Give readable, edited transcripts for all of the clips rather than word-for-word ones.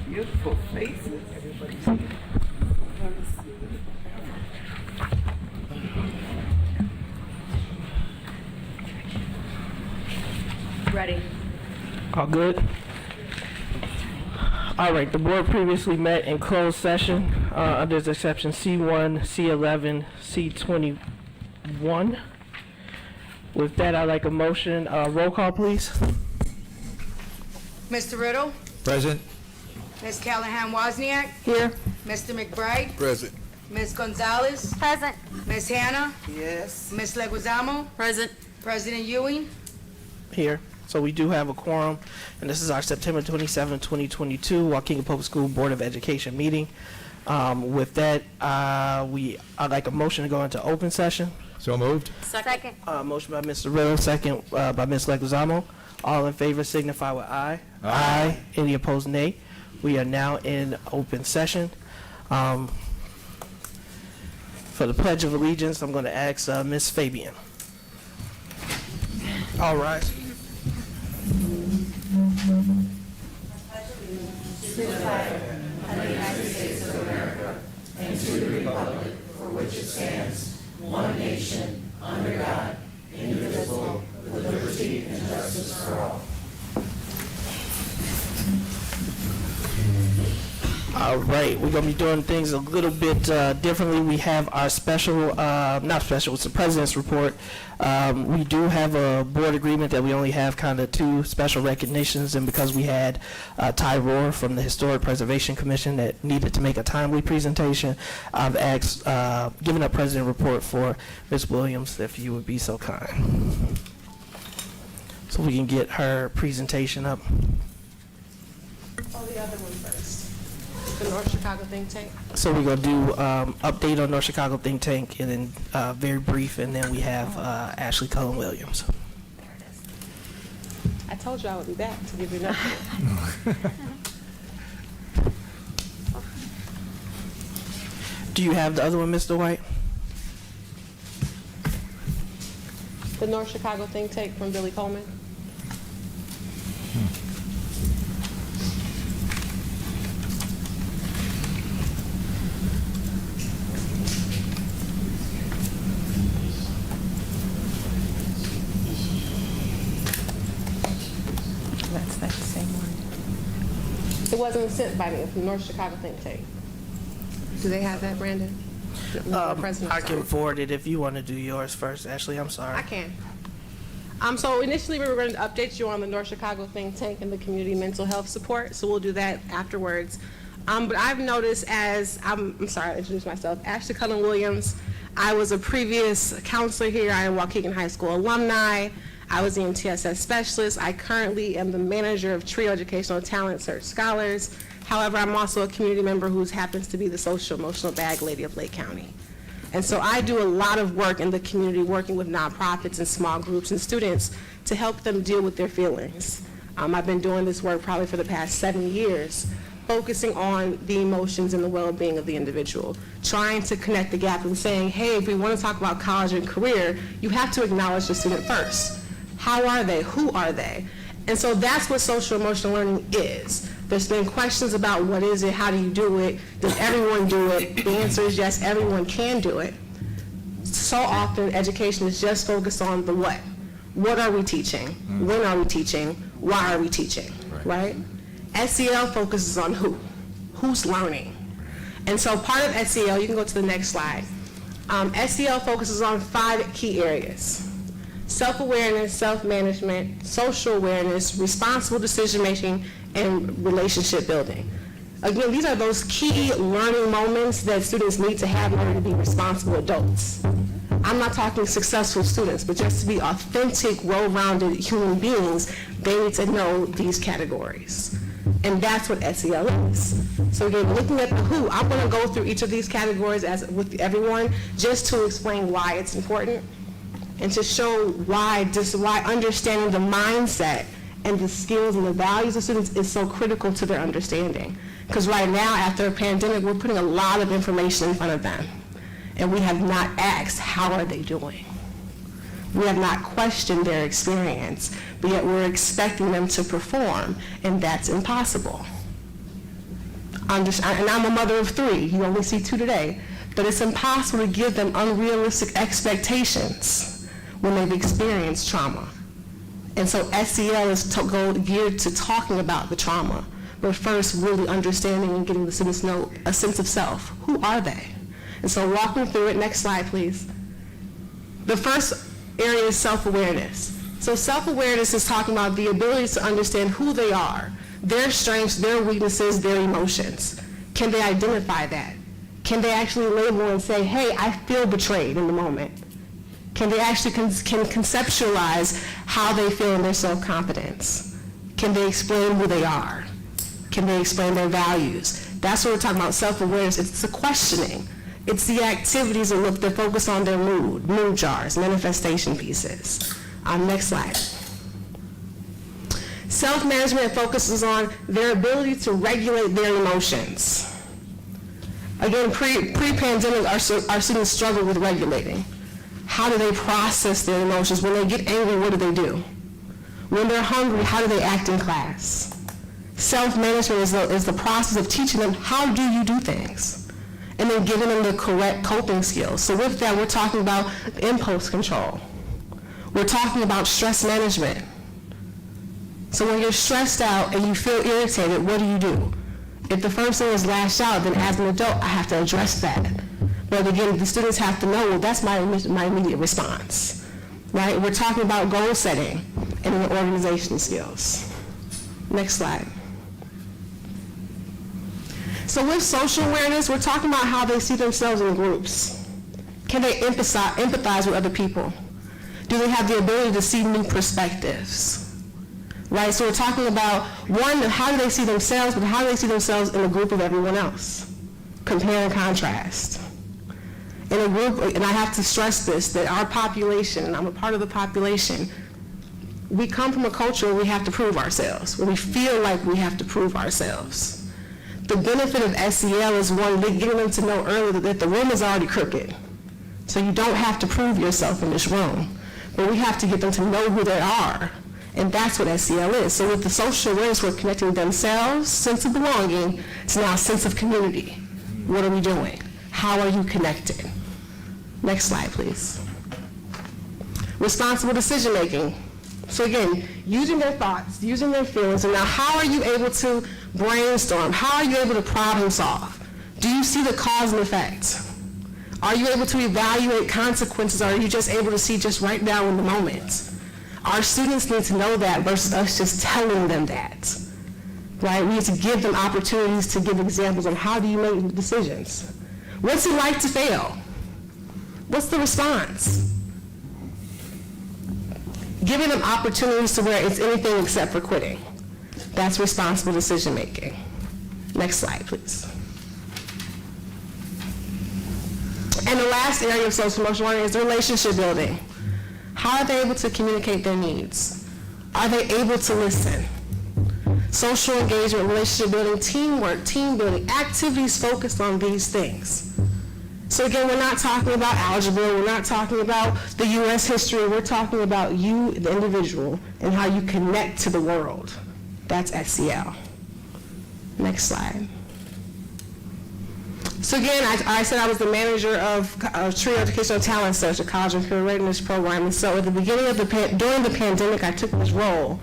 Beautiful faces. Everybody's here. Ready. All good? All right, the board previously met in closed session under the exception C1, C11, C21. With that, I'd like a motion. Roll call, please. Mr. Riddle, Present. Ms. Callahan Wozniak, Here. Mr. McBride, Present. Ms. Gonzalez, Present. Ms. Hannah, Yes. Ms. Leguizamo, Present. President Ewing. Here. So we do have a quorum, and this is our September 27, 2022 Waukegan Public School Board of Education meeting. With that, I'd like a motion to go into open session. So moved. Second. Motion by Mr. Riddle, second by Ms. Leguizamo. All in favor signify with aye. Aye. Any opposed, nay. We are now in open session. For the Pledge of Allegiance, I'm going to ask Ms. Fabian. All rise. All right, we're going to be doing things a little bit differently. We have our special, not special, it's the President's Report. We do have a board agreement that we only have kind of 2 special recognitions, and because we had Ty Rohr from the Historic Preservation Commission that needed to make a timely presentation, I've asked, given a President Report for Ms. Williams, if you would be so kind. So we can get her presentation up. Oh, the other one first. The North Chicago think tank. So we're going to do update on North Chicago think tank, and then very brief, and then we have Ashley Cullen-Williams. There it is. I told you I would be back to give you an update. Do you have the other one, Mr. White? The North Chicago think tank from Billy Coleman. That's the same one. It wasn't sent by me, from North Chicago think tank. Do they have that, Brandon? President, I can forward it if you want to do yours first, Ashley. I'm sorry. I can. So initially we were going to update you on the North Chicago think tank and the community mental health support, so we'll do that afterwards. But I've noticed I'm sorry, I introduced myself, Ashley Cullen-Williams. I was a previous counselor here. I am Waukegan High School alumni. I was the MTSS specialist. I currently am the manager of TRIO Educational Talent Search Scholars. However, I'm also a community member who happens to be the social emotional bag lady of Lake County. And so I do a lot of work in the community, working with nonprofits and small groups and students to help them deal with their feelings. I've been doing this work probably for the past 7 years, focusing on the emotions and the well-being of the individual, trying to connect the gap and saying, hey, if we want to talk about college and career, you have to acknowledge the student first. How are they? Who are they? And so that's what social emotional learning is. There's been questions about what is it, how do you do it, does everyone do it? The answer is yes, everyone can do it. So often education is just focused on the what. What are we teaching? When are we teaching? Why are we teaching, right? SEL focuses on who, who's learning. And so part of SEL, you can go to the next slide. SEL focuses on 5 key areas: self-awareness, self-management, social awareness, responsible decision-making, and relationship building. Again, these are those key learning moments that students need to have in order to be responsible adults. I'm not talking successful students, but just to be authentic, well-rounded human beings, they need to know these categories. And that's what SEL is. So again, looking at the who, I'm gonna go through each of these categories with everyone just to explain why it's important and to show why understanding the mindset and the skills and the values of students is so critical to their understanding. Because right now, after a pandemic, we're putting a lot of information in front of them. And we have not asked, how are they doing? We have not questioned their experience, but yet we're expecting them to perform, and that's impossible. And I'm a mother of 3. You only see 2 today. But it's impossible to give them unrealistic expectations when they've experienced trauma. And so SEL is geared to talking about the trauma, but first really understanding and getting the students to know a sense of self. Who are they? And so walking through it, next slide please. The first area is self-awareness. So self-awareness is talking about the ability to understand who they are, their strengths, their weaknesses, their emotions. Can they identify that? Can they actually label and say, hey, I feel betrayed in the moment? Can they actually can conceptualize how they feel in their self-confidence? Can they explain who they are? Can they explain their values? That's what we're talking about, self-awareness. It's the questioning. It's the activities that focus on their mood jars, manifestation pieces. Next slide. Self-management focuses on their ability to regulate their emotions. Again, pre-pandemic, our students struggle with regulating. How do they process their emotions? When they get angry, what do? When they're hungry, how do they act in class? Self-management is the process of teaching them how do you do things, and then giving them the correct coping skills. So with that, we're talking about impulse control. We're talking about stress management. So when you're stressed out and you feel irritated, what do? If the first thing is lash out, then as an adult, I have to address that. But again, the students have to know, well, that's my immediate response, right? We're talking about goal setting and then organization skills. Next slide. So with social awareness, we're talking about how they see themselves in groups. Can they empathize with other people? Do they have the ability to see new perspectives? Right, so we're talking about, one, how do they see themselves, but how do they see themselves in a group of everyone else? Compare and contrast. In a group, and I have to stress this, that our population, and I'm a part of the population, we come from a culture where we have to prove ourselves, where we feel like we have to prove ourselves. The benefit of SEL is, one, getting them to know early that the room is already crooked. So you don't have to prove yourself in this room, but we have to get them to know who they are. And that's what SEL is. So with the social awareness, we're connecting themselves, sense of belonging, to now sense of community. What are we doing? How are you connected? Next slide, please. Responsible decision making. So again, using their thoughts, using their feelings, and now how are you able to brainstorm? How are you able to problem solve? Do you see the cause and effect? Are you able to evaluate consequences, or are you just able to see just right now in the moment? Our students need to know that versus us just telling them that, right? We need to give them opportunities to give examples on how do you make decisions. What's it like to fail? What's the response? Giving them opportunities to where it's anything except for quitting. That's responsible decision making. Next slide, please. And the last area of social emotional learning is relationship building. How are they able to communicate their needs? Are they able to listen? Social engagement, relationship building, teamwork, team building, activities focused on these things. So again, we're not talking about algebra, we're not talking about the U.S. history, we're talking about you, the individual, and how you connect to the world. That's SEL. Next slide. So again, I said I was the manager of Trio Educational Talent Search, a college and career readiness program. And so at the beginning of during the pandemic, I took this role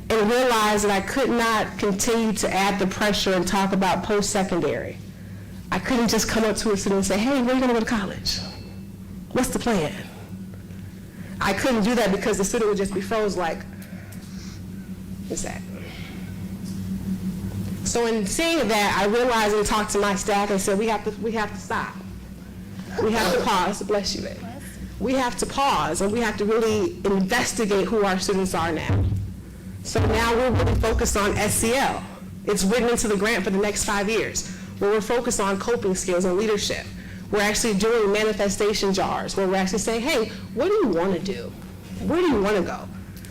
and realized that I could not continue to add the pressure and talk about post-secondary. I couldn't just come up to a student and say, hey, where are you gonna go to college? What's the plan? I couldn't do that because the student would just be froze like, what's that? So in seeing that, I realized and talked to my staff and said, we have to stop. We have to pause, bless you, babe. We have to pause and we have to really investigate who our students are now. So now we're really focused on SEL. It's written into the grant for the next 5 years, where we're focused on coping skills and leadership. We're actually doing manifestation jars, where we're actually saying, hey, what do you want to do? Where do you want to go?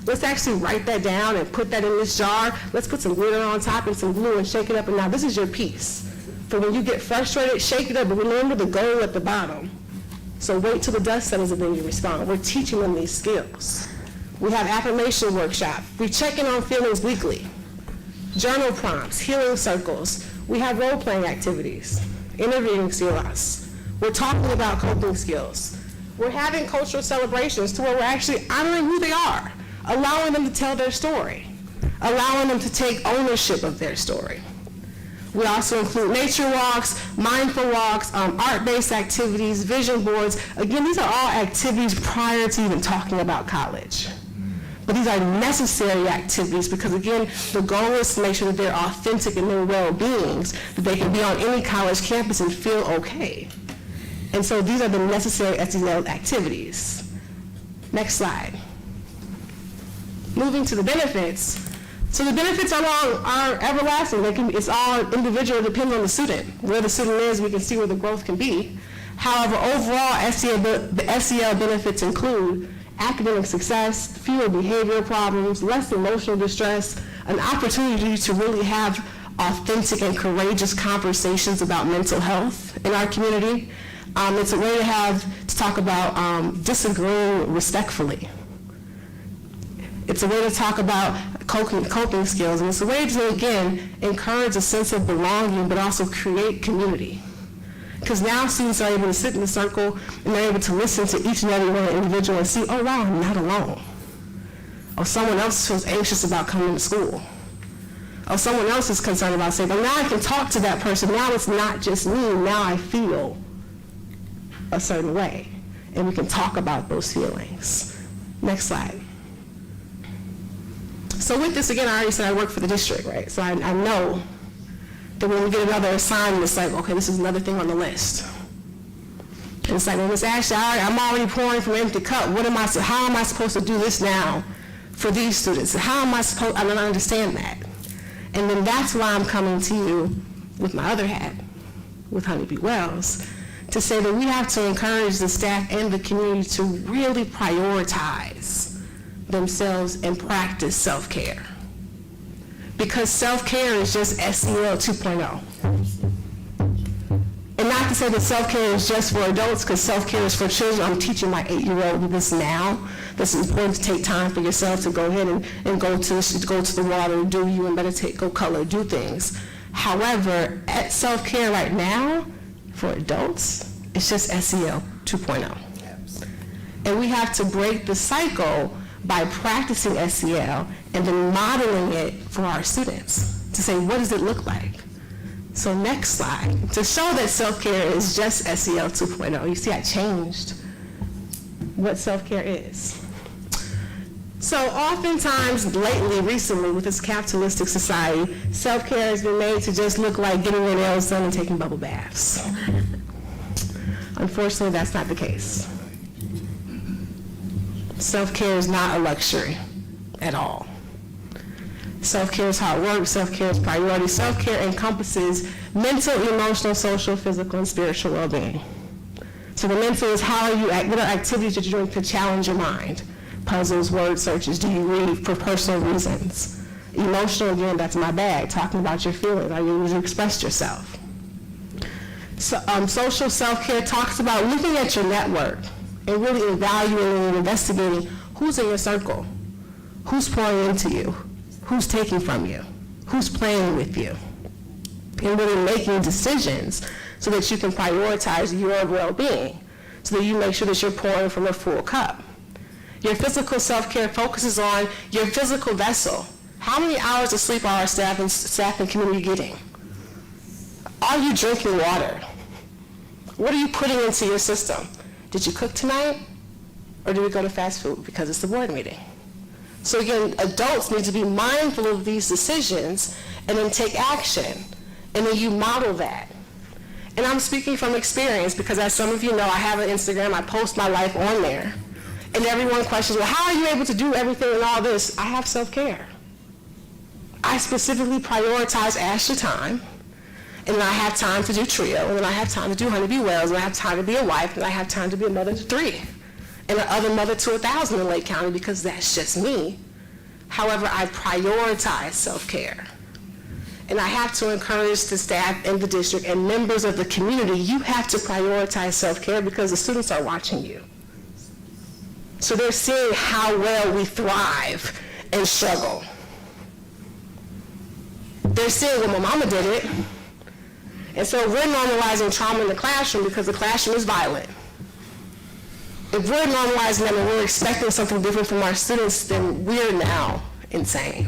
Let's actually write that down and put that in this jar. Let's put some glitter on top and some glue and shake it up. And now this is your piece. For when you get frustrated, shake it up, but remember the goal at the bottom. So wait till the dust settles and then you respond. We're teaching them these skills. We have affirmation workshop. We check in on feelings weekly. Journal prompts, healing circles. We have role-playing activities, interviewing CLS. We're talking about coping skills. We're having cultural celebrations to where we're actually honoring who they are, allowing them to tell their story, allowing them to take ownership of their story. We also include nature walks, mindful walks, art-based activities, vision boards. Again, these are all activities prior to even talking about college. But these are necessary activities because, again, the goal is to make sure that they're authentic in their well-beings, that they can be on any college campus and feel okay. And so these are the necessary SEL activities. Next slide. Moving to the benefits. So the benefits are everlasting. It's all individual, depending on the student. Where the student is, we can see where the growth can be. However, overall, the SEL benefits include academic success, fewer behavioral problems, less emotional distress, an opportunity to really have authentic and courageous conversations about mental health in our community. It's a way to talk about disagreeing respectfully. It's a way to talk about coping skills, and it's a way to, again, encourage a sense of belonging, but also create community. Because now students are able to sit in a circle and they're able to listen to each and every one individual and see, oh wow, I'm not alone. Or someone else feels anxious about coming to school. Or someone else is concerned about saying, well, now I can talk to that person. Now it's not just me. Now I feel a certain way. And we can talk about those feelings. Next slide. So with this, again, I already said I work for the district, right? So I know that when we get another assignment, it's like, okay, this is another thing on the list. And it's like, well, Ms. Ashley, I'm already pouring from an empty cup. How am I supposed to do this now for these students? I don't understand that. And then that's why I'm coming to you with my other hat, with Honeybee Wells, to say that we have to encourage the staff and the community to really prioritize themselves and practice self-care. Because self-care is just SEL 2.0. And not to say that self-care is just for adults, because self-care is for children. I'm teaching my 8-year-old this now. That's important to take time for yourself to go ahead and go to the water, do you, and meditate, go color, do things. However, at self-care right now, for adults, it's just SEL 2.0. And we have to break the cycle by practicing SEL and then modeling it for our students to say, what does it look like? So next slide, to show that self-care is just SEL 2.0. You see I changed what self-care is. So oftentimes, recently, with this capitalistic society, self-care has been made to just look like getting your nails done and taking bubble baths. Unfortunately, that's not the case. Self-care is not a luxury at all. Self-care is hard work. Self-care is priority. Self-care encompasses mental, emotional, social, physical, and spiritual well-being. So the mental is what are activities that you're doing to challenge your mind? Puzzles, word searches, do you read for personal reasons? Emotional, again, that's my bag, talking about your feelings. Are you able to express yourself? So, social self-care talks about looking at your network and really evaluating and investigating who's in your circle, who's pouring into you, who's taking from you, who's playing with you, and really making decisions so that you can prioritize your well-being, so that you make sure that you're pouring from a full cup. Your physical self-care focuses on your physical vessel. How many hours of sleep are our staff and community getting? Are you drinking water? What are you putting into your system? Did you cook tonight? Or did we go to fast food because it's the board meeting? So again, adults need to be mindful of these decisions and then take action. And then you model that. And I'm speaking from experience because, as some of you know, I have an Instagram. I post my life on there. And everyone questions, well, how are you able to do everything and all this? I have self-care. I specifically prioritize Ashley time. And then I have time to do trio, and then I have time to do Honeybee Wells, and I have time to be a wife, and I have time to be a mother to 3, and an other mother to 1,000 in Lake County, because that's just me. However, I prioritize self-care. And I have to encourage the staff in the district and members of the community, you have to prioritize self-care because the students are watching you. So they're seeing how well we thrive and struggle. They're seeing, well, my mama did it. And so we're normalizing trauma in the classroom because the classroom is violent. If we're normalizing them and we're expecting something different from our students, then we're now insane.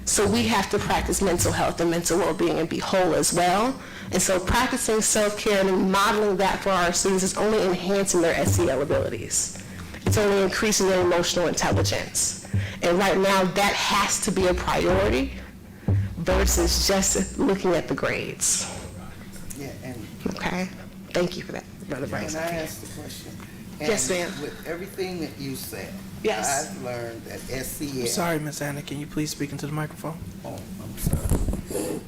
So we have to practice mental health and mental well-being and be whole as well. And so practicing self-care and modeling that for our students is only enhancing their SEL abilities. It's only increasing their emotional intelligence. And right now, that has to be a priority versus just looking at the grades. Yeah, and Okay? Thank you for that, Brother Bryce. can I ask the question? And Yes, ma'am. With everything that you said, Yes. I've learned that SEL. Sorry, Miss Anna, can you please speak into the microphone? Oh, I'm sorry.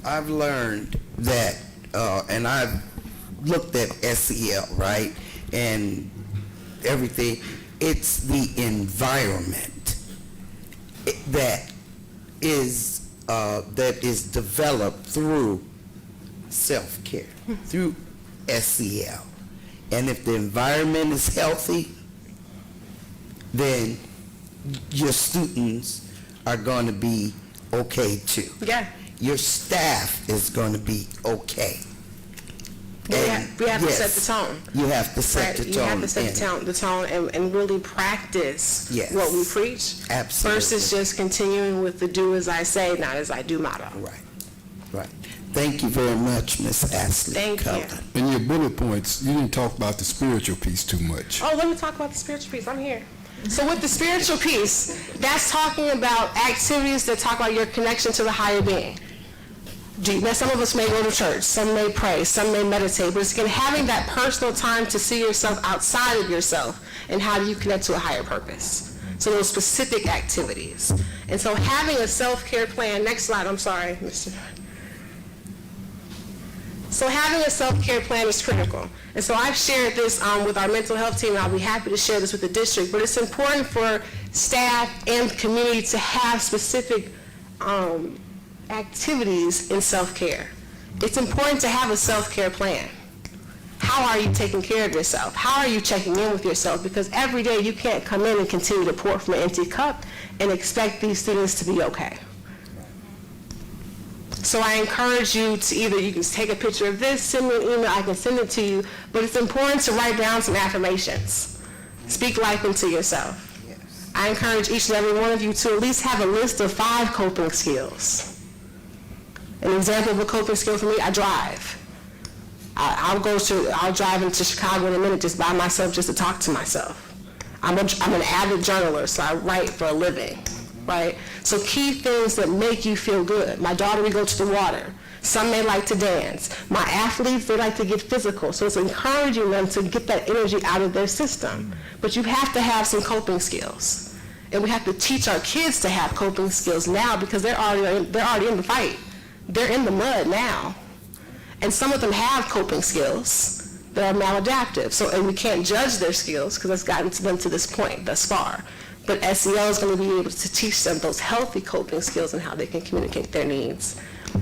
I've learned that, and I've looked at SEL, right, and everything. It's the environment that is developed through self-care, through SEL. And if the environment is healthy, then your students are going to be okay too. Yeah. Your staff is going to be okay. We have to yes, set the tone. You have to set the tone. You have to set the tone and really practice Yes. what we preach. Absolutely. Versus just continuing with the do as I say, not as I do motto. Right, right. Thank you very much, Ms. Ashley. Thank you. Cullen. In your bullet points, you didn't talk about the spiritual piece too much. Oh, let me talk about the spiritual piece. I'm here. So with the spiritual piece, that's talking about activities that talk about your connection to the higher being. Now, some of us may go to church, some may pray, some may meditate, but it's again having that personal time to see yourself outside of yourself and how do you connect to a higher purpose. So those specific activities. And so having a self-care plan, next slide, I'm sorry, Mr. So having a self-care plan is critical. And so I've shared this with our mental health team, and I'll be happy to share this with the district, but it's important for staff and community to have specific activities in self-care. It's important to have a self-care plan. How are you taking care of yourself? How are you checking in with yourself? Because every day you can't come in and continue to pour from an empty cup and expect these students to be okay. So I encourage you to either, you can take a picture of this, send me an email, I can send it to you, but it's important to write down some affirmations. Speak life into yourself. Yes. I encourage each and every one of you to at least have a list of 5 coping skills. An example of a coping skill for me, I drive. I'll drive into Chicago in a minute just by myself just to talk to myself. I'm an avid journalist, so I write for a living, right? So key things that make you feel good. My daughter, we go to the water. Some may like to dance. My athletes, they like to get physical. So it's encouraging them to get that energy out of their system. But you have to have some coping skills. And we have to teach our kids to have coping skills now because they're already in the fight. They're in the mud now. And some of them have coping skills that are maladaptive. So, and we can't judge their skills because it's gotten to them to this point thus far. But SEL is going to be able to teach them those healthy coping skills and how they can communicate their needs.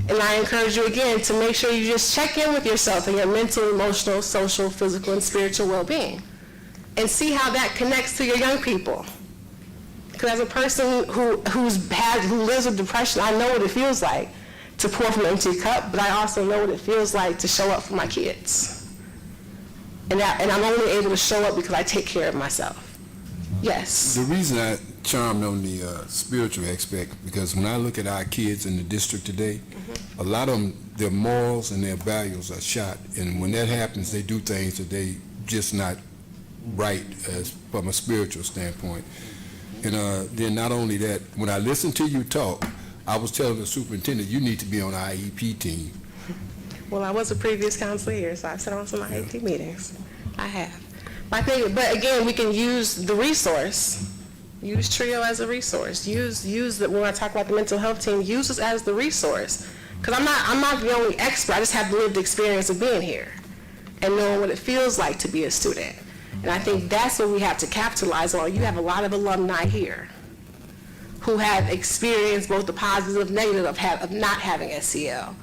And I encourage you again to make sure you just check in with yourself and your mental, emotional, social, physical, and spiritual well-being. And see how that connects to your young people. Because as a person who lives with depression, I know what it feels like to pour from an empty cup, but I also know what it feels like to show up for my kids. And I'm only able to show up because I take care of myself. Yes. The reason I charmed on the spiritual aspect, because when I look at our kids in the district today, a lot of them, their morals and their values are shot. And when that happens, they do things that they just not right as from a spiritual standpoint. And then not only that, when I listen to you talk, I was telling the superintendent, you need to be on our IEP team. Well, I was a previous counselor here, so I've sat on some IEP meetings. I have. But again, we can use the resource. Use TRIO as a resource. When I talk about the mental health team, use us as the resource. Because I'm not the only expert. I just have the lived experience of being here and knowing what it feels like to be a student. And I think that's what we have to capitalize on. You have a lot of alumni here who have experienced both the positive and negative of not having SEL.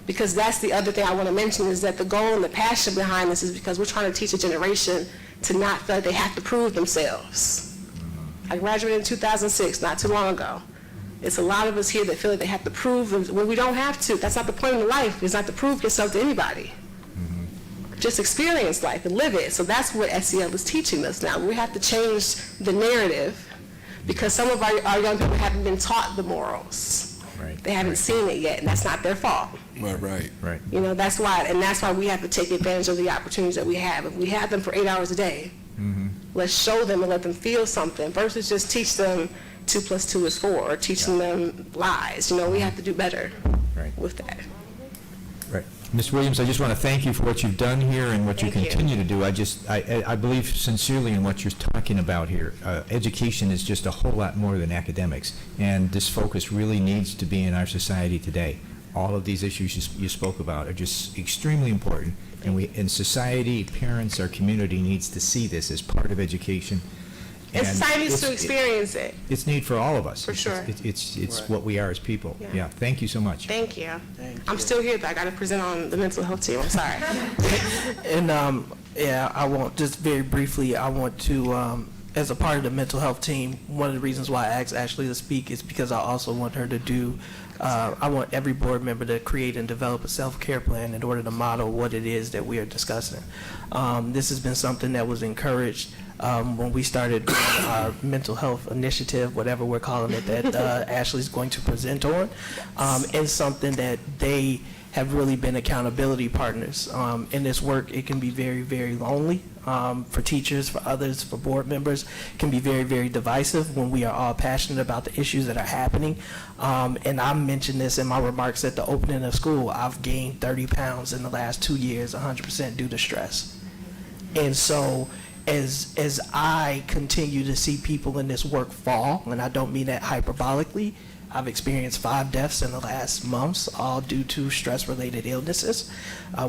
Because that's the other thing I want to mention is that the goal and the passion behind this is because we're trying to teach a generation to not feel like they have to prove themselves. I graduated in 2006, not too long ago. It's a lot of us here that feel like they have to prove them when we don't have to. That's not the point of life. It's not to prove yourself to anybody. Just experience life and live it. So that's what SEL is teaching us now. We have to change the narrative because some of our young people haven't been taught the morals. Right. They haven't seen it yet, and that's not their fault. Right. You know, that's why we have to take advantage of the opportunities that we have. If we have them for 8 hours a day, let's show them and let them feel something versus just teach them 2 + 2 is 4 or teaching them lies. You know, we have to do better with that. Right. Ms. Williams, I just want to thank you for what you've done here and what you Thank you. continue to do. I believe sincerely in what you're talking about here. Education is just a whole lot more than academics, and this focus really needs to be in our society today. All of these issues you spoke about are just extremely important, and in society, parents, our community needs to see this as part of education. And society needs to experience it. It's need for all of us. For sure. It's what we are as people. Yeah. Yeah, thank you so much. Thank you. I'm still here, though. I got to present on the mental health team. I'm sorry. And I want, just very briefly, I want to, as a part of the mental health team, one of the reasons why I asked Ashley to speak is because I also want her to do, I want every board member to create and develop a self-care plan in order to model what it is that we are discussing. This has been something that was encouraged when we started our mental health initiative, whatever we're calling it, that Ashley's going to present on, and something that they have really been accountability partners. In this work, it can be very, very lonely for teachers, for others, for board members. It can be very, very divisive when we are all passionate about the issues that are happening. And I mentioned this in my remarks at the opening of school. I've gained 30 pounds in the last 2 years, 100% due to stress. And so as I continue to see people in this work fall, and I don't mean that hyperbolically, I've experienced 5 deaths in the last months, all due to stress-related illnesses.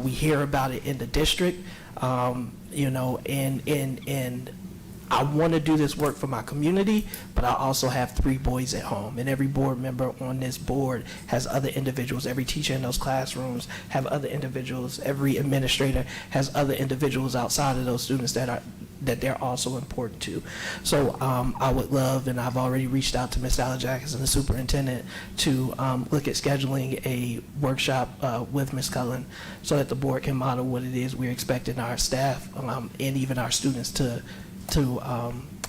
We hear about it in the district, you know, and I want to do this work for my community, but I also have 3 boys at home, and every board member on this board has other individuals. Every teacher in those classrooms have other individuals. Every administrator has other individuals outside of those students that they're also important to. So I would love, and I've already reached out to Ms. Delegates and the superintendent to look at scheduling a workshop with Ms. Cullen so that the board can model what it is we're expecting our staff and even our students to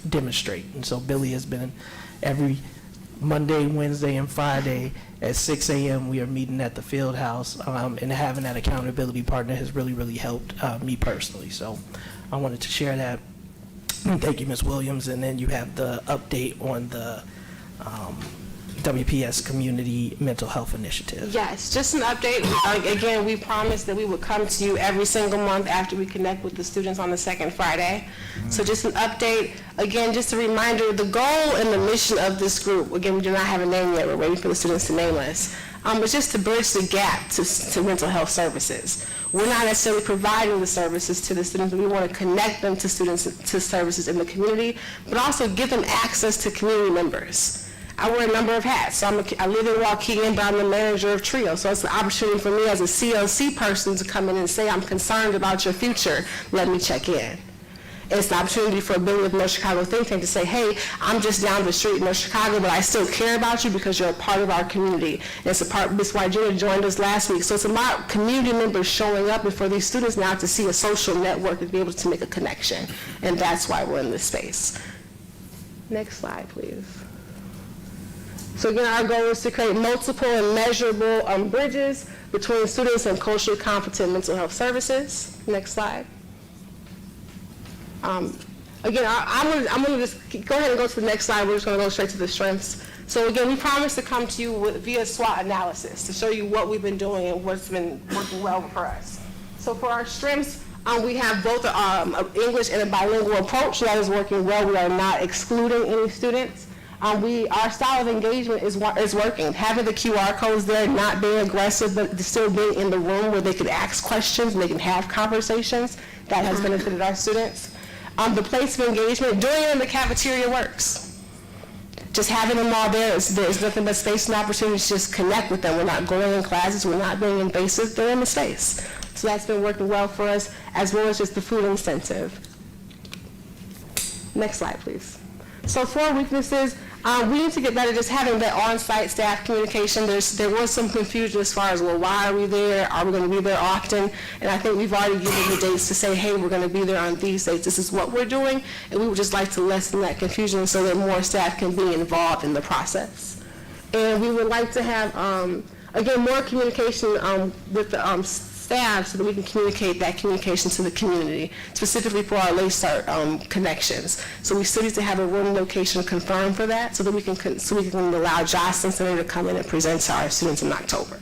demonstrate. And so Billy has been every Monday, Wednesday, and Friday at 6 a.m. we are meeting at the field house, and having that accountability partner has really, really helped me personally. So I wanted to share that. Thank you, Ms. Williams. And then you have the update on the WPS Community Mental Health Initiative. Yes, just an update. Again, we promised that we would come to you every single month after we connect with the students on the second Friday. So just an update. Again, just a reminder, the goal and the mission of this group, again, we do not have a name yet. We're waiting for the students to name us. It's just to bridge the gap to mental health services. We're not necessarily providing the services to the students, but we want to connect them to students, to services in the community, but also give them access to community members. I wear a number of hats. So I live in Waukegan, but I'm the manager of TRIO. So it's an opportunity for me as a CLC person to come in and say, I'm concerned about your future. Let me check in. It's an opportunity for Billy of North Chicago Think Tank to say, hey, I'm just down the street in North Chicago, but I still care about you because you're a part of our community. And it's a part, Ms. Wygina joined us last week. So it's about community members showing up and for these students now to see a social network and be able to make a connection. And that's why we're in this space. Next slide, please. So again, our goal is to create multiple and measurable bridges between students and culturally competent mental health services. Next slide. Again, I'm going to just go ahead and go to the next slide. We're just going to go straight to the strengths. So again, we promise to come to you via SWOT analysis to show you what we've been doing and what's been working well for us. So for our strengths, we have both an English and a bilingual approach. So that is working well. We are not excluding any students. Our style of engagement is working. Having the QR codes there, not being aggressive, but still being in the room where they could ask questions and they can have conversations, that has benefited our students. The place of engagement, doing it in the cafeteria works. Just having them all there's nothing but space and opportunity to just connect with them. We're not going in classes, we're not being invasive, they're in the space. So that's been working well for us, as well as just the food incentive. Next slide, please. So 4 weaknesses, We need to get better just having that on-site staff communication. There was some confusion as far as, well, why are we there? Are we going to be there often? And I think we've already given the dates to say, hey, we're going to be there on these dates. This is what we're doing. And we would just like to lessen that confusion so that more staff can be involved in the process. And we would like to have, again, more communication with the staff so that we can communicate that communication to the community, specifically for our late start connections. So we still need to have a room location confirmed for that so that we can allow Jocelyn Center to come in and present to our students in October.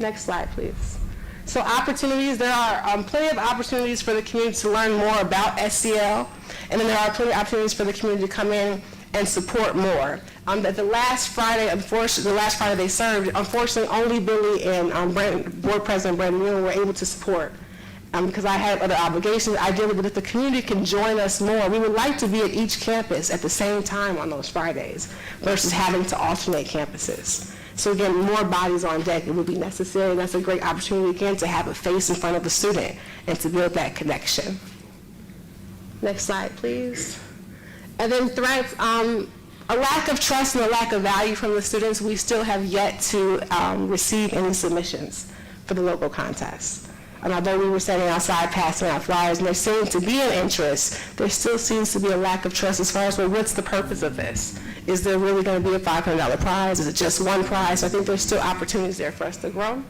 Next slide, please. So opportunities, there are plenty of opportunities for the community to learn more about SCL, and then there are plenty of opportunities for the community to come in and support more. The last Friday, unfortunately, the last Friday they served, unfortunately, only Billy and Board President Brandon Miller were able to support because I had other obligations. Ideally, but if the community can join us more, we would like to be at each campus at the same time on those Fridays versus having to alternate campuses. So again, more bodies on deck, it would be necessary. That's a great opportunity, again, to have a face in front of the student and to build that connection. Next slide, please. And then threats, a lack of trust and a lack of value from the students. We still have yet to receive any submissions for the local contest. And although we were standing outside passing out flyers and there seemed to be an interest, there still seems to be a lack of trust as far as, well, what's the purpose of this? Is there really going to be a $500 prize? Is it just one prize? So I think there's still opportunities there for us to grow.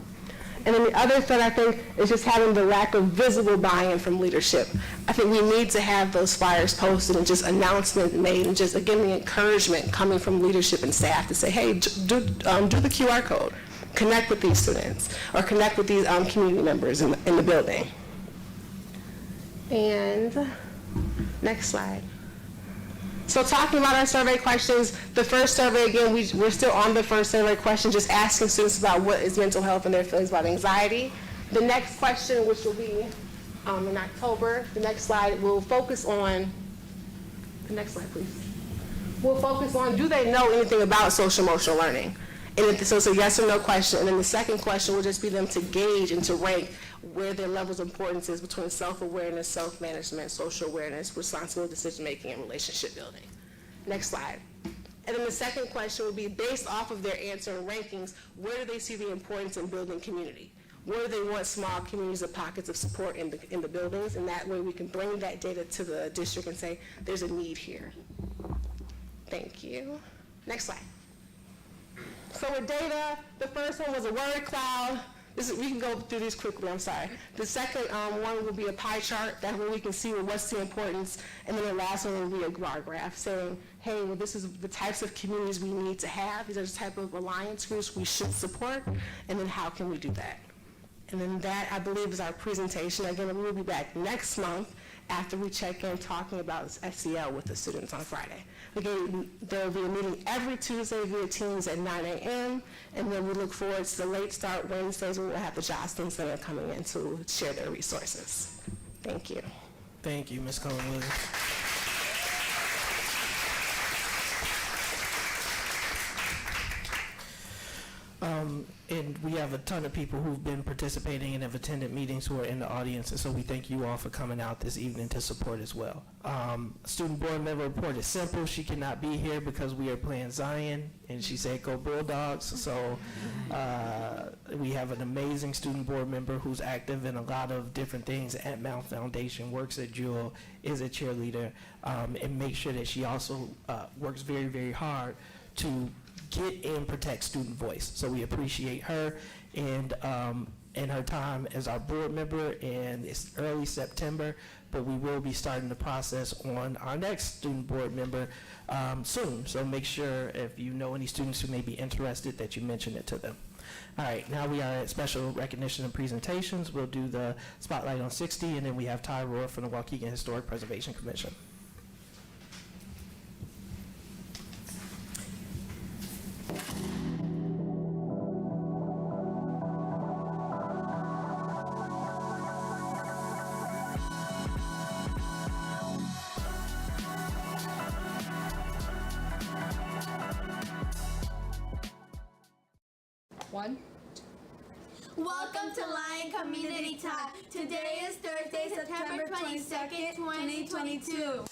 And then the other thing, I think, is just having the lack of visible buy-in from leadership. I think we need to have those flyers posted and just announcements made and just, again, the encouragement coming from leadership and staff to say, hey, do the QR code. Connect with these students or connect with these community members in the building. And next slide. So talking about our survey questions, the first survey, again, we're still on the first survey question, just asking students about what is mental health and their feelings about anxiety. The next question, which will be in October, the next slide, will focus on, the next slide, please. We'll focus on, do they know anything about social emotional learning? And so it's a yes or no question. And then the second question will just be them to gauge and to rank where their levels of importance is between self-awareness, self-management, social awareness, responsible decision-making, and relationship building. Next slide. And then the second question will be based off of their answer and rankings, where do they see the importance in building community? Where do they want small communities or pockets of support in the buildings? And that way we can bring that data to the district and say, there's a need here. Thank you. Next slide. So with data, the first one was a word cloud. We can go through these quickly, I'm sorry. The second one will be a pie chart. That way we can see what's the importance. And then the last one will be a bar graph saying, hey, well, this is the types of communities we need to have. These are the type of alliance groups we should support. And then how can we do that? And then that, I believe, is our presentation. Again, we will be back next month after we check in talking about SEL with the students on Friday. Again, there will be a meeting every Tuesday via Teams at 9 a.m. And then we look forward to the late start Wednesdays where we'll have the Jocelyn Center coming in to share their resources. Thank you. Thank you, Ms. Cohen-Williams. And we have a ton of people who've been participating and have attended meetings who are in the audience, and so we thank you all for coming out this evening to support as well. Student board member report is simple. She cannot be here because we are playing Zion, and she said go Bulldogs. So we have an amazing student board member who's active in a lot of different things at Mount Foundation, works at Jewel, is a cheerleader, and make sure that she also works very, very hard to get and protect student voice. So we appreciate her and her time as our board member, and it's early September, but we will be starting the process on our next student board member soon. So make sure if you know any students who may be interested that you mention it to them. All right, now we are at special recognition and presentations. We'll do the spotlight on 60, and then we have Ty Rohr from the Waukegan Historic Preservation Commission. Welcome to Lion Community Talk. Today is Thursday, September 22nd, 2022.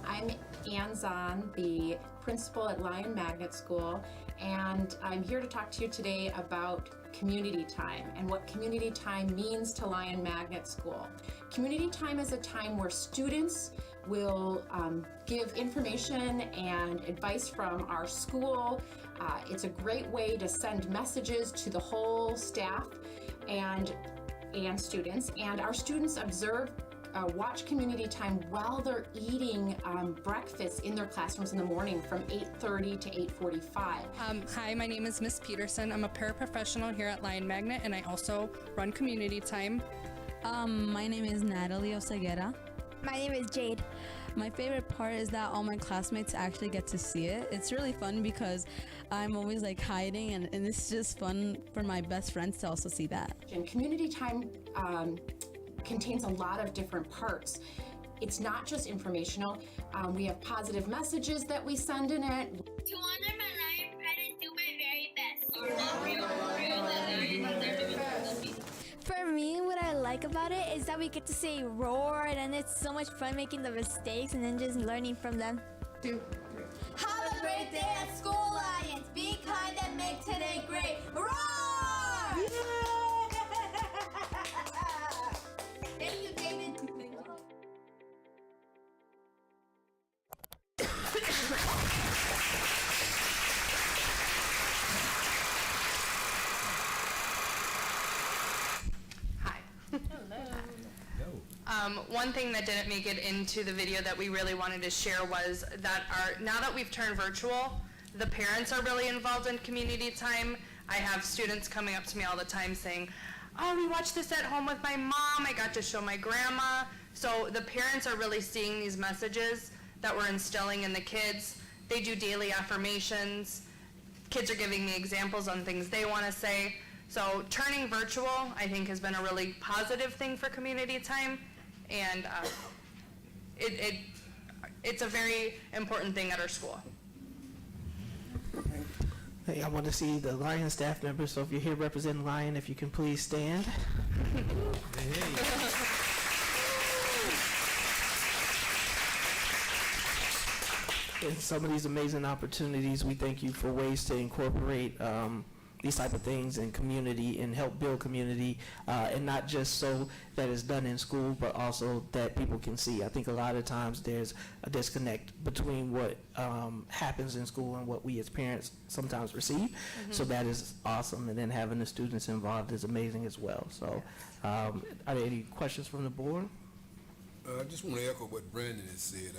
I'm Ann Zahn, the principal at Lion Magnet School, and I'm here to talk to you today about community time and what community time means to Lion Magnet School. Community time is a time where students will give information and advice from our school. It's a great way to send messages to the whole staff and students, and our students watch community time while they're eating breakfast in their classrooms in the morning from 8:30 to 8:45. Hi, my name is Miss Peterson. I'm a paraprofessional here at Lion Magnet, and I also run community time. My name is Natalie Oseguera. My name is Jade. My favorite part is that all my classmates actually get to see it. It's really fun because I'm always like hiding, and it's just fun for my best friends to also see that. And community time contains a lot of different parts. It's not just informational. We have positive messages that we send in it. To honor my Lion Pride and do my very best. For me, what I like about it is that we get to say roar, and it's so much fun making the mistakes and then just learning from them. 2, 3. Have a great day at school, Lions. Be kind and make today great. Roar! Thank you, David. Thank you. One thing that didn't make it into the video that we really wanted to share was that now that we've turned virtual, the parents are really involved in community time. I have students coming up to me all the time saying, oh, we watched this at home with my mom, I got to show my grandma. So the parents are really seeing these messages that we're instilling in the kids. They do daily affirmations. Kids are giving me examples on things they want to say. So turning virtual, I think, has been a really positive thing for community time, and it's a very important thing at our school. Hey, I want to see the Lion staff members, so if you're here representing Lion, if you can please stand. In some of these amazing opportunities, we thank you for ways to incorporate these type of things in community and help build community, and not just so that it's done in school, but also that people can see. I think a lot of times there's a disconnect between what happens in school and what we as parents sometimes receive. Mm-hmm. So that is awesome, and then having the students involved is amazing as well. So are there any questions from the board? I just want to echo what Brandon has said.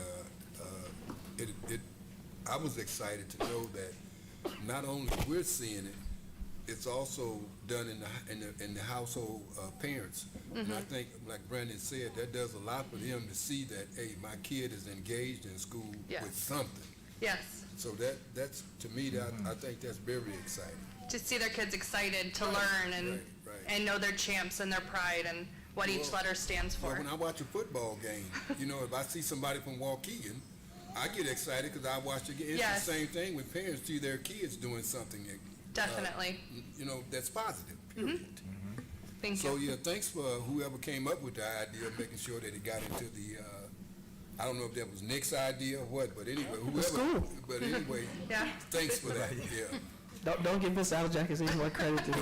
I was excited to know that not only we're seeing it, it's also done in the household parents. Mm-hmm. And I think, like Brandon said, that does a lot for them to see that, hey, my kid is engaged in school with something. Yes. So that's to me, that I think that's very exciting. To see their kids excited to learn and know their champs and their pride and what each letter stands for. Well, when I watch a football game, if I see somebody from Waukegan, I get excited because I watch the game. It's the same thing when parents see their kids doing something. Definitely. That's positive, period. Mm-hmm. Thank you. So, yeah, thanks for whoever came up with the idea of making sure that it got into the, I don't know if that was Nick's idea or what, but anyway, whoever. But anyway, thanks for that, yeah. Don't give Miss Aljackers any more credit than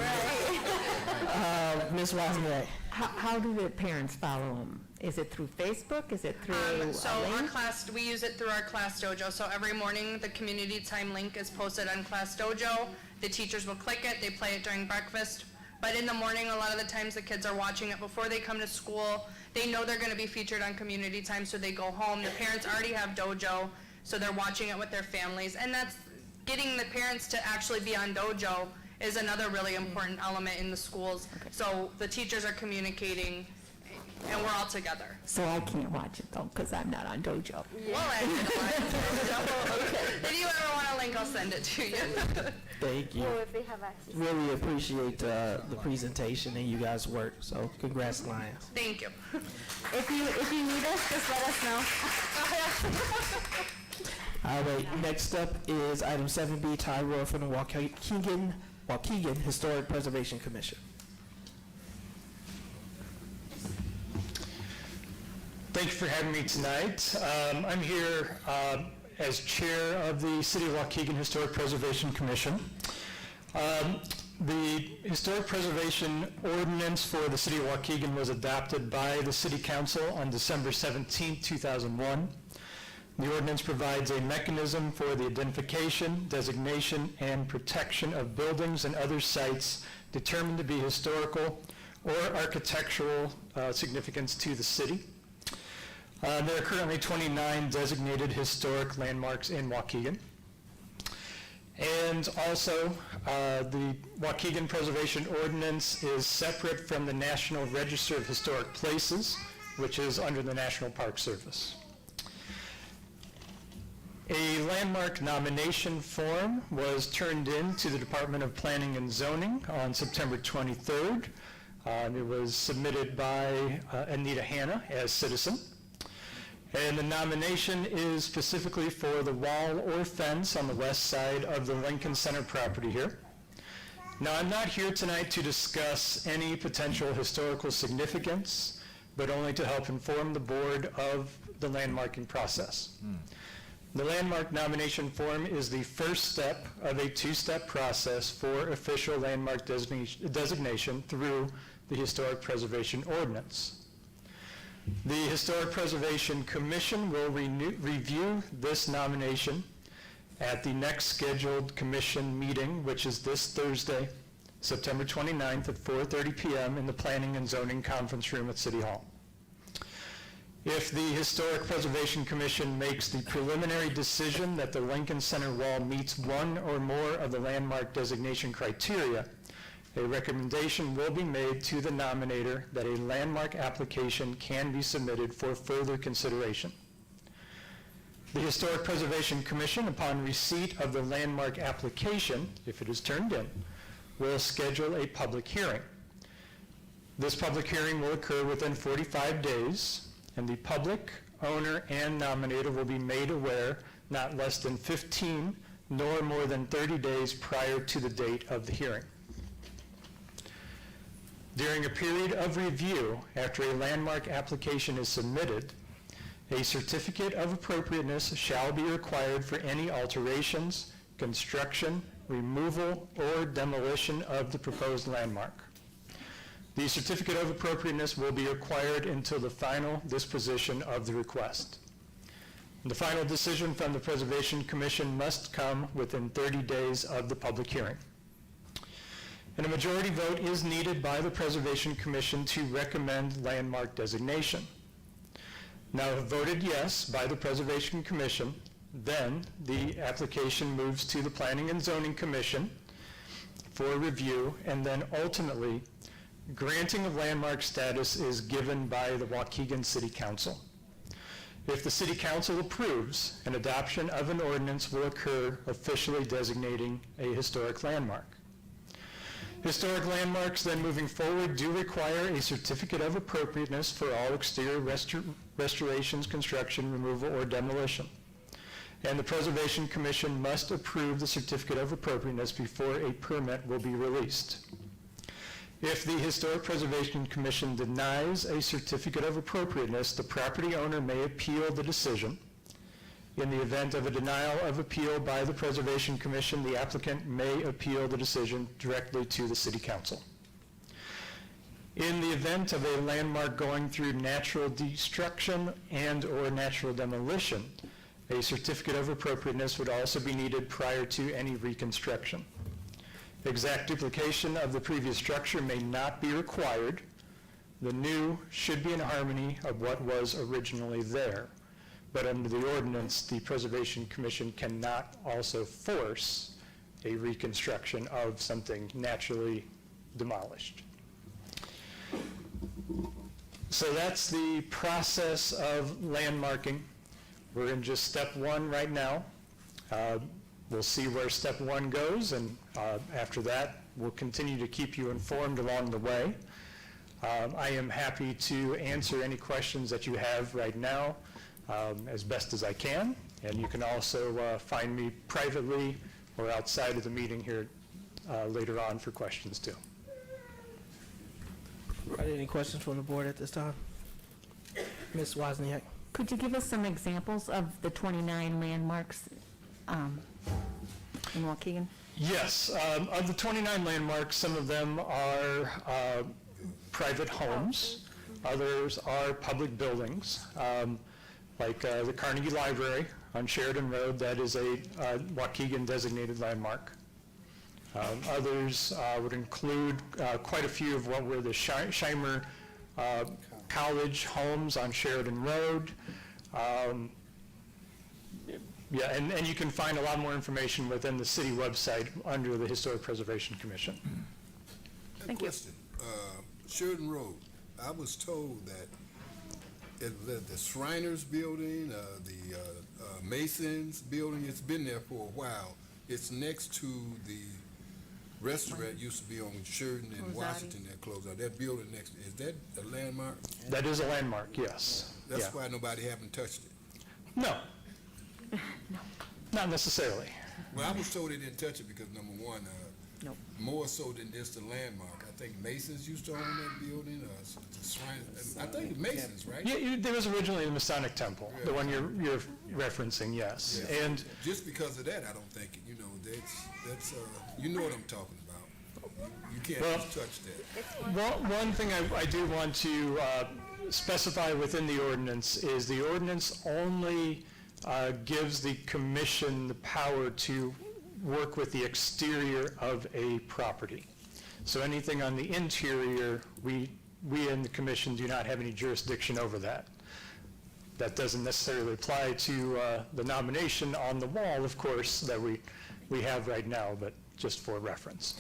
Ms. Wozniak. How do the parents follow them? Is it through Facebook? Is it through so our class, we use it through our Class Dojo. So every morning, the community time link is posted on Class Dojo. The teachers will click it. They play it during breakfast. But in the morning, a lot of the times the kids are watching it before they come to school. They know they're going to be featured on community time, so they go home. The parents already have Dojo, so they're watching it with their families. And that's getting the parents to actually be on Dojo is another really important element in the schools. Okay. So the teachers are communicating, and we're all together. So I can't watch it, though, because I'm not on Dojo. We'll add you to Dojo. If you ever want a link, I'll send it to you. Thank you. Well, if they have access. Really appreciate the presentation and you guys' work. So congrats, Lions. Thank you. If you need us, just let us know. All right, next up is item 7B, Ty Roy from the Waukegan Historic Preservation Commission. Thank you for having me tonight. I'm here as chair of the City of Waukegan Historic Preservation Commission. The Historic Preservation Ordinance for the City of Waukegan was adopted by the City Council on December 17, 2001. The ordinance provides a mechanism for the identification, designation, and protection of buildings and other sites determined to be historical or architectural significance to the city. There are currently 29 designated historic landmarks in Waukegan. And also, the Waukegan Preservation Ordinance is separate from the National Register of Historic Places, which is under the National Park Service. A landmark nomination form was turned in to the Department of Planning and Zoning on September 23rd. It was submitted by Anita Hanna as citizen. And the nomination is specifically for the wall or fence on the west side of the Lincoln Center property here. Now, I'm not here tonight to discuss any potential historical significance, but only to help inform the board of the landmarking process. The landmark nomination form is the first step of a two-step process for official landmark designation through the Historic Preservation Ordinance. The Historic Preservation Commission will review this nomination at the next scheduled commission meeting, which is this Thursday, September 29th at 4:30 p.m. in the Planning and Zoning Conference Room at City Hall. If the Historic Preservation Commission makes the preliminary decision that the Lincoln Center wall meets one or more of the landmark designation criteria, a recommendation will be made to the nominator that a landmark application can be submitted for further consideration. The Historic Preservation Commission, upon receipt of the landmark application, if it is turned in, will schedule a public hearing. This public hearing will occur within 45 days, and the public, owner, and nominator will be made aware not less than 15 nor more than 30 days prior to the date of the hearing. During a period of review, after a landmark application is submitted, a certificate of appropriateness shall be required for any alterations, construction, removal, or demolition of the proposed landmark. The certificate of appropriateness will be required until the final disposition of the request. The final decision from the Preservation Commission must come within 30 days of the public hearing. And a majority vote is needed by the Preservation Commission to recommend landmark designation. Now, if voted yes by the Preservation Commission, then the application moves to the Planning and Zoning Commission for review, and then ultimately, granting of landmark status is given by the Waukegan City Council. If the City Council approves, an adoption of an ordinance will occur officially designating a historic landmark. Historic landmarks then moving forward do require a certificate of appropriateness for all exterior restorations, construction, removal, or demolition. And the Preservation Commission must approve the certificate of appropriateness before a permit will be released. If the Historic Preservation Commission denies a certificate of appropriateness, the property owner may appeal the decision. In the event of a denial of appeal by the Preservation Commission, the applicant may appeal the decision directly to the City Council. In the event of a landmark going through natural destruction and/or natural demolition, a certificate of appropriateness would also be needed prior to any reconstruction. Exact duplication of the previous structure may not be required. The new should be in harmony of what was originally there. But under the ordinance, the Preservation Commission cannot also force a reconstruction of something naturally demolished. So that's the process of landmarking. We're in just step one right now. We'll see where step one goes, and after that, we'll continue to keep you informed along the way. I am happy to answer any questions that you have right now as best as I can, and you can also find me privately or outside of the meeting here later on for questions too. Are there any questions from the board at this time? Ms. Wozniak? Could you give us some examples of the 29 landmarks in Waukegan? Yes, of the 29 landmarks, some of them are private homes, others are public buildings, like the Carnegie Library on Sheridan Road, that is a Waukegan designated landmark. Others would include quite a few of what were the Scheimer College homes on Sheridan Road. Yeah, and you can find a lot more information within the city website under the Historic Preservation Commission. Thank you. Question. Sheridan Road, I was told that the Shriners building, the Masons building, it's been there for a while. It's next to the restaurant used to be on Sheridan and Washington that closed out. That building next, is that a landmark? That is a landmark, yes. That's Yeah. why nobody haven't touched it. No. Not necessarily. Well, I was told they didn't touch it because, number one, Nope. more so than just a landmark. I think Masons used to own that building, the Shriners. I think it's Masons, right? Yeah, there was originally the Masonic Temple, the one you're referencing, yes. Yeah. And Just because of that, I don't think, that's you know what I'm talking about. You can't Well, just touch that. one thing I do want to specify within the ordinance is the ordinance only gives the commission the power to work with the exterior of a property. So anything on the interior, we in the commission do not have any jurisdiction over that. That doesn't necessarily apply to the nomination on the wall, of course, that we have right now, but just for reference.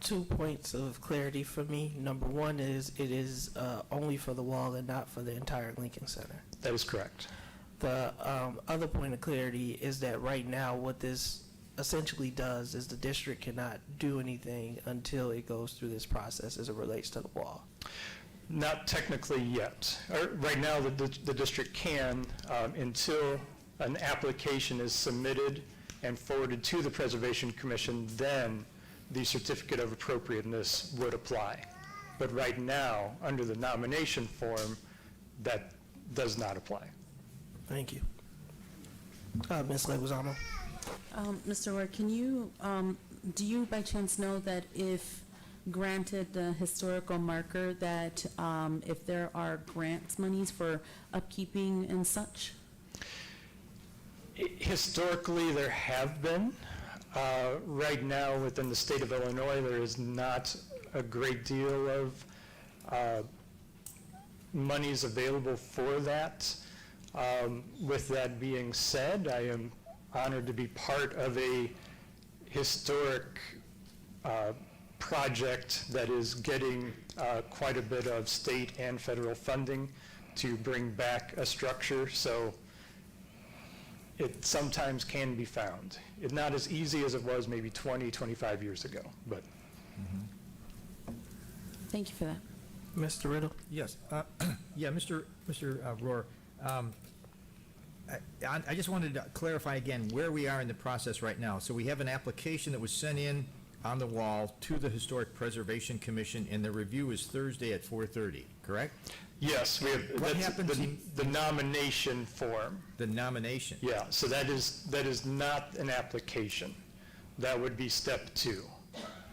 2 points of clarity for me. Number one is it is only for the wall and not for the entire Lincoln Center. That is correct. The other point of clarity is that right now what this essentially does is the district cannot do anything until it goes through this process as it relates to the wall. Not technically yet. Right now, the district can until an application is submitted and forwarded to the Preservation Commission, then the certificate of appropriateness would apply. But right now, under the nomination form, that does not apply. Thank you. Ms. Leguizamo? Mr. Ward, can you, do you by chance know that if granted the historical marker that if there are grants monies for upkeeping and such? Historically, there have been. Right now, within the state of Illinois, there is not a great deal of monies available for that. With that being said, I am honored to be part of a historic project that is getting quite a bit of state and federal funding to bring back a structure, so it sometimes can be found. It's not as easy as it was maybe 20, 25 years ago, but. Thank you for that. Mr. Riddle? Yes. Yeah, Mr. Rohr, I just wanted to clarify again where we are in the process right now. So we have an application that was sent in on the wall to the Historic Preservation Commission, and the review is Thursday at 4:30, correct? Yes, we have. What That's happens the nomination form. The nomination? Yeah, so that is not an application. That would be step 2.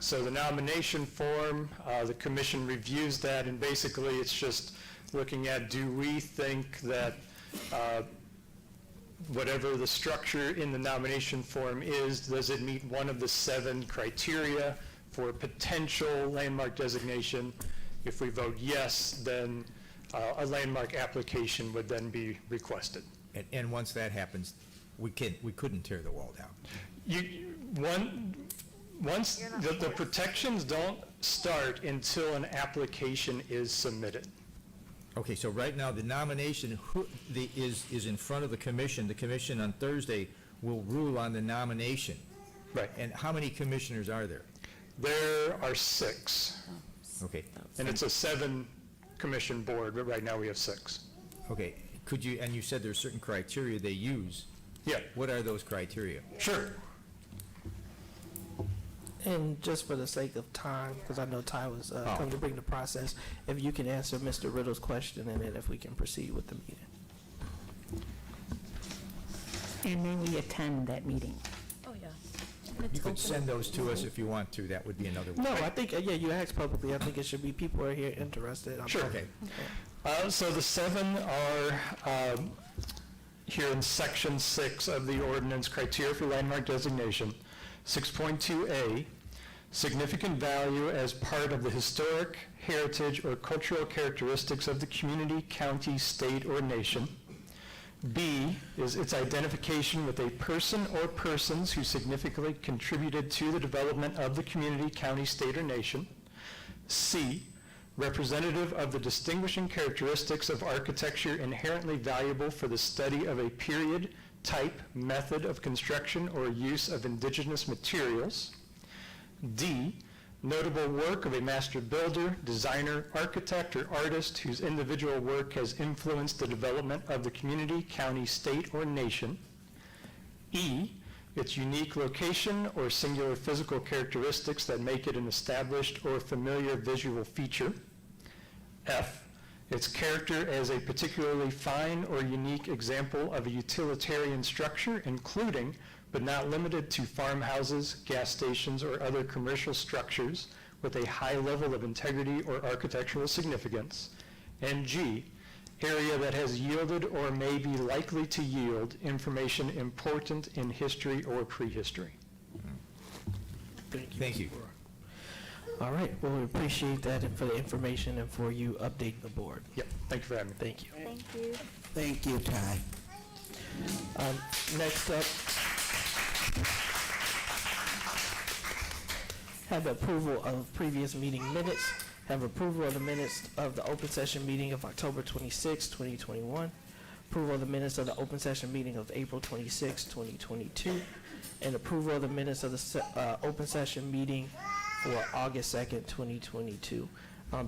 So the nomination form, the commission reviews that, and basically it's just looking at, do we think that whatever the structure in the nomination form is, does it meet one of the 7 criteria for potential landmark designation? If we vote yes, then a landmark application would then be requested. And once that happens, we couldn't tear the wall down. Once the protections don't start until an application is submitted. Okay, so right now, the nomination is in front of the commission. The commission on Thursday will rule on the nomination. Right. And how many commissioners are there? There are 6. Okay. And it's a 7-commission board, but right now we have 6. Okay, could you, and you said there's certain criteria they use. Yeah. What are those criteria? Sure. And just for the sake of time, because I know Ty was coming to bring the process, if you can answer Mr. Riddle's question, and then if we can proceed with the meeting. And then we attend that meeting. Oh, yeah. You could send those to us if you want to. That would be another way. No, I think, yeah, you asked publicly. I think it should be people who are here interested. Sure. Okay. So the 7 are here in Section 6 of the ordinance, criteria for landmark designation. 6.2A, significant value as part of the historic, heritage, or cultural characteristics of the community, county, state, or nation. B is its identification with a person or persons who significantly contributed to the development of the community, county, state, or nation. C, representative of the distinguishing characteristics of architecture inherently valuable for the study of a period, type, method of construction, or use of indigenous materials. D, notable work of a master builder, designer, architect, or artist whose individual work has influenced the development of the community, county, state, or nation. E, its unique location or singular physical characteristics that make it an established or familiar visual feature. F, its character as a particularly fine or unique example of a utilitarian structure, including but not limited to farmhouses, gas stations, or other commercial structures with a high level of integrity or architectural significance. And G, area that has yielded or may be likely to yield information important in history or prehistory. Thank you. All right, well, we appreciate that and for the information and for you updating the board. Yep, thank you for having me. Thank you. Thank you. Thank you, Ty. Next up, have approval of previous meeting minutes. Have approval of the minutes of the open session meeting of October 26, 2021. Approval of the minutes of the open session meeting of April 26, 2022. And approval of the minutes of the open session meeting for August 2nd, 2022.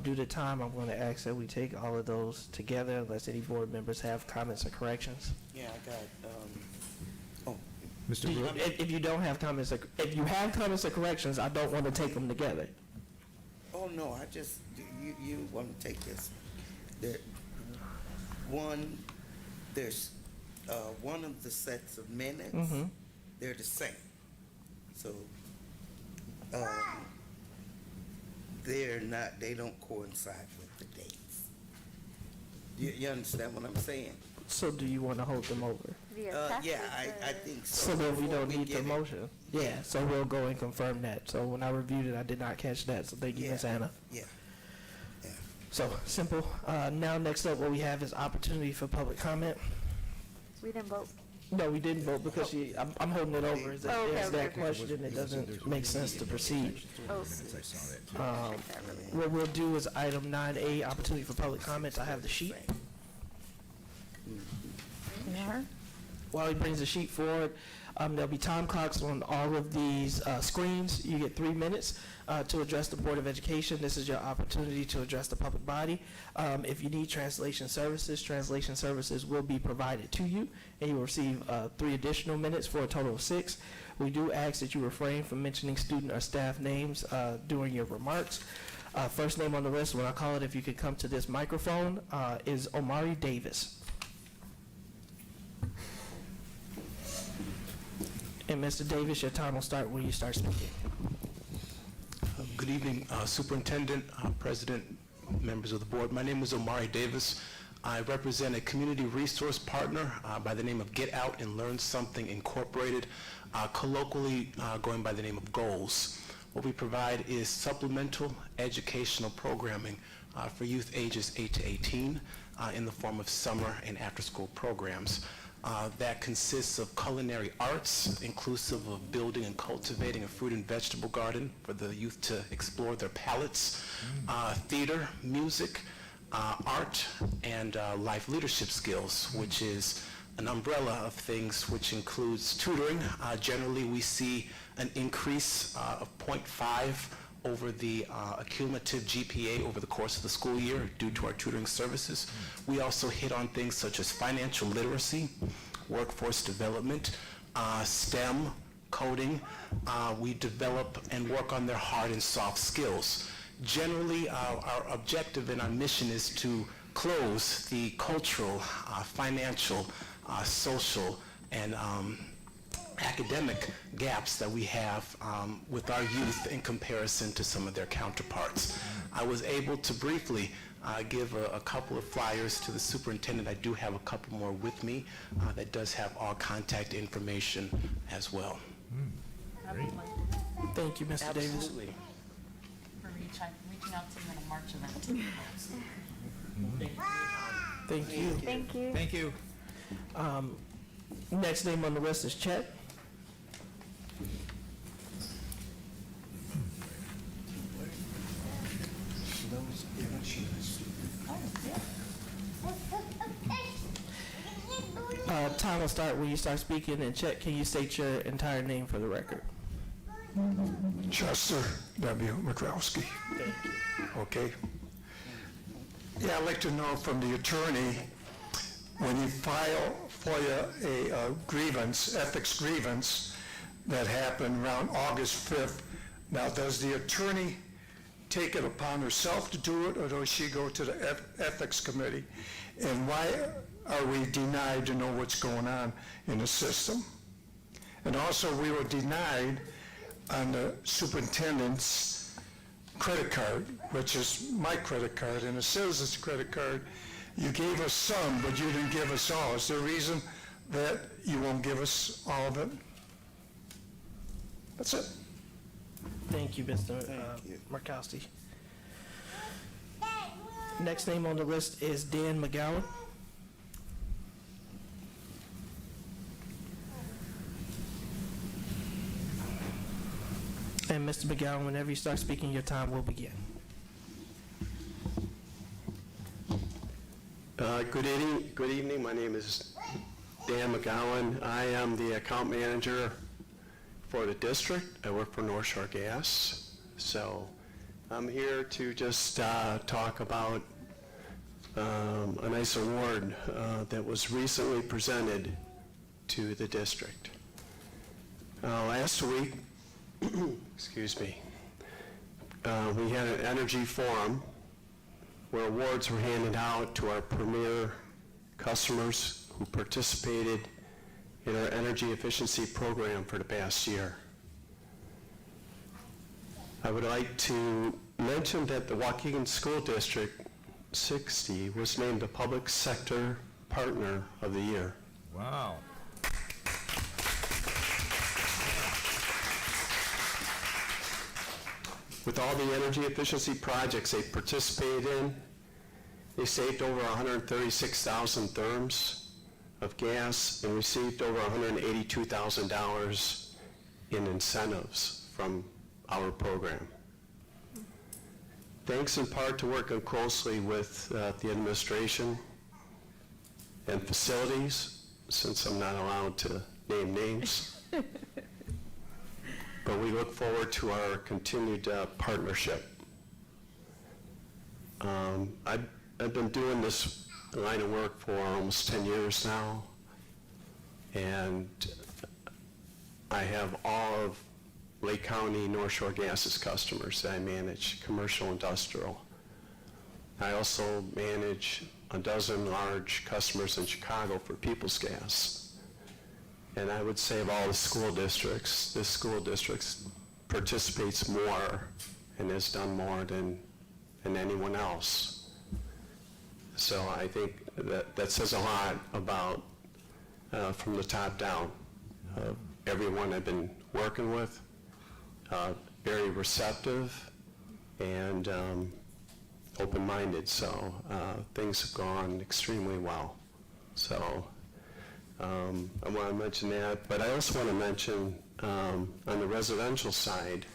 Due to time, I'm going to ask that we take all of those together unless any board members have comments or corrections. Yeah, I got, Mr. Brewer? If you don't have comments, if you have comments or corrections, I don't want to take them together. oh, no, I just, you want to take this. There's one of the sets of minutes, they're the same. So, they don't coincide with the dates. You understand what I'm saying? So do you want to hold them over? Yeah, I think so. So then we Before don't need the get it. motion? Yeah, so we'll go and confirm that. So when I reviewed it, I did not catch that, so thank you, Ms. Anna. Yeah. So, simple. Now, next up, what we have is opportunity for public comment. We didn't vote. No, we didn't vote because I'm holding it over. As Oh, okay, that okay. question, it doesn't make sense to proceed. Oh, What we'll do is item 9A, opportunity for public comments. I have the sheet. yeah. While he brings the sheet forward, there'll be time clocks on all of these screens. You get 3 minutes to address the Board of Education. This is your opportunity to address the public body. If you need translation services will be provided to you, and you will receive 3 additional minutes for a total of 6. We do ask that you refrain from mentioning student or staff names during your remarks. First name on the list, when I call it, if you could come to this microphone, is Omari Davis. And Mr. Davis, your time will start when you start speaking. Good evening, Superintendent, President, members of the board. My name is Omari Davis. I represent a community resource partner by the name of Get Out and Learn Something Incorporated, colloquially going by the name of GOALS. What we provide is supplemental educational programming for youth ages 8 to 18 in the form of summer and after-school programs. That consists of culinary arts, inclusive of building and cultivating a fruit and vegetable garden for the youth to explore their palates, theater, music, art, and life leadership skills, which is an umbrella of things which includes tutoring. Generally, we see an increase of 0.5 over the cumulative GPA over the course of the school year due to our tutoring services. We also hit on things such as financial literacy, workforce development, STEM, coding. We develop and work on their hard and soft skills. Generally, our objective and our mission is to close the cultural, financial, social, and academic gaps that we have with our youth in comparison to some of their counterparts. I was able to briefly give a couple of flyers to the superintendent. I do have a couple more with me that does have all contact information as well. Great. Thank you, Mr. Davis. Absolutely. For reaching out to them in a March event. Thank you. Thank you. Thank you. Next name on the list is Chet. Time will start when you start speaking, and Chet, can you state your entire name for the record? Chester W. McCrowski. Thank you. Okay. Yeah, I'd like to know from the attorney, when you file for a grievance, ethics grievance, that happened around August 5th, now does the attorney take it upon herself to do it, or does she go to the ethics committee? And why are we denied to know what's going on in the system? And also, we were denied on the superintendent's credit card, which is my credit card and a citizen's credit card. You gave us some, but you didn't give us all. Is there a reason that you won't give us all of it? That's it. Thank you, Mr. Markowski. Next name on the list is Dan McGowan. And Mr. McGowan, whenever you start speaking, your time will begin. Good evening. My name is Dan McGowan. I am the account manager for the district. I work for North Shore Gas. So I'm here to just talk about a nice award that was recently presented to the district. Last week, excuse me, we had an energy forum where awards were handed out to our premier customers who participated in our energy efficiency program for the past year. I would like to mention that the Waukegan School District 60 was named the Public Sector Partner of the Year. Wow. With all the energy efficiency projects they participated in, they saved over 136,000 therms of gas and received over $182,000 in incentives from our program. Thanks in part to working closely with the administration and facilities, since I'm not allowed to name names. But we look forward to our continued partnership. I've been doing this line of work for almost 10 years now, and I have all of Lake County North Shore Gas's customers that I manage, commercial, industrial. I also manage a dozen large customers in Chicago for People's Gas. And I would say of all the school districts, this school district participates more and has done more than anyone else. So I think that says a lot about, from the top down, everyone I've been working with, very receptive and open-minded. So things have gone extremely well. So I want to mention that, but I also want to mention on the residential side,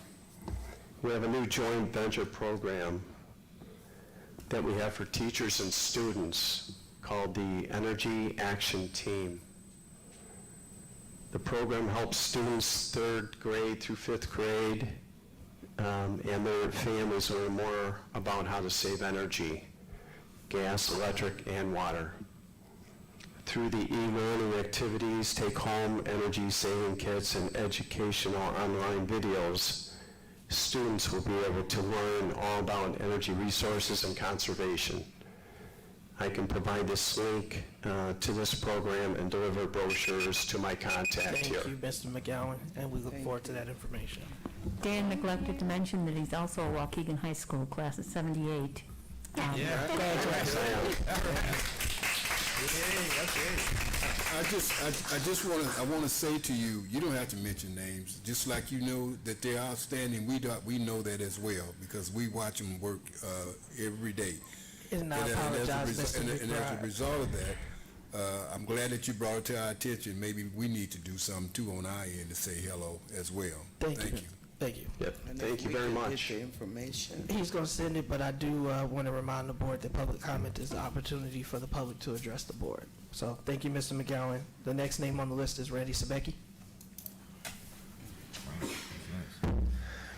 we have a new joint venture program that we have for teachers and students called the Energy Action Team. The program helps students 3rd grade through 5th grade and their families learn more about how to save energy, gas, electric, and water. through the e-learning activities, take-home energy saving kits, and educational online videos, students will be able to learn all about energy resources and conservation. I can provide this link to this program and deliver brochures to my contact here. Thank you, Mr. McGowan, and we look forward to that information. Dan neglected to mention that he's also a Waukegan High School class of 78. I want to say to you, you don't have to mention names, just like you know that they're outstanding. We know that as well because we watch them work every day. And I apologize, Mr. McBride. And as a result of that, I'm glad that you brought it to our attention. Maybe we need to do something too on our end to say hello as well. Thank you. Thank you. Yep. Thank you very much. Get the information. He's going to send it, but I do want to remind the board that public comment is the opportunity for the public to address the board. So thank you, Mr. McGowan. The next name on the list is Randy Sabecki.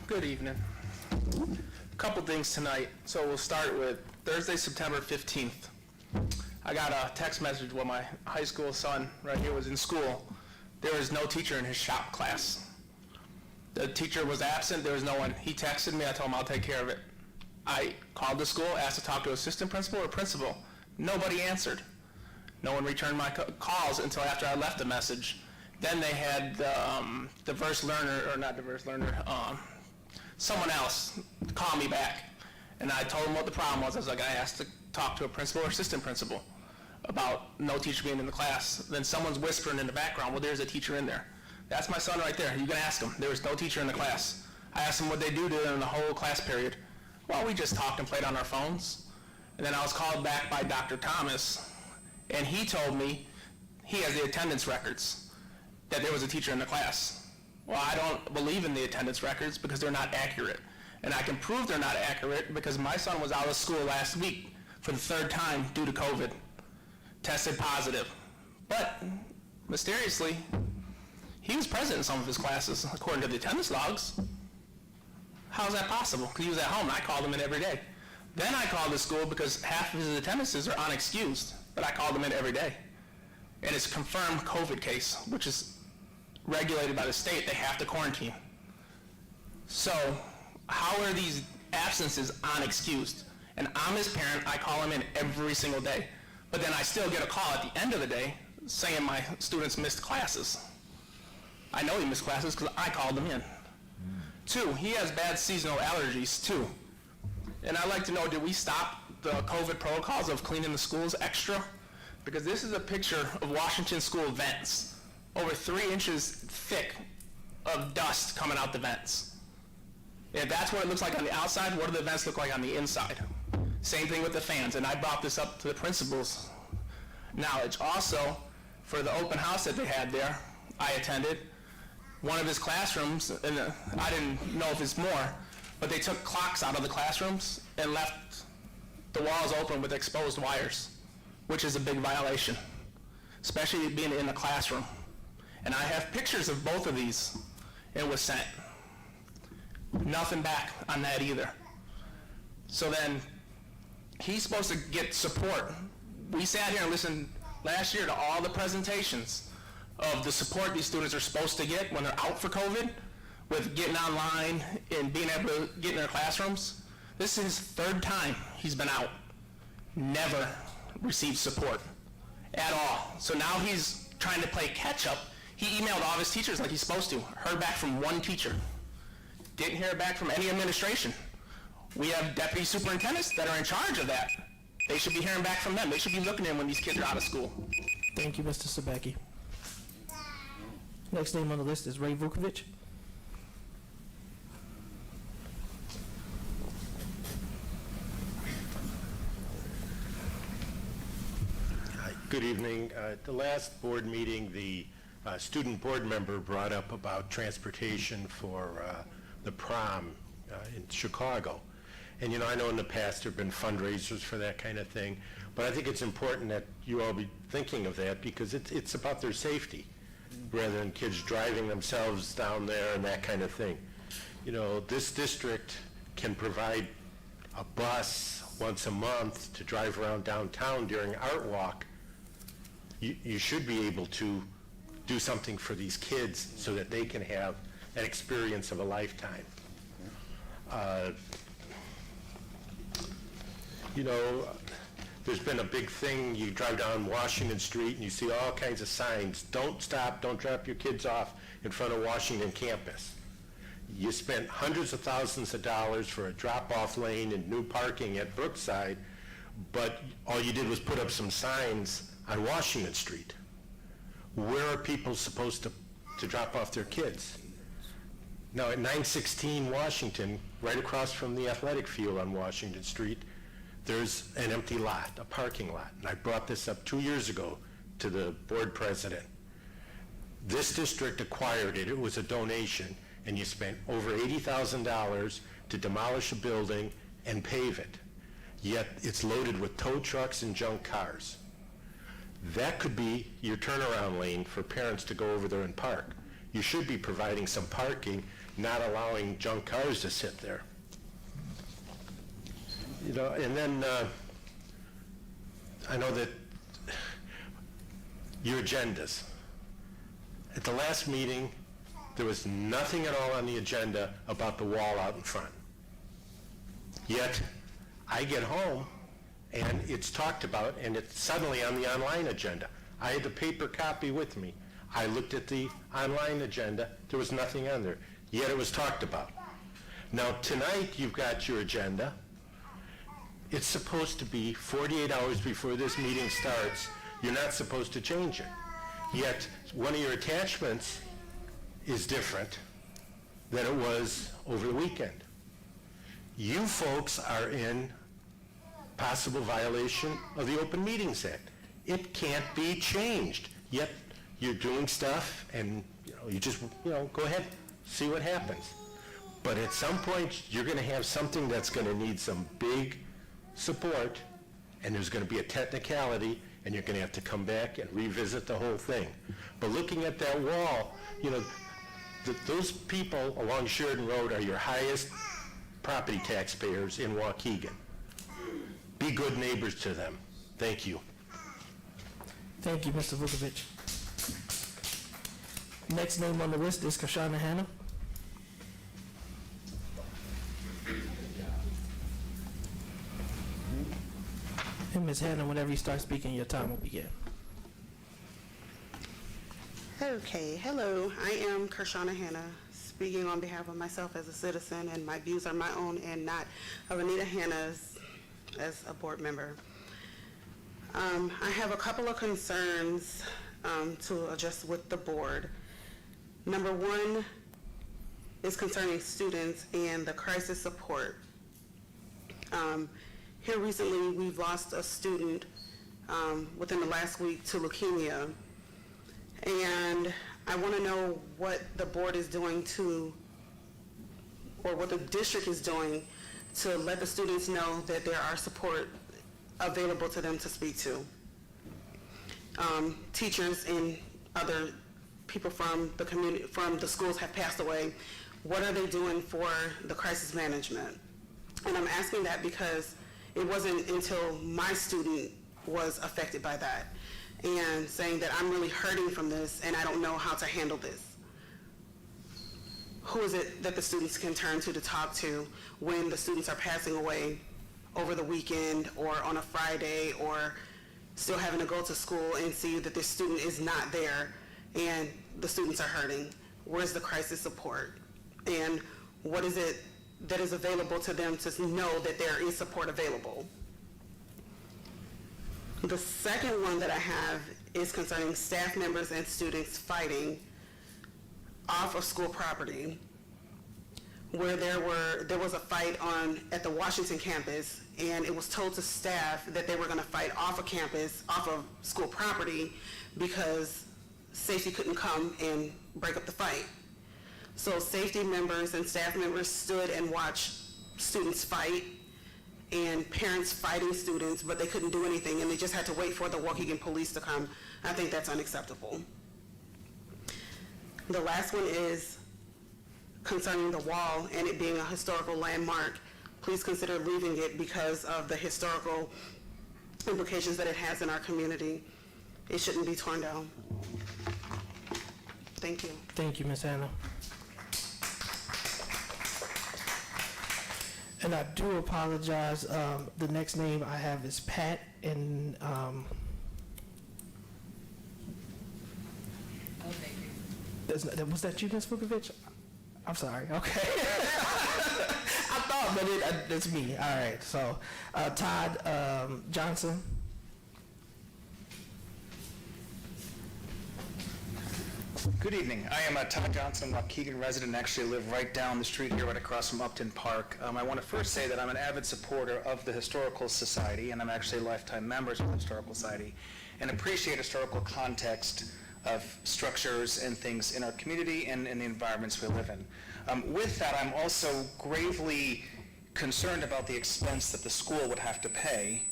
Good evening. A couple things tonight. So we'll start with Thursday, September 15th. I got a text message when my high school son right here was in school. There was no teacher in his shop class. The teacher was absent. There was no one. He texted me. I told him I'll take care of it. I called the school, asked to talk to assistant principal or principal. Nobody answered. No one returned my calls until after I left a message. Then they had diverse learner, or not diverse learner, someone else call me back. And I told them what the problem was. I was like, I asked to talk to a principal or assistant principal about no teacher being in the class. Then someone's whispering in the background, well, there's a teacher in there. That's my son right there. You can ask him. There was no teacher in the class. I asked him what they do during the whole class period. Well, we just talked and played on our phones. And then I was called back by Dr. Thomas, and he told me he has the attendance records, that there was a teacher in the class. Well, I don't believe in the attendance records because they're not accurate. And I can prove they're not accurate because my son was out of school last week for the third time due to COVID, tested positive. But mysteriously, he was present in some of his classes according to the attendance logs. How is that possible? Because he was at home and I called him in every day. Then I called the school because half of his attendances are unexcused, but I called him in every day. And it's a confirmed COVID case, which is regulated by the state. They have to quarantine. So how are these absences unexcused? And I'm his parent. I call him in every single day. But then I still get a call at the end of the day saying my students missed classes. I know he missed classes because I called him in. 2, he has bad seasonal allergies too. And I'd like to know, did we stop the COVID protocols of cleaning the schools extra? Because this is a picture of Washington school vents, over 3 inches thick of dust coming out the vents. If that's what it looks like on the outside, what do the vents look like on the inside? Same thing with the fans, and I brought this up to the principal's knowledge. Also, for the open house that they had there, I attended, one of his classrooms, and I didn't know if it's more, but they took clocks out of the classrooms and left the walls open with exposed wires, which is a big violation, especially being in a classroom. And I have pictures of both of these, and it was sent. Nothing back on that either. So then, he's supposed to get support. We sat here and listened last year to all the presentations of the support these students are supposed to get when they're out for COVID, with getting online and being able to get in their classrooms. This is his 3rd time he's been out. Never received support at all. So now he's trying to play catch up. He emailed all his teachers like he's supposed to. Heard back from 1 teacher. Didn't hear back from any administration. We have deputy superintendents that are in charge of that. They should be hearing back from them. They should be looking in when these kids are out of school. Thank you, Mr. Sabecki. Next name on the list is Ray Vukovic. Hi, good evening. At the last board meeting, the student board member brought up about transportation for the prom in Chicago. And, you know, I know in the past there have been fundraisers for that kind of thing, but I think it's important that you all be thinking of that because it's about their safety rather than kids driving themselves down there and that kind of thing. You know, this district can provide a bus once a month to drive around downtown during Art Walk you should be able to do something for these kids so that they can have an experience of a lifetime. You know, there's been a big thing, you drive down Washington Street and you see all kinds of signs, don't stop, don't drop your kids off in front of Washington campus. You spent hundreds of thousands of dollars for a drop-off lane and new parking at Brookside, but all you did was put up some signs on Washington Street. Where are people supposed to drop off their kids? Now at 916 Washington, right across from the athletic field on Washington Street, there's an empty lot, a parking lot. And I brought this up 2 years ago to the board president. This district acquired it, it was a donation, and you spent over $80,000 to demolish a building and pave it. Yet it's loaded with tow trucks and junk cars. That could be your turnaround lane for parents to go over there and park. You should be providing some parking, not allowing junk cars to sit there. You know, and then I know that your agendas. At the last meeting, there was nothing at all on the agenda about the wall out in front. Yet, I get home and it's talked about and it's suddenly on the online agenda. I had the paper copy with me. I looked at the online agenda, there was nothing on there, yet it was talked about. Now tonight you've got your agenda. It's supposed to be 48 hours before this meeting starts. You're not supposed to change it. Yet one of your attachments is different than it was over the weekend. You folks are in possible violation of the Open Meetings Act. It can't be changed. Yet you're doing stuff and you just go ahead, see what happens. But at some point you're going to have something that's going to need some big support, and there's going to be a technicality, and you're going to have to come back and revisit the whole thing. But looking at that wall, those people along Sheridan Road are your highest property taxpayers in Waukegan. Be good neighbors to them. Thank you. Thank you, Mr. Vukovich. Next name on the list is Kashana Hanna. And Ms. Hanna, whenever you start speaking, your time will begin. Okay, hello. I am Kershana Hanna, speaking on behalf of myself as a citizen, and my views are my own and not of Anita Hanna's as a board member. I have a couple of concerns to address with the board. Number one is concerning students and the crisis support. Here recently, we've lost a student within the last week to leukemia, and I want to know what the board is doing or what the district is doing to let the students know that there are support available to them to speak to. Teachers and other people from the community, from the schools have passed away. What are they doing for the crisis management? And I'm asking that because it wasn't until my student was affected by that and saying that I'm really hurting from this and I don't know how to handle this. Who is it that the students can turn to talk to when the students are passing away over the weekend or on a Friday, or still having to go to school and see that the student is not there and the students are hurting? Where's the crisis support? And what is it that is available to them to know that there is support available? The second one that I have is concerning staff members and students fighting off of school property, where there was a fight at the Washington campus, and it was told to staff that they were going to fight off of campus, off of school property, because safety couldn't come and break up the fight. So safety members and staff members stood and watched students fight and parents fighting students, but they couldn't do anything, and they just had to wait for the Waukegan police to come. I think that's unacceptable. The last one is concerning the wall and it being a historical landmark. Please consider leaving it because of the historical implications that it has in our community. it shouldn't be torn down. Thank you. Thank you, Ms. Hannah. And I do apologize. The next name I have is Pat, and was that you, Ms. Vukovic? I'm sorry. Okay. I thought, but it's me. All right. So, Todd Johnson. Good evening. I am Todd Johnson, a Waukegan resident, and actually live right down the street here, right across from Upton Park. I want to first say that I'm an avid supporter of the Historical Society, and I'm actually a lifetime member of the Historical Society, and appreciate historical context of structures and things in our community and in the environments we live in. With that, I'm also gravely concerned about the expense that the school would have to pay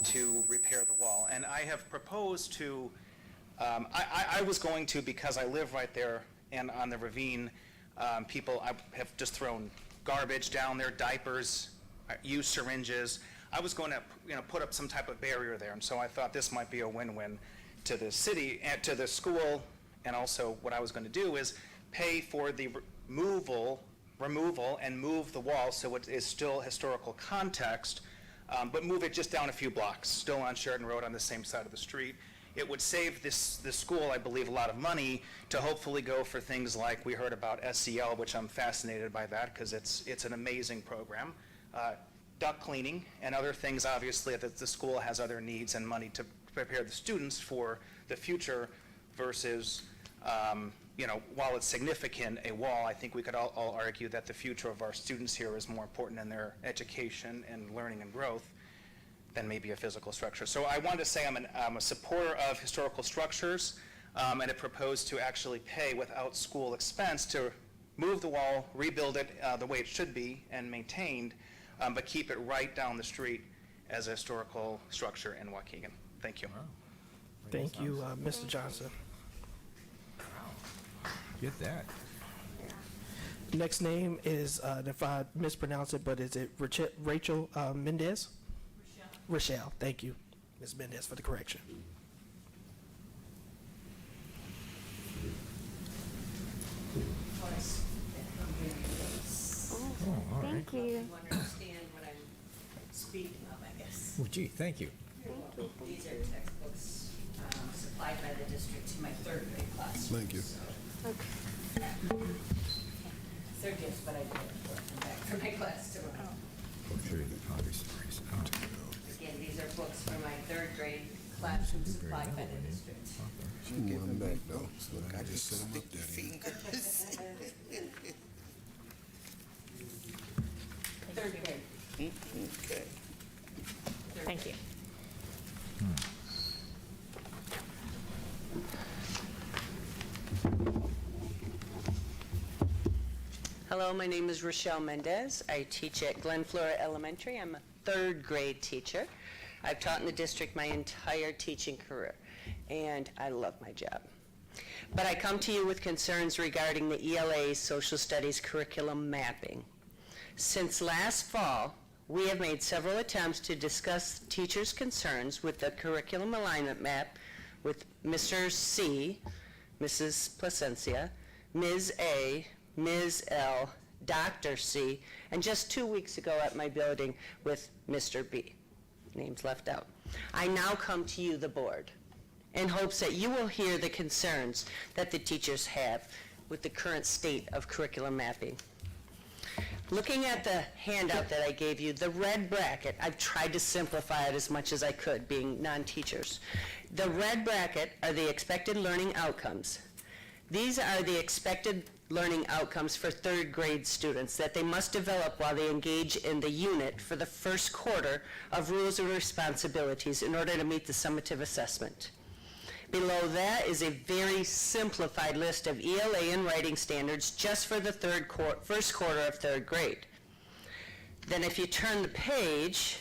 to repair the wall. And I have proposed to I was going to, because I live right there and on the ravine, people have just thrown garbage down there, diapers, used syringes. I was going to, put up some type of barrier there, and so I thought this might be a win-win to the city and to the school. And also, what I was going to do is pay for the removal and move the wall so it is still historical context, but move it just down a few blocks, still on Sheridan Road on the same side of the street. It would save the school, I believe, a lot of money to hopefully go for things like we heard about SEL, which I'm fascinated by that because it's an amazing program. Duct cleaning and other things, obviously, that the school has other needs and money to prepare the students for the future versus, while it's significant, a wall, I think we could all argue that the future of our students here is more important in their education and learning and growth than maybe a physical structure. So I wanted to say I'm a supporter of historical structures, and it proposed to actually pay without school expense to move the wall, rebuild it the way it should be and maintained, but keep it right down the street as a historical structure in Waukegan. Thank you. Wow. Thank you, Mr. Johnson. Get that. Next name is, if I mispronounce it, but is it Rachel Mendez? Rochelle, thank you, Ms. Mendez, for the correction. Thank you. You understand what I'm speaking of, I guess. Oh, gee, thank you. These are textbooks supplied by the district to my third grade class. Thank you. They're gifts, but I did them back for my class tomorrow. Again, these are books for my third grade classroom supplied by the district. She can give them back, though. Look, I just set them up there. Third grade. Okay. Thank you. Hello, my name is Rochelle Mendez. I teach at Glen Flora Elementary. I'm a third grade teacher. I've taught in the district my entire teaching career, and I love my job. But I come to you with concerns regarding the ELA Social Studies curriculum mapping. Since last fall, we have made several attempts to discuss teachers' concerns with the curriculum alignment map with Mr. C, Mrs. Placencia, Ms. A, Ms. L, Dr. C, and just 2 weeks ago at my building with Mr. B. Names left out. I now come to you, the board, in hopes that you will hear the concerns that the teachers have with the current state of curriculum mapping. Looking at the handout that I gave you, the red bracket, I've tried to simplify it as much as I could, being non-teachers. The red bracket are the expected learning outcomes. These are the expected learning outcomes for third grade students that they must develop while they engage in the unit for the first quarter of rules and responsibilities in order to meet the summative assessment. Below that is a very simplified list of ELA and writing standards just for the first quarter of third grade. Then if you turn the page,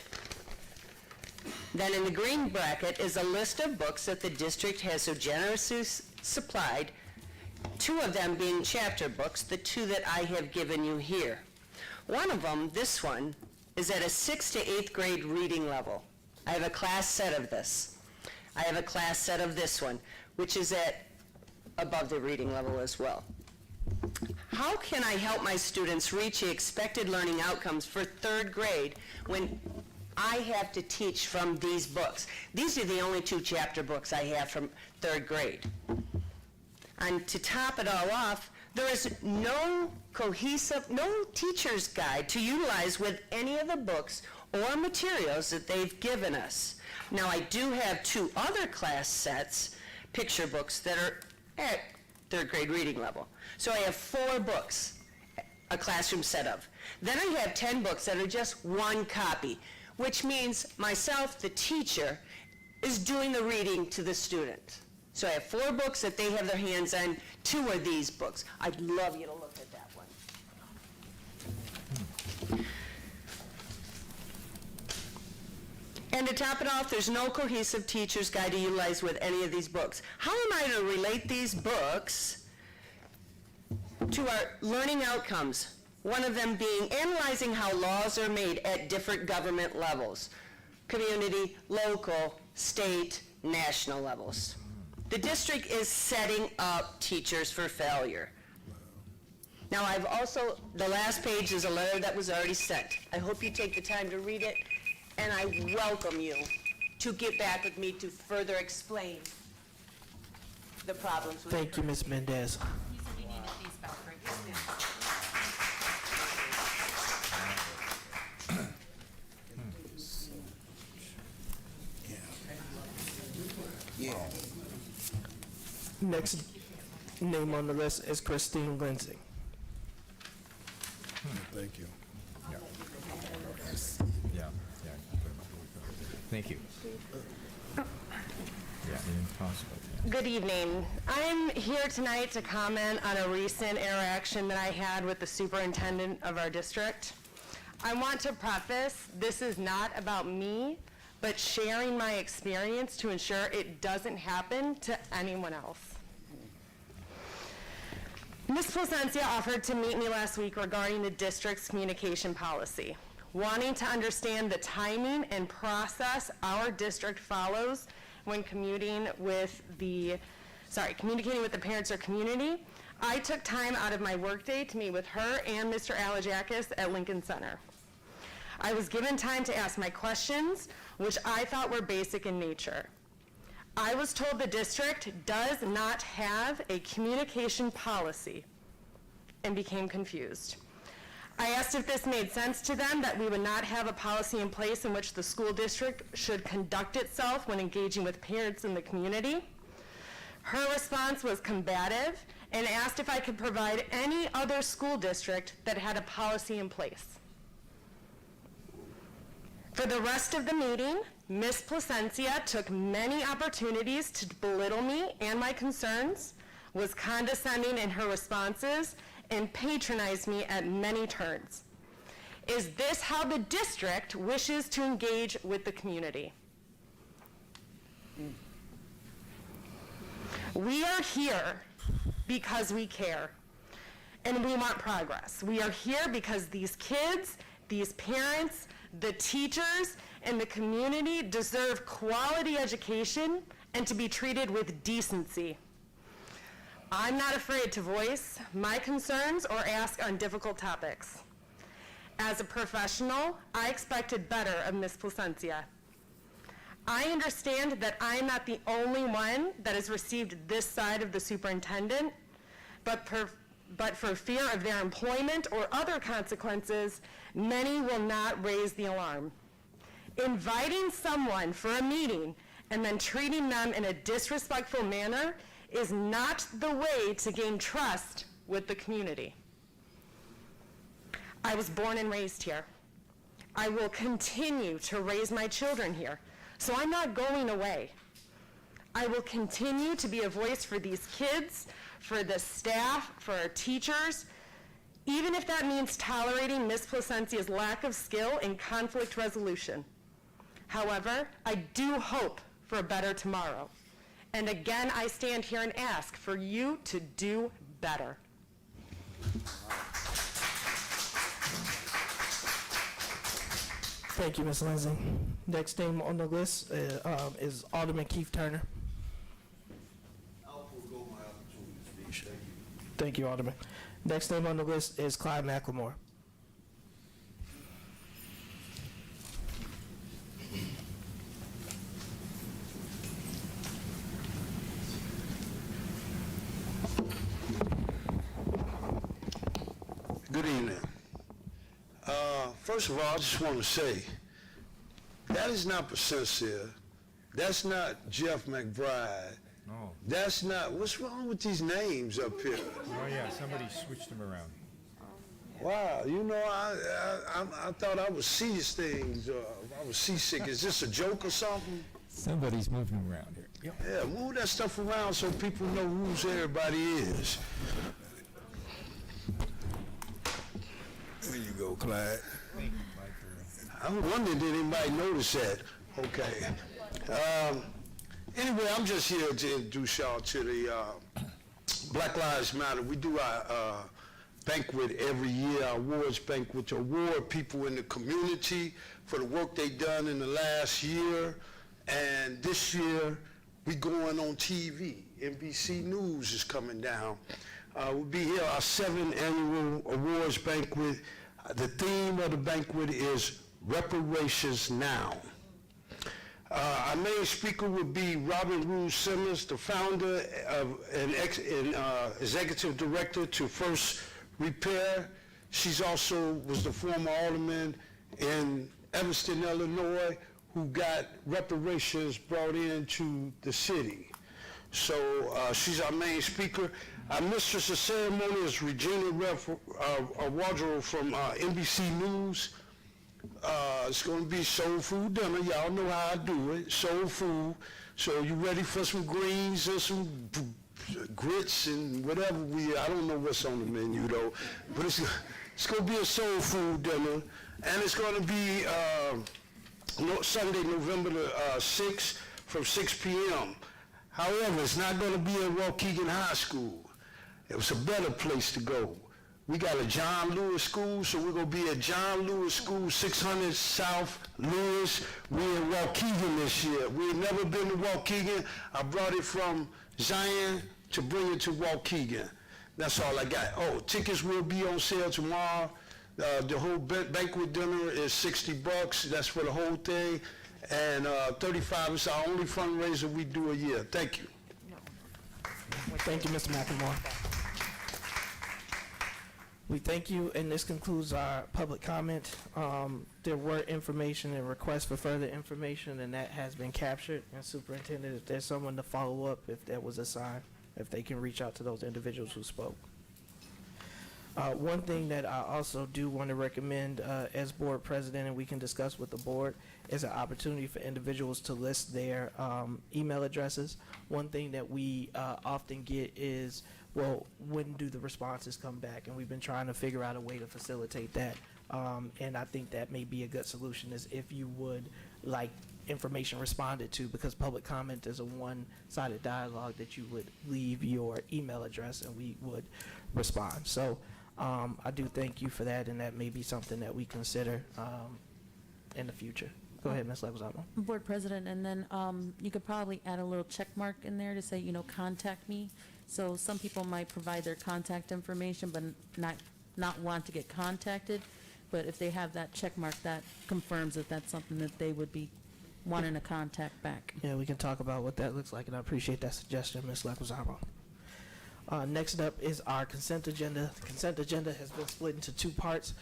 then in the green bracket is a list of books that the district has so generously supplied, 2 of them being chapter books, the 2 that I have given you here. One of them, this one, is at a 6th to 8th grade reading level. I have a class set of this. I have a class set of this one, which is at above the reading level as well. How can I help my students reach the expected learning outcomes for third grade when I have to teach from these books? These are the only 2 chapter books I have from third grade. And to top it all off, there is no teacher's guide to utilize with any of the books or materials that they've given us. Now, I do have 2 other class sets, picture books, that are at third grade reading level. So I have 4 books, a classroom set of. Then I have 10 books that are just 1 copy, which means myself, the teacher, is doing the reading to the student. So I have 4 books that they have their hands on, 2 are these books. I'd love you to look at that one. And to top it off, there's no cohesive teacher's guide to utilize with any of these books. How am I to relate these books to our learning outcomes? One of them being analyzing how laws are made at different government levels, community, local, state, national levels. The district is setting up teachers for failure. Now, I've also, the last page is a letter that was already sent. I hope you take the time to read it, and I welcome you to get back with me to further explain the problems with Thank you, Ms. Mendez. You said you needed these back, right? Yeah. Next name on the list is Christine Lindsay. Thank you. Yeah. Thank you. Yeah, impossible. Good evening. I'm here tonight to comment on a recent interaction that I had with the superintendent of our district. I want to preface, this is not about me, but sharing my experience to ensure it doesn't happen to anyone else. Ms. Placencia offered to meet me last week regarding the district's communication policy, wanting to understand the timing and process our district follows when communicating with the parents or community. I took time out of my workday to meet with her and Mr. Alajakis at Lincoln Center. I was given time to ask my questions, which I thought were basic in nature. I was told the district does not have a communication policy and became confused. I asked if this made sense to them, that we would not have a policy in place in which the school district should conduct itself when engaging with parents in the community. Her response was combative and asked if I could provide any other school district that had a policy in place. For the rest of the meeting, Ms. Placencia took many opportunities to belittle me and my concerns, was condescending in her responses, and patronized me at many turns. Is this how the district wishes to engage with the community? We are here because we care, and we want progress. We are here because these kids, these parents, the teachers, and the community deserve quality education and to be treated with decency. I'm not afraid to voice my concerns or ask on difficult topics. As a professional, I expected better of Ms. Placencia. I understand that I'm not the only one that has received this side of the superintendent, but for fear of their employment or other consequences, many will not raise the alarm. Inviting someone for a meeting and then treating them in a disrespectful manner is not the way to gain trust with the community. I was born and raised here. I will continue to raise my children here, so I'm not going away. I will continue to be a voice for these kids, for the staff, for our teachers, even if that means tolerating Ms. Placencia's lack of skill in conflict resolution. However, I do hope for a better tomorrow. And again, I stand here and ask for you to do better. Thank you, Ms. Lindsay. Next name on the list is Alderman Keith Turner. I'll forego my opportunity to speak. Thank you. Thank you, Alderman. Next name on the list is Clyde McLemore. Good evening. First of all, I just want to say, that is not Presencia. That's not Jeff McBride. No. That's not, what's wrong with these names up here? Oh, yeah, somebody switched them around. Wow, you know, I thought I would see these things. I was seasick. Is this a joke or something? Somebody's moving them around here. Yeah, move that stuff around so people know who's everybody is. There you go, Clyde. I wondered, did anybody notice that? Okay. Anyway, I'm just here to introduce y'all to the Black Lives Matter. We do our banquet every year, our awards banquet, to award people in the community for the work they've done in the last year. And this year, we going on TV. NBC News is coming down. We'll be here, our 7th annual awards banquet. The theme of the banquet is Reparations Now. Our main speaker will be Robin Rue Simmons, the founder of and executive director to First Repair. She's also was the former alderman in Evanston, Illinois, who got reparations brought into the city. So she's our main speaker. Our mistress of ceremony is Regina Wardrow from NBC News. It's going to be soul food dinner. Y'all know how I do it, soul food. So you ready for some greens and some grits and whatever I don't know what's on the menu though, but it's going to be a soul food dinner. And it's going to be Sunday, November the 6th from 6 p.m. However, it's not going to be at Waukegan High School. It was a better place to go. We got a John Lewis School, so we're going to be at John Lewis School, 600 South Lewis. We're in Waukegan this year. We've never been to Waukegan. I brought it from Zion to bring it to Waukegan. That's all I got. Oh, tickets will be on sale tomorrow. The whole banquet dinner is $60. That's for the whole thing. And $35 is our only fundraiser we do a year. Thank you. Thank you, Mr. McLemore. We thank you, and this concludes our public comment. There were information and requests for further information, and that has been captured. And Superintendent, if there's someone to follow up, if that was assigned, if they can reach out to those individuals who spoke. One thing that I also do want to recommend as board president, and we can discuss with the board, is an opportunity for individuals to list their email addresses. One thing that we often get is, well, when do the responses come back? And we've been trying to figure out a way to facilitate that. And I think that may be a good solution, is if you would like information responded to, because public comment is a one-sided dialogue, that you would leave your email address and we would respond. So I do thank you for that, and that may be something that we consider in the future. Go ahead, Ms. Leguizamo. Board President, and then you could probably add a little check mark in there to say, you know, contact me. So some people might provide their contact information but not want to get contacted. But if they have that check mark, that confirms that that's something that they would be wanting to contact back. Yeah, we can talk about what that looks like, and I appreciate that suggestion, Ms. Leguizamo. Next up is our consent agenda. The consent agenda has been split into two parts.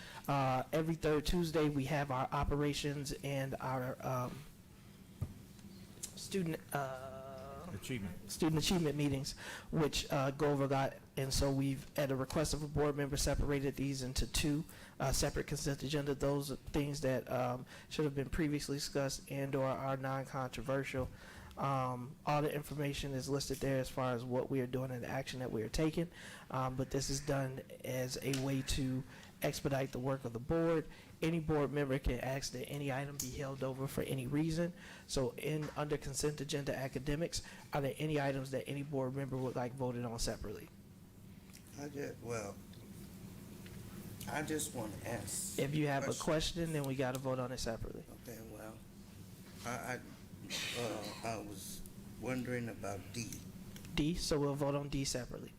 Every third Tuesday, we have our operations and our student achievement meetings, which go over that. And so we've, at a request of a board member, separated these into two separate consent agenda. Those are things that should have been previously discussed and or are non-controversial. All the information is listed there as far as what we are doing and the action that we are taking, but this is done as a way to expedite the work of the board. Any board member can ask that any item be held over for any reason. So under consent agenda academics, are there any items that any board member would like voted on separately? I just want to ask. If you have a question, then we got to vote on it separately. Okay, well, I was wondering about D. D, so we'll vote on D separately.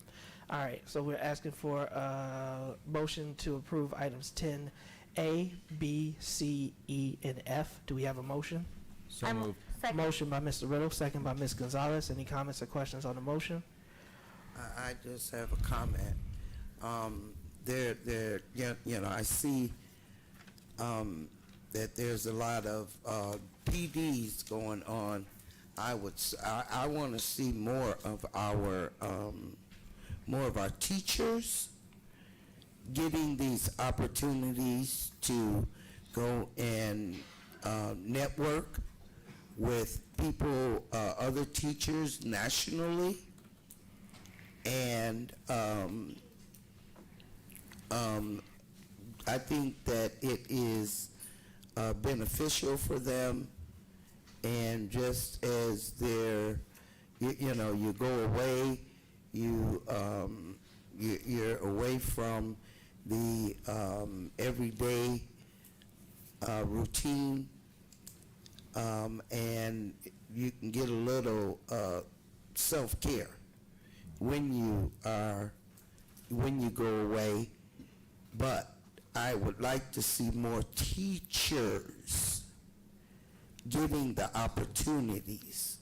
All right, so we're asking for a motion to approve items 10A, B, C, E, and F. Do we have a motion? So moved. Motion by Mr. Riddle, second by Ms. Gonzalez. Any comments or questions on the motion? I just have a comment. I see that there's a lot of PDs going on. I want to see more of our teachers getting these opportunities to go and network with people, other teachers nationally, and I think that it is beneficial for them, and just as you go away, you're away from the everyday routine, and you can get a little self-care when you go away. But I would like to see more teachers getting the opportunities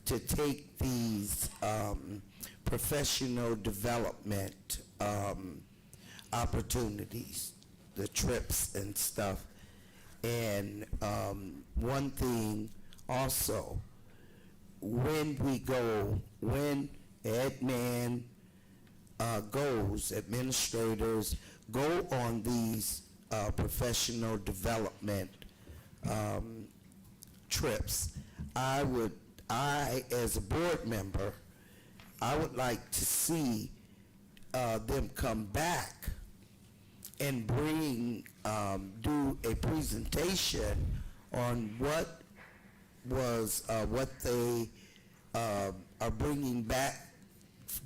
to take these professional development opportunities, the trips and stuff. And one thing also, when Edman goes, administrators go on these professional development trips, I, as a board member, I would like to see them come back and do a presentation on what they are bringing back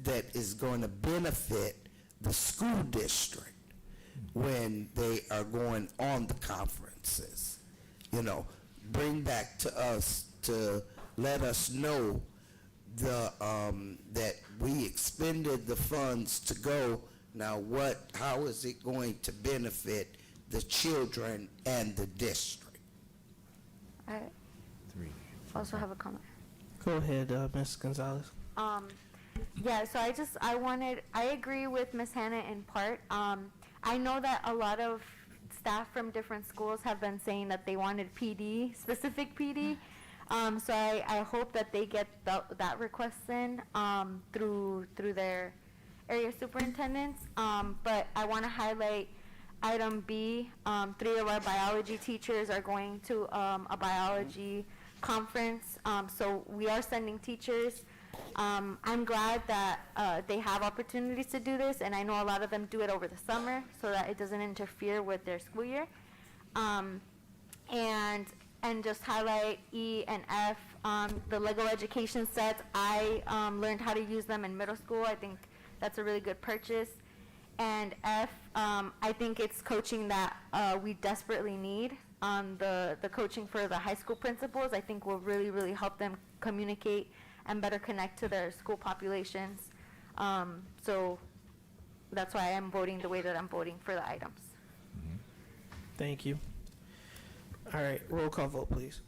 that is going to benefit the school district when they are going on the conferences. Bring back to us to let us know that we expended the funds to go. Now how is it going to benefit the children and the district? I also have a comment. Go ahead, Ms. Gonzalez. Yeah, so I agree with Ms. Hannah in part. I know that a lot of staff from different schools have been saying that they wanted PD, specific PD. So I hope that they get that request in through their area superintendents. But I want to highlight item B. 3 of our biology teachers are going to a biology conference. So we are sending teachers. I'm glad that they have opportunities to do this, and I know a lot of them do it over the summer so that it doesn't interfere with their school year. And just highlight E and F, the Lego education sets. I learned how to use them in middle school. I think that's a really good purchase. And F, I think it's coaching that we desperately need. The coaching for the high school principals, I think will really, really help them communicate and better connect to their school populations. So that's why I'm voting the way that I'm voting for the items. Thank you. All right, roll call vote, please.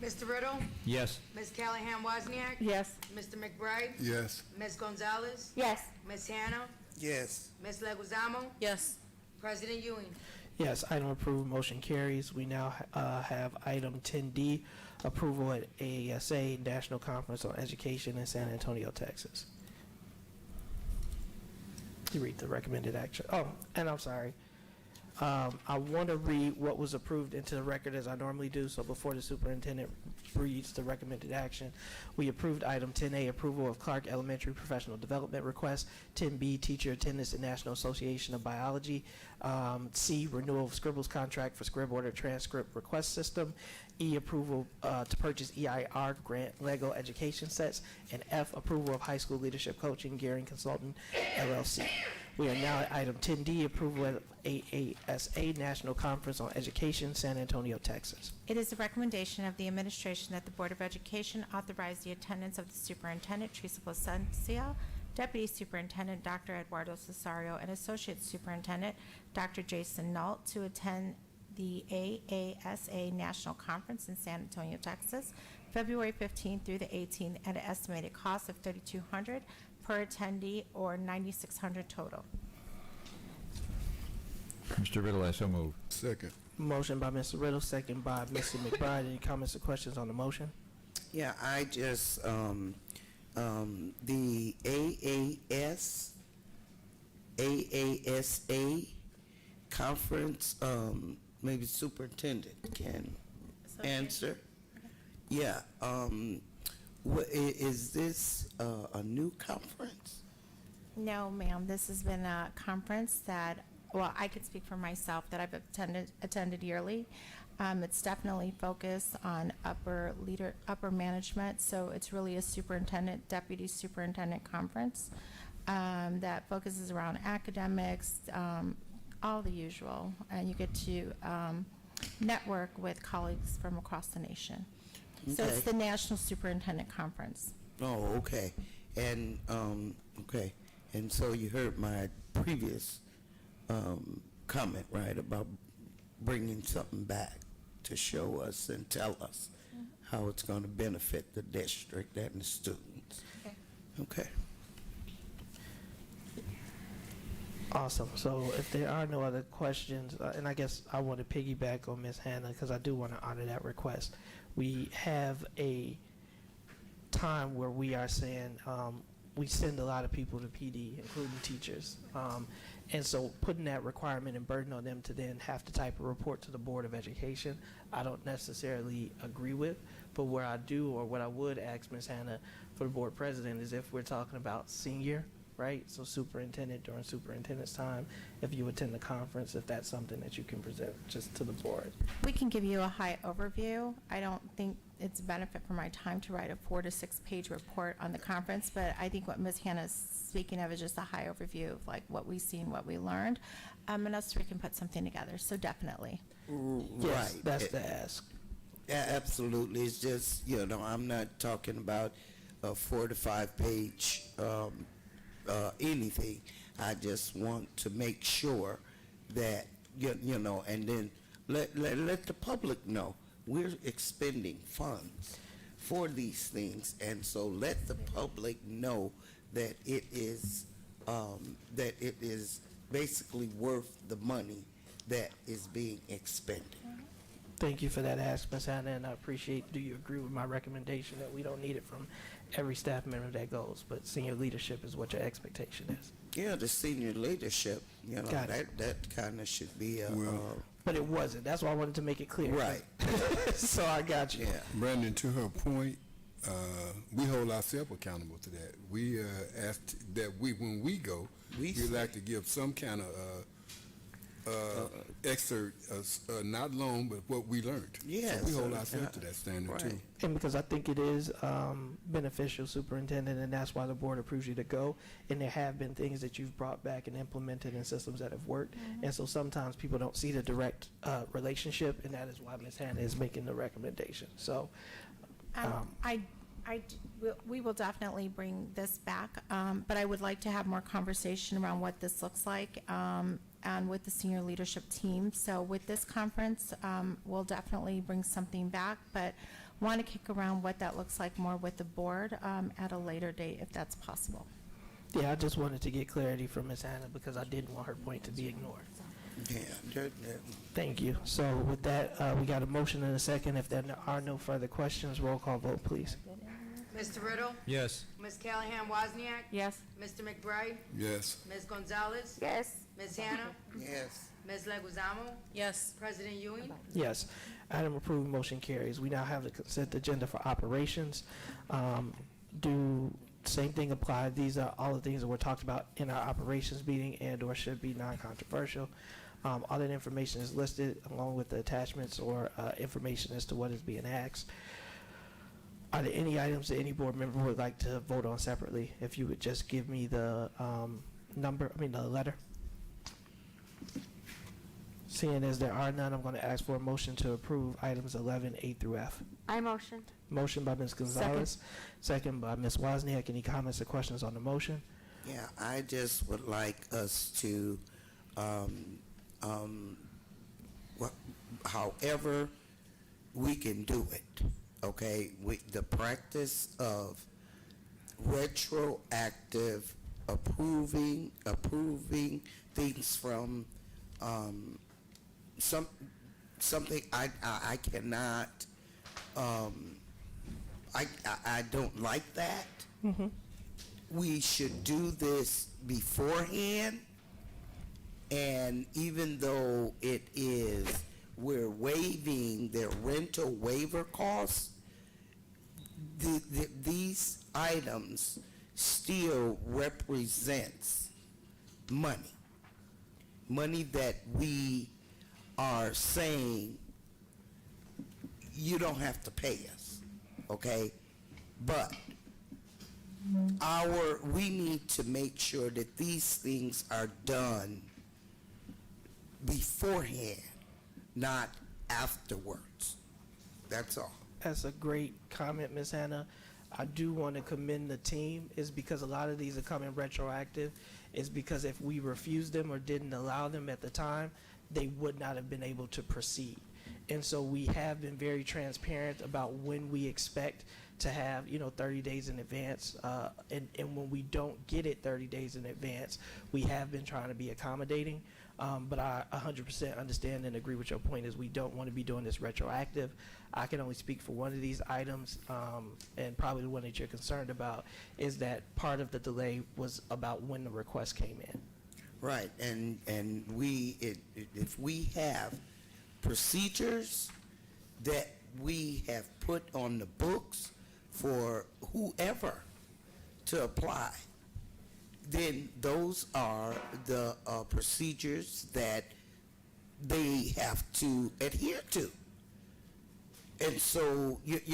Mr. Riddle? Yes. Ms. Callahan-Wozniak? Yes. Mr. McBride? Yes. Ms. Gonzalez? Yes. Ms. Hannah? Yes. Ms. Leguizamo? Yes. President Ewing? Yes, item approved, motion carries. We now have item 10D, approval at AASA National Conference on Education in San Antonio, Texas. You read the recommended action. Oh, and I'm sorry. I want to read what was approved into the record as I normally do. So before the superintendent reads the recommended action, we approved item 10A, approval of Clark Elementary professional development request. 10B, teacher attendance at National Association of Biology. C, renewal of Scribbles contract for scrib order transcript request system. E, approval to purchase EIR grant Lego education sets. And F, approval of high school leadership coaching Gearing Consultant LLC. We are now at item 10D, approval of AASA National Conference on Education, San Antonio, Texas. It is the recommendation of the administration that the Board of Education authorize the attendance of the Superintendent, Teresa Placencia, Deputy Superintendent, Dr. Eduardo Cesario, and Associate Superintendent, Dr. Jason Nault, to attend the AASA National Conference in San Antonio, Texas, February 15th through the 18th, at an estimated cost of $3,200 per attendee, or $9,600 total. Mr. Riddle, I so move. Second. Motion by Mr. Riddle, second by Mr. McBride. Any comments or questions on the motion? Yeah, I just, the AASA conference, maybe superintendent can answer. Yeah, is this a new conference? No, ma'am. This has been a conference that, well, I could speak for myself, that I've attended yearly. It's definitely focused on upper management, so it's really a superintendent, deputy superintendent conference that focuses around academics, all the usual, and you get to network with colleagues from across the nation. So Okay. it's the National Superintendent Conference. Oh, okay. And, okay. And so you heard my previous comment, right, about bringing something back to show us and tell us how it's going to benefit the district and the students. Okay. Awesome. So if there are no other questions, and I guess I want to piggyback on Ms. Hannah because I do want to honor that request. We have a time where we are saying we send a lot of people to PD, including teachers. And so putting that requirement and burden on them to then have to type a report to the Board of Education, I don't necessarily agree with. But where I do, or what I would ask Ms. Hannah for the board president, is if we're talking about senior, right? So superintendent during superintendent's time, if you attend the conference, if that's something that you can present just to the board. We can give you a high overview. I don't think it's a benefit for my time to write a 4 to 6 page report on the conference, but I think what Ms. Hannah is speaking of is just a high overview of like what we've seen, what we learned, and us three can put something together. So definitely. Yes, Right. that's the ask. Yeah, absolutely. It's just, I'm not talking about a 4 to 5 page anything. I just want to make sure that, and then let the public know we're expending funds for these things, and so let the public know that it is basically worth the money that is being expended. Thank you for that ask, Ms. Hannah, and I appreciate, do you agree with my recommendation that we don't need it from every staff member that goes, but senior leadership is what your expectation is? Yeah, the senior leadership, Got it. that kind of should be But it wasn't. That's why I wanted to make it clear. right. So I got you. Yeah. Brandon, to her point, we hold ourselves accountable to that. We asked that when we go, we'd like to give some kind of excerpt, not long, but what we learned. Yeah, so we hold so, ourselves to that standard right. too. And because I think it is beneficial, Superintendent, and that's why the board approves you to go. And there have been things that you've brought back and implemented in systems that have worked. And so sometimes people don't see the direct relationship, and that is why Ms. Hannah is making the recommendation. So We will definitely bring this back, but I would like to have more conversation around what this looks like and with the senior leadership team. So with this conference, we'll definitely bring something back, but want to kick around what that looks like more with the board at a later date, if that's possible. yeah, I just wanted to get clarity from Ms. Hannah because I didn't want her point to be ignored. Yeah. Thank you. So with that, we got a motion and a second. If there are no further questions, roll call vote, please. Mr. Riddle? Yes. Ms. Callahan-Wozniak? Yes. Mr. McBride? Yes. Ms. Gonzalez? Yes. Ms. Hannah? Yes. Ms. Leguizamo? Yes. President Ewing? Yes. Item approved, motion carries. We now have the consent agenda for operations. Do same thing apply? These are all the things that were talked about in our operations meeting and or should be non-controversial. All that information is listed along with the attachments or information as to what is being asked. Are there any items that any board member would like to vote on separately? If you would just give me the letter? Seeing as there are none, I'm going to ask for a motion to approve items 11A through F. I motion. Motion by Ms. Gonzalez, second by Ms. Wozniak. Any comments or questions on the motion? Yeah, I just would like us to, however we can do it, okay? The practice of retroactive approving things from something I cannot, I don't like that. Mm-hmm. We should do this beforehand, and even though we're waiving their rental waiver costs, these items still represents money that we are saying you don't have to pay us, okay? But we need to make sure that these things are done beforehand, not afterwards. That's all. That's a great comment, Ms. Hannah. I do want to commend the team, is because a lot of these are coming retroactive, is because if we refused them or didn't allow them at the time, they would not have been able to proceed. And so we have been very transparent about when we expect to have, 30 days in advance. And when we don't get it 30 days in advance, we have been trying to be accommodating. But I 100% understand and agree with your point, is we don't want to be doing this retroactive. I can only speak for one of these items, and probably the one that you're concerned about is that part of the delay was about when the request came in. Right, and if we have procedures that we have put on the books for whoever to apply, then those are the procedures that they have to adhere to. And so that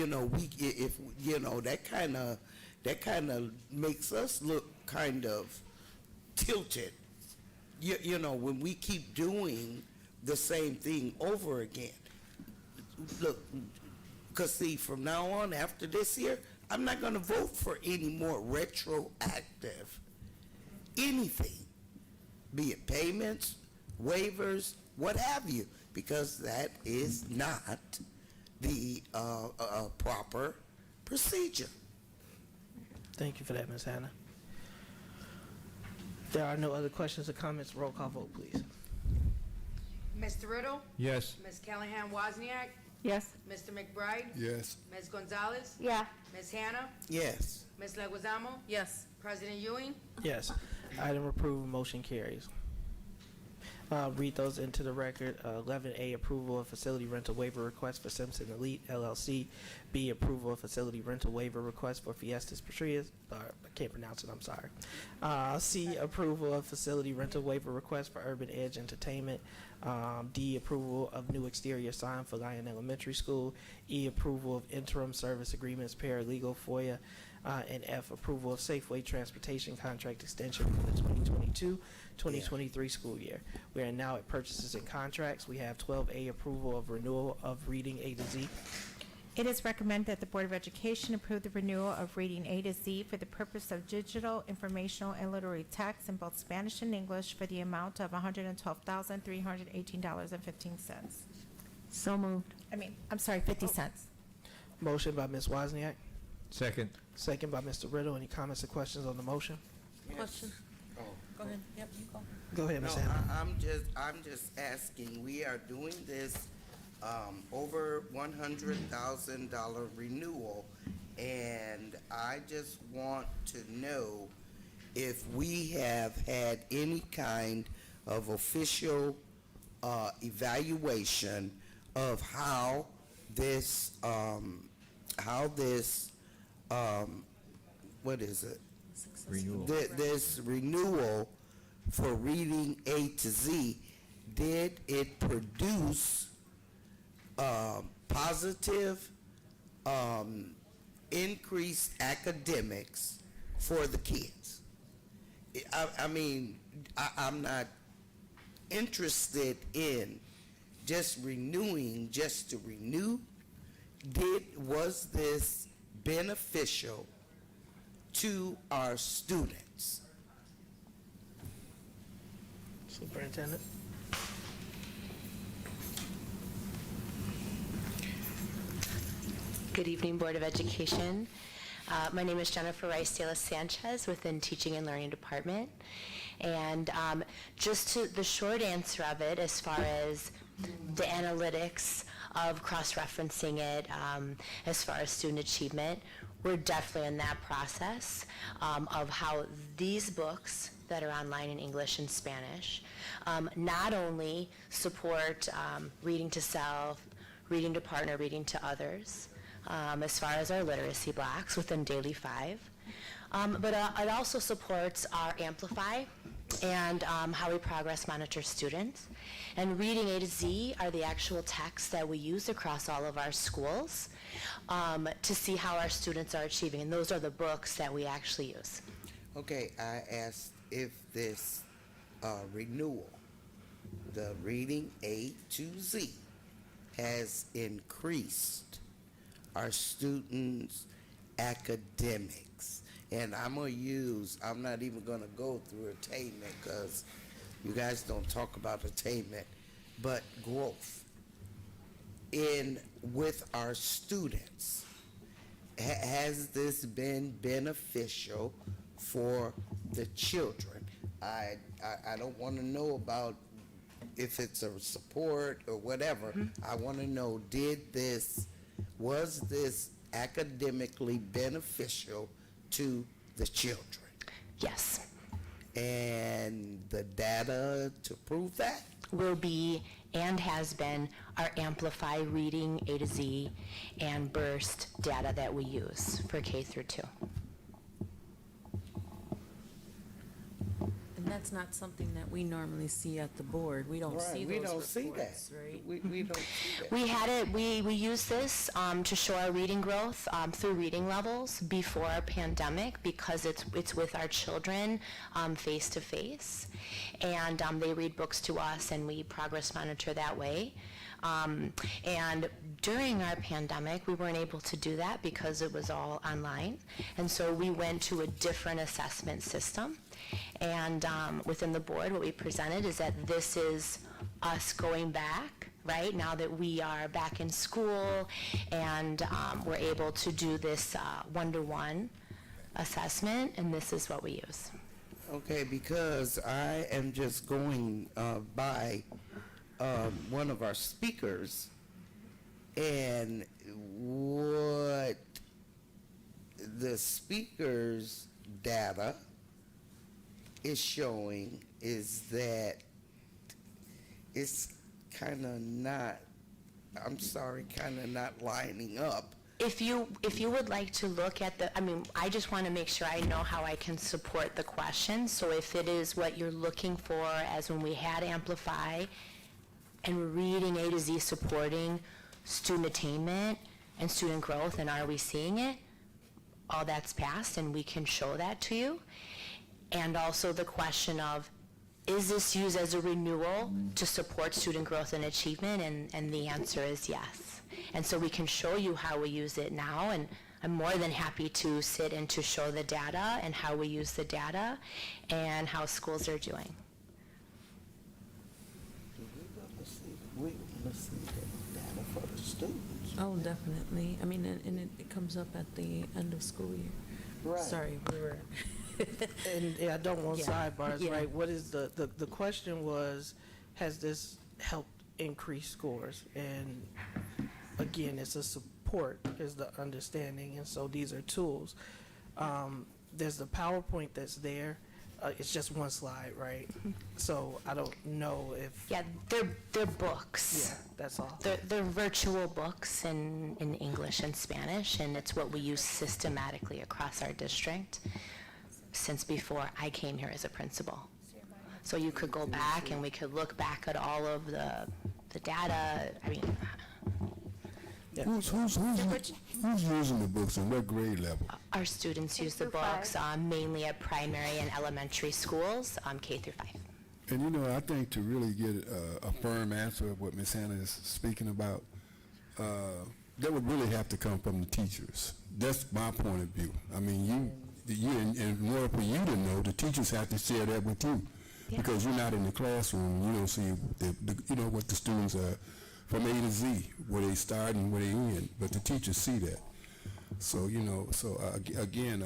kind of makes us look kind of tilted. When we keep doing the same thing over again. Look, because see, from now on, after this year, I'm not going to vote for any more retroactive anything, be it payments, waivers, what have you, because that is not the proper procedure. Thank you for that, Ms. Hannah. There are no other questions or comments. Roll call vote, please. Mr. Riddle? Yes. Ms. Callahan Wozniak? Yes. Mr. McBride? Yes. Ms. Gonzalez? Yeah. Ms. Hannah? Yes. Ms. Leguizamo? Yes. President Ewing? Yes. Item approved, motion carries. Read those into the record. 11A, approval of facility rental waiver request for Simpson Elite LLC. B, approval of facility rental waiver request for Fiestas Patrias. I can't pronounce it, I'm sorry. C, approval of facility rental waiver request for Urban Edge Entertainment. D, approval of new exterior sign for Lyon Elementary School. E, approval of interim service agreements, paralegal, FOIA. And F, approval of Safeway transportation contract extension for the 2022-2023 school year. We are now at purchases and contracts. We have 12A, approval of renewal of reading A to Z. It is recommended that the Board of Education approve the renewal of reading A to Z for the purpose of digital, informational, and literary text in both Spanish and English for the amount of $112,318.15. So moved. I'm sorry, 50 cents. Motion by Ms. Wozniak, Second. second by Mr. Riddle. Any comments or questions on the motion? Question. Oh. Go ahead. Yep, you go. Go ahead, No, Ms. Hannah. I'm just asking, we are doing this over $100,000 renewal, and I just want to know if we have had any kind of official evaluation of how this what is it? Renewal. This renewal for reading A to Z, did it produce positive increased academics for the kids? I mean, I'm not interested in just renewing just to renew. Was this beneficial to our students? Superintendent? Good evening, Board of Education. My name is Jennifer Rice de la Sanchez within Teaching and Learning Department. And just to the short answer of it, as far as the analytics of cross-referencing it, as far as student achievement, we're definitely in that process of how these books that are online in English and Spanish not only support reading to self, reading to partner, reading to others, as far as our literacy blocks within Daily 5, but it also supports our Amplify and how we progress monitor students. And Reading A to Z are the actual texts that we use across all of our schools to see how our students are achieving. And those are the books that we actually use. Okay, I asked if this renewal, the Reading A to Z, has increased our students' academics. And I'm not even going to go through attainment because you guys don't talk about attainment, but growth with our students. Has this been beneficial for the children? I don't want to know about if it's a support or whatever. I want to know, was this academically beneficial to the children? Yes. And the data to prove that? Will be and has been our Amplify Reading A to Z and Burst data that we use for K through 2. And that's not something that we normally see at the board. We don't see those reports, right? We don't see that. We had it. We used this to show our reading growth through reading levels before our pandemic because it's with our children face to face, and they read books to us, and we progress monitor that way. And during our pandemic, we weren't able to do that because it was all online, and so we went to a different assessment system. And within the board, what we presented is that this is us going back, right, now that we are back in school and we're able to do this one-to-one assessment, and this is what we use. Okay, because I am just going by one of our speakers, and what the speaker's data is showing is that it's kind of not lining up. If you would like to look at I just want to make sure I know how I can support the question. So if it is what you're looking for, as when we had Amplify and Reading A to Z supporting student attainment and student growth, and are we seeing it? All that's passed, and we can show that to you. And also the question of, is this used as a renewal to support student growth and achievement? And the answer is yes. And so we can show you how we use it now, and I'm more than happy to sit and to show the data and how we use the data and how schools are doing. We want to see the data for the students. Oh, definitely. I mean, and it comes up at the end of school year. Right. Sorry, we were. And I don't want Yeah. sidebars, Yeah. right? What is the question was, has this helped increase scores? And again, it's a support is the understanding, and so these are tools. There's the PowerPoint that's there. It's just one slide, right? So I don't know if. Yeah, they're books. Yeah, that's all. They're virtual books in English and Spanish, and it's what we use systematically across our district since before I came here as a principal. So you could go back and we could look back at all of the data. I mean, Who's using the books and what grade level? Our students use the books mainly at primary and elementary schools, K through 5. And you know, I think to really get a firm answer of what Ms. Hannah is speaking about, that would really have to come from the teachers. That's my point of view. I mean, and in order for you to know, the teachers have to share that with you, because you're not in the classroom. You don't see what the students are from A to Z, where they start and where they end. But the teachers see that. So again.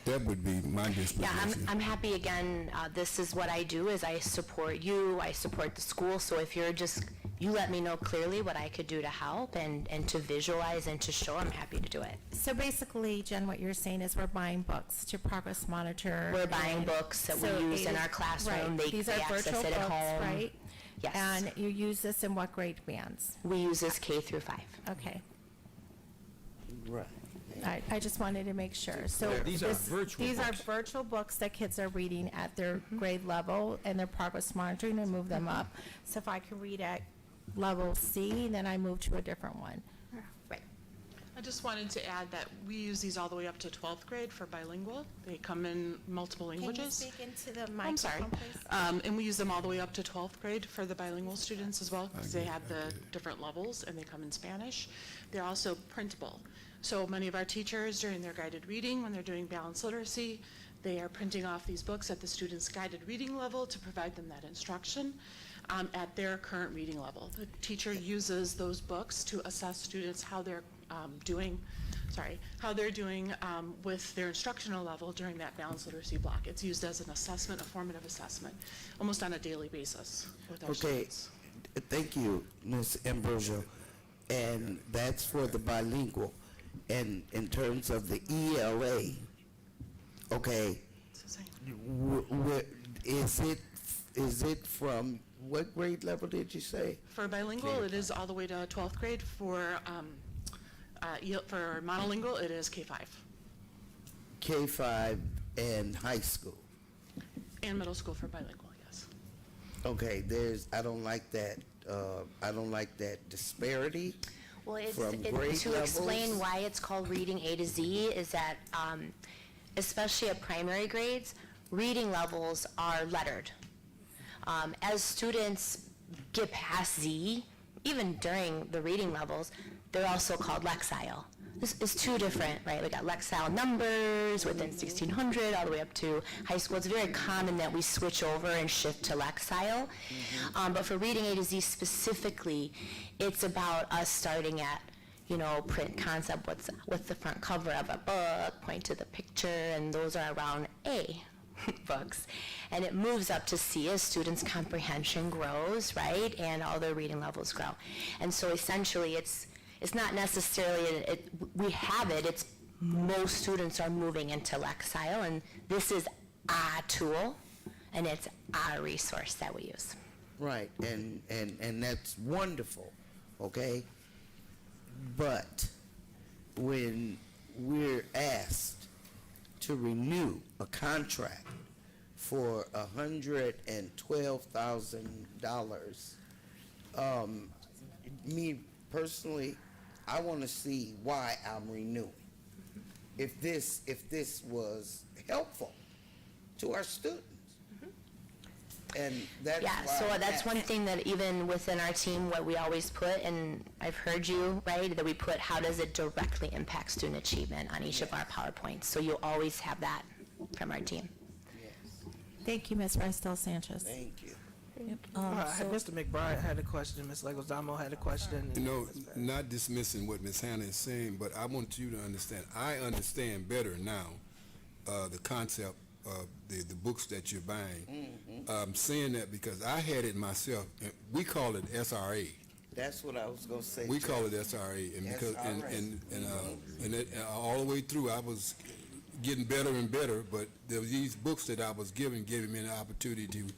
That would be my disposition. Yeah, I'm happy again. This is what I do is I support you, I support the school. So if you let me know clearly what I could do to help and to visualize and to show, I'm happy to do it. So basically, Jen, what you're saying is we're buying books to progress monitor. We're buying books that we use in our classroom. Right. These are access virtual it at books, home. right? Yes. And you use this in what grade bands? We use this K through 5. Okay. Right. I just wanted to make sure. So These are virtual These books. are virtual books that kids are reading at their grade level, and they're progress monitoring and move them up. So if I can read at level C, then I move to a different one. Right. I just wanted to add that we use these all the way up to 12th grade for bilingual. They come in multiple languages. Can you speak into the I'm sorry. microphone, please? And we use them all the way up to 12th grade for the bilingual students as well, because they have the different levels and they come in Spanish. They're also printable. So many of our teachers during their guided reading, when they're doing balanced literacy, they are printing off these books at the student's guided reading level to provide them that instruction at their current reading level. The teacher uses those books to assess students how they're doing with their instructional level during that balanced literacy block. It's used as an assessment, a formative assessment, almost on a daily basis with our students. Thank you, Ms. Ambrosio. And that's for the bilingual. And in terms of the ELA, okay, is it from what grade level did you say? For bilingual, it is all the way to 12th grade. For monolingual, it is K-5. K-5 and high school. And middle school for bilingual, yes. Okay, I don't like that disparity. Well, From grade to levels? explain why it's called Reading A to Z is that, especially at primary grades, reading levels are lettered. As students get past Z, even during the reading levels, they're also called Lexile. This is two different, right? We got Lexile numbers within 1600 all the way up to high school. It's very common that we switch over and shift to Lexile. But for Reading A to Z specifically, it's about us starting at, print concept, what's the front cover of a book, point to the picture, and those are around A books. And it moves up to C as students' comprehension grows, right? And all their reading levels grow. And so essentially it's not necessarily, it's most students are moving into Lexile, and this is our tool, and it's our resource that we use. Right, and that's wonderful, okay? But when we're asked to renew a contract for $112,000, me personally, I want to see why I'm renewing. If this was helpful to our students. And that's so that's one thing that even within our team, what we always put, and I've heard you, right, that we put how does it directly impact student achievement on each of our PowerPoints. So you'll always have that from our team. Thank you, Ms. Rystel Sanchez. Thank you. Mr. McBride had a question, Ms. Legosamo had a question. Not dismissing what Ms. Hannah is saying, but I want you to understand, I understand better now the concept of the books that you're buying. I'm saying that because I had it myself. We call it SRA. That's what I was going to say. We call it SRA, and because all the way through, I was getting better and better. But there were these books that I was giving me an opportunity to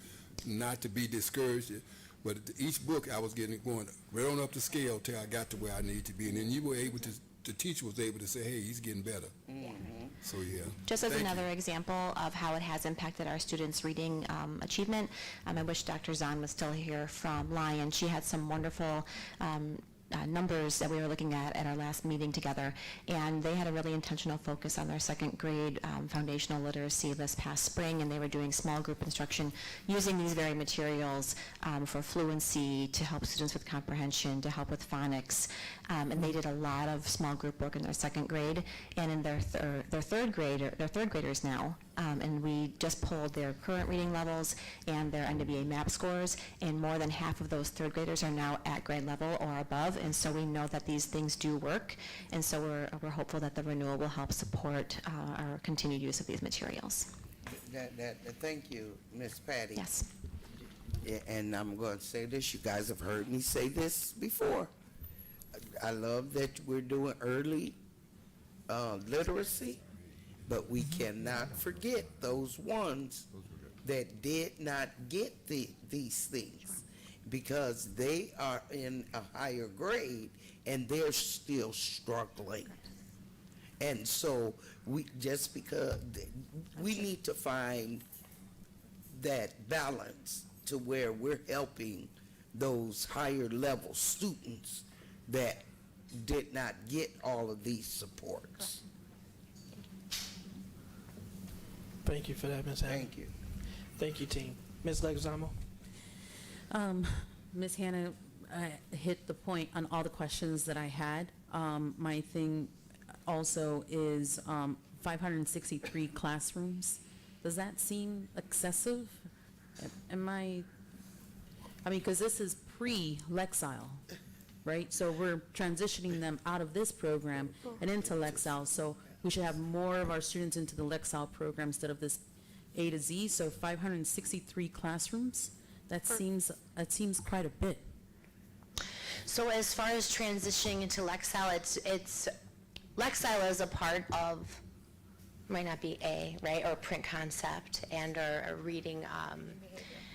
not to be discouraged. But each book I was getting going right on up the scale till I got to where I need to be, and then you were able to. The teacher was able to say, "Hey, he's getting better." So yeah. Just as another example of how it has impacted our students' reading achievement, I wish Dr. Zahn was still here from Lyon. She had some wonderful numbers that we were looking at our last meeting together, and they had a really intentional focus on their second grade foundational literacy this past spring, and they were doing small group instruction using these very materials for fluency, to help students with comprehension, to help with phonics, and they did a lot of small group work in their second grade, and in their third graders now, and we just pulled their current reading levels and their NWA MAP scores, and more than half of those third graders are now at grade level or above, and so we know that these things do work, and so we're hopeful that the renewal will help support our continued use of these materials. Thank you, Ms. Patty. Yes. And I'm going to say this, you guys have heard me say this before. I love that we're doing early literacy, but we cannot forget those ones that did not get these things, because they are in a higher grade and they're still struggling. And so we need to find that balance to where we're helping those higher level students that did not get all of these supports. Thank you for that, Ms. Hannah. Thank you. Thank you, team. Ms. Leguizamo? Ms. Hannah hit the point on all the questions that I had. My thing also is 563 classrooms. Does that seem excessive? Because this is pre-Lexile, right? So we're transitioning them out of this program and into Lexile. So we should have more of our students into the Lexile program instead of this A to Z. So 563 classrooms, that seems quite a bit. So as far as transitioning into Lexile, it's Lexile is a part of, might not be A, right, or print concept and or reading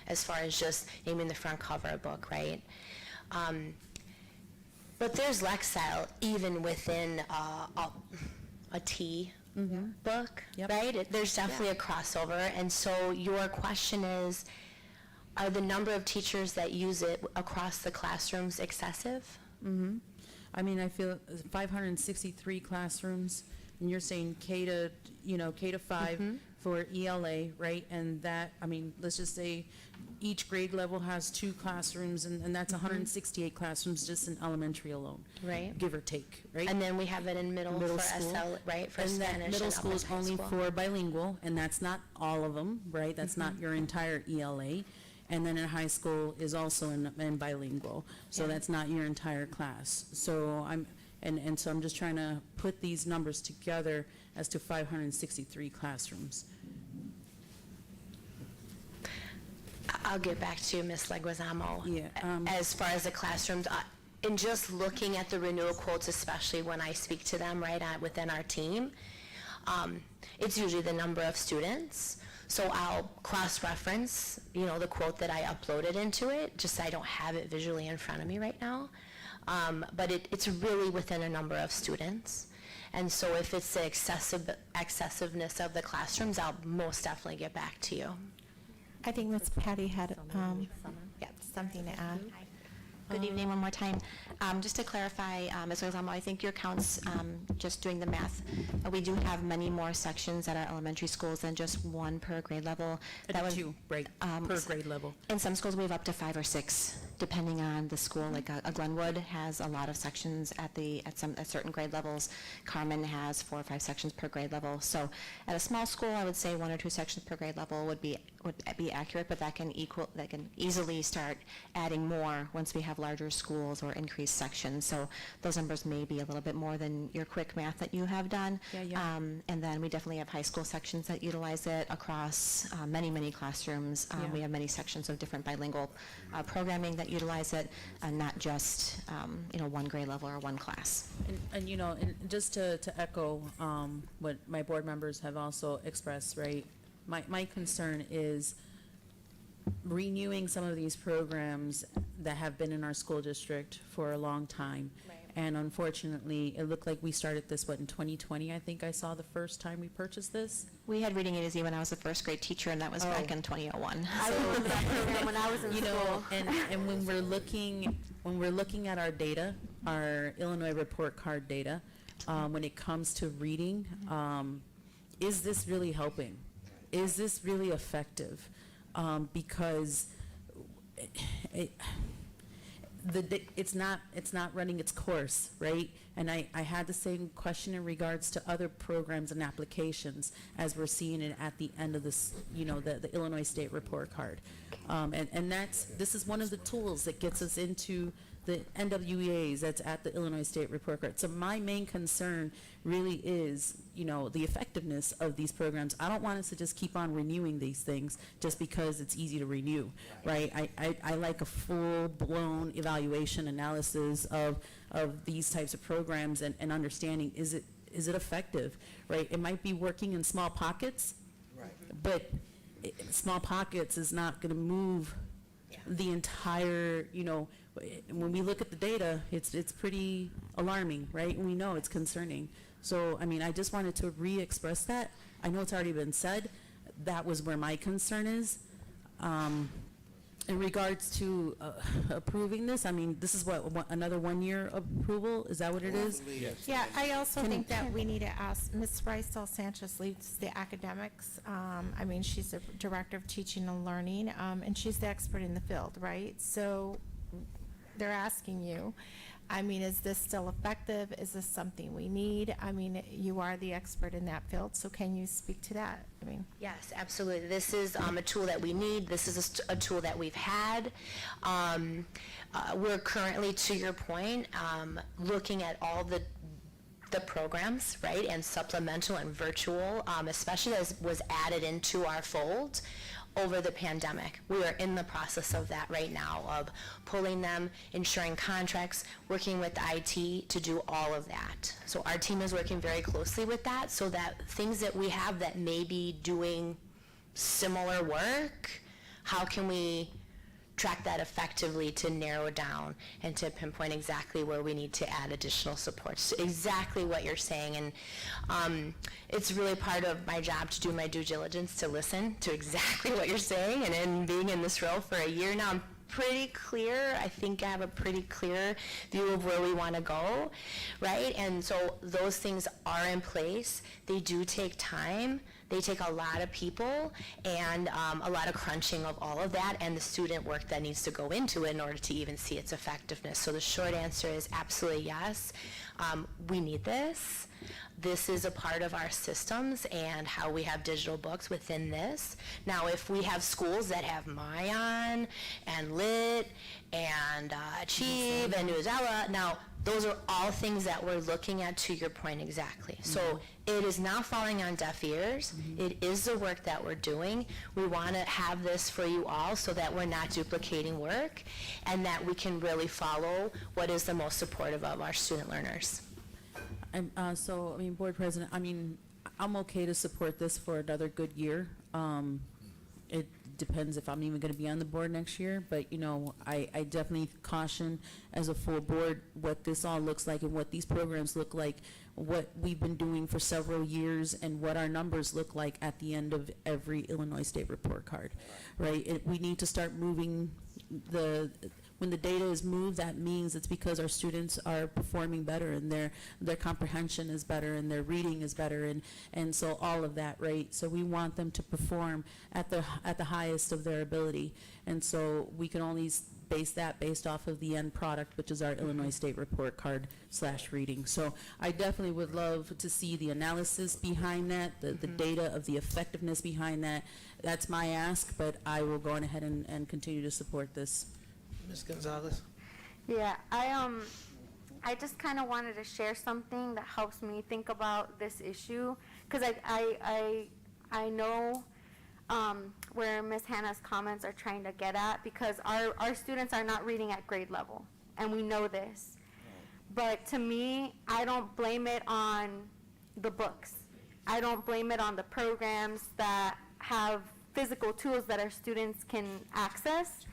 as far as just naming the front cover of a book, right? But there's Lexile even within a T book, right? There's definitely a crossover. And so your question is, are the number of teachers that use it across the classrooms excessive? I feel 563 classrooms, and you're saying K to 5 for ELA, right? And that, let's just say each grade level has 2 classrooms, and that's 168 classrooms just in elementary alone, right? Give or take, right? And then we have it in middle for school, SL, right? For and Spanish. that middle school is only school. for bilingual, and that's not all of them, right? That's not your entire ELA. And then in high school is also in bilingual, so that's not your entire class. So I'm just trying to put these numbers together as to 563 classrooms. I'll get back to you, Ms. Leguizamo. Yeah, as far as the classrooms, and just looking at the renewal quotes, especially when I speak to them, right, within our team, it's usually the number of students. So I'll cross-reference, the quote that I uploaded into it, just so I don't have it visually in front of me right now. But it's really within a number of students. And so if it's the excessiveness of the classrooms, I'll most definitely get back to you. I think Ms. Patty had something to add. Good evening one more time. Just to clarify, Ms. Leguizamo, I think your counts, just doing the math, we do have many more sections at our elementary schools than just 1 per grade level. That was 2, right, per grade level. In some schools, we have up to 5 or 6, depending on the school. Like a Glenwood has a lot of sections at certain grade levels. Carmen has 4 or 5 sections per grade level. So at a small school, I would say 1 or 2 sections per grade level would be accurate, but that can easily start adding more once we have larger schools or increased sections. So those numbers may be a little bit more than your quick math that you have done. And then we definitely have high school sections that utilize it across many classrooms. We have many sections of different bilingual programming that utilize it, not just 1 grade level or 1 class. And just to echo what my board members have also expressed, right? My concern is renewing some of these programs that have been in our school district for a long time, And unfortunately, it looked like we started this, in 2020, I think I saw the first time we purchased this. We had Reading A to Z when I was a first grade teacher, and that was back in 2001. I remember that program when I was in school. And when we're looking at our data, our Illinois report card data, when it comes to reading, is this really helping? Is this really effective? Because it's not running its course, right? And I had the same question in regards to other programs and applications as we're seeing it at the end of this, the Illinois State Report Card. And this is one of the tools that gets us into the NWEAs that's at the Illinois State Report Card. So my main concern really is, the effectiveness of these programs. I don't want us to just keep on renewing these things just because it's easy to renew, right? I like a full-blown evaluation analysis of these types of programs and understanding, is it effective, right? It might be working in small pockets, but small pockets is not going to move the entire, when we look at the data, it's pretty alarming, right? And we know it's concerning. So, I just wanted to re-express that. I know it's already been said. That was where my concern is. In regards to approving this, this is another 1 year approval? Is that what it is? Yes. Yeah, I also think that we need to ask, Ms. Rysel Sanchez leads the academics. She's the director of teaching and learning, and she's the expert in the field, right? So they're asking you, is this still effective? Is this something we need? You are the expert in that field, so can you speak to that? Yes, absolutely. This is a tool that we need. This is a tool that we've had. We're currently, to your point, looking at all the programs, right, and supplemental and virtual, especially as was added into our fold over the pandemic. We are in the process of that right now, of pulling them, ensuring contracts, working with IT to do all of that. So our team is working very closely with that, so that things that we have that may be doing similar work, how can we track that effectively to narrow down and to pinpoint exactly where we need to add additional support. So exactly what you're saying, and it's really part of my job to do my due diligence to listen to exactly what you're saying, and in being in this role for a year now, I'm pretty clear. I think I have a pretty clear view of where we want to go, right? And so those things are in place. They do take time. They take a lot of people and a lot of crunching of all of that and the student work that needs to go into it in order to even see its effectiveness. So the short answer is absolutely yes. We need this. This is a part of our systems and how we have digital books within this. Now, if we have schools that have Mayan and Lit and Achieve and Newsella, now those are all things that we're looking at, to your point exactly. So it is not falling on deaf ears. It is the work that we're doing. We want to have this for you all so that we're not duplicating work and that we can really follow what is the most supportive of our student learners. Board President, I'm okay to support this for another good year. It depends if I'm even going to be on the board next year, but I definitely caution as a full board what this all looks like and what these programs look like, what we've been doing for several years, and what our numbers look like at the end of every Illinois State Report Card, right? We need to start moving when the data is moved, that means it's because our students are performing better and their comprehension is better and their reading is better, and so all of that, right? So we want them to perform at the highest of their ability, and so we can only base that based off of the end product, which is our Illinois State Report Card /reading. So I definitely would love to see the analysis behind that, the data of the effectiveness behind that. That's my ask, but I will go on ahead and continue to support this. Ms. Gonzalez? Yeah, I just kind of wanted to share something that helps me think about this issue, because I know where Ms. Hannah's comments are trying to get at, because our students are not reading at grade level, and we know this. But to me, I don't blame it on the books. I don't blame it on the programs that have physical tools that our students can access.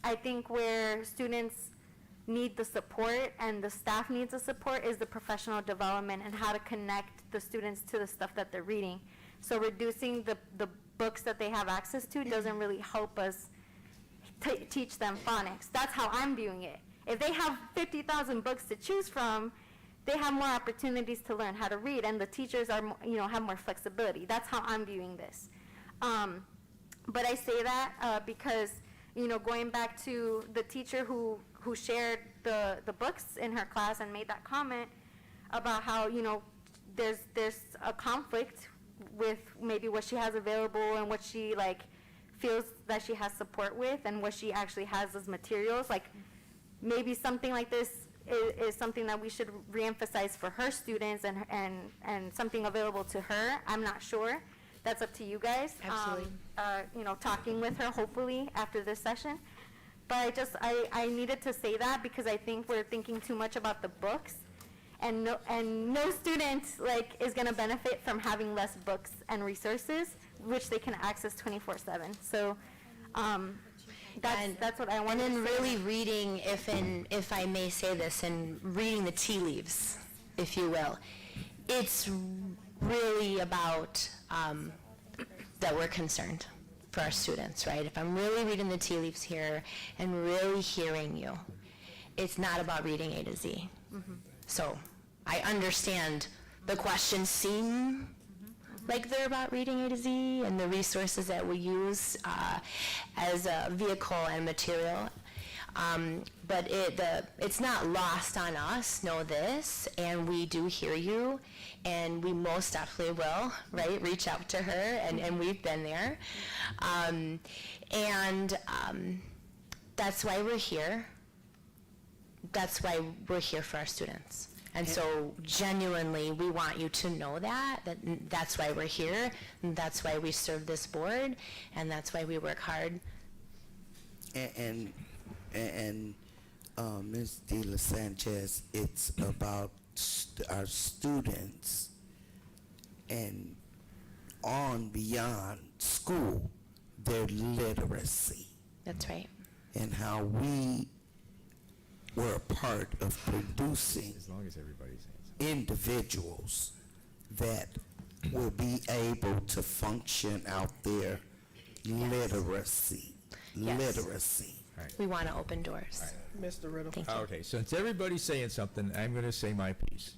I think where students need the support and the staff needs the support is the professional development and how to connect the students to the stuff that they're reading. So reducing the books that they have access to doesn't really help us teach them phonics. That's how I'm viewing it. If they have 50,000 books to choose from, they have more opportunities to learn how to read, and the teachers are, have more flexibility. That's how I'm viewing this. But I say that because, going back to the teacher who shared the books in her class and made that comment about how, there's a conflict with maybe what she has available and what she feels that she has support with and what she actually has as materials. Maybe something like this is something that we should reemphasize for her students and something available to her. I'm not sure. That's up to you guys. Absolutely. Talking with her hopefully after this session. But I needed to say that because I think we're thinking too much about the books, and no student is going to benefit from having less books and resources, which they can access 24/7. So that's what I wanted And then to say. really reading, if I may say this, and reading the tea leaves, if you will. It's really about that we're concerned for our students, right? If I'm really reading the tea leaves here and really hearing you, it's not about reading A to Z. So I understand the questions seem like they're about reading A to Z and the resources that we use as a vehicle and material. But it's not lost on us, know this, and we do hear you, and we most definitely will, right, reach out to her, and we've been there. That's why we're here. That's why we're here for our students. And so genuinely, we want you to know that's why we're here, and that's why we serve this board, and that's why we work hard. And Ms. De La Sanchez, it's about our students and on beyond school, their literacy. That's right. And how we were a part of producing As long as everybody's individuals that will be able to function out their literacy. Yes. Literacy. We want to open doors. Mr. Riddle. Thank you. Okay, since everybody's saying something, I'm going to say my piece.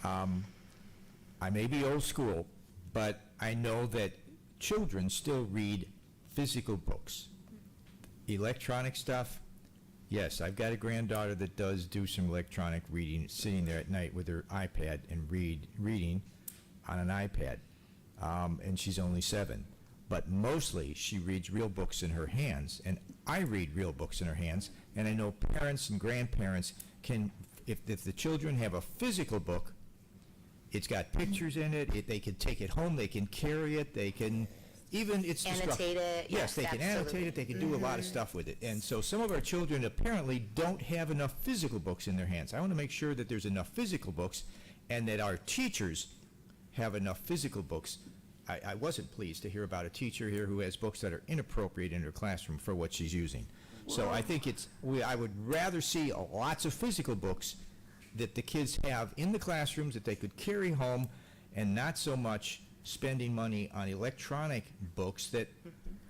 I may be old school, but I know that children still read physical books. Electronic stuff, yes, I've got a granddaughter that does do some electronic reading, sitting there at night with her iPad and reading on an iPad, and she's only 7. But mostly, she reads real books in her hands, and I read real books in her hands, and I know parents and grandparents can, if the children have a physical book, it's got pictures in it, they can take it home, they can carry it, they can, even it's Annotate it. Yes, they can annotate it, they can do a lot of stuff with it. And so some of our children apparently don't have enough physical books in their hands. I want to make sure that there's enough physical books and that our teachers have enough physical books. I wasn't pleased to hear about a teacher here who has books that are inappropriate in her classroom for what she's using. So I think I would rather see lots of physical books that the kids have in the classrooms that they could carry home, and not so much spending money on electronic books that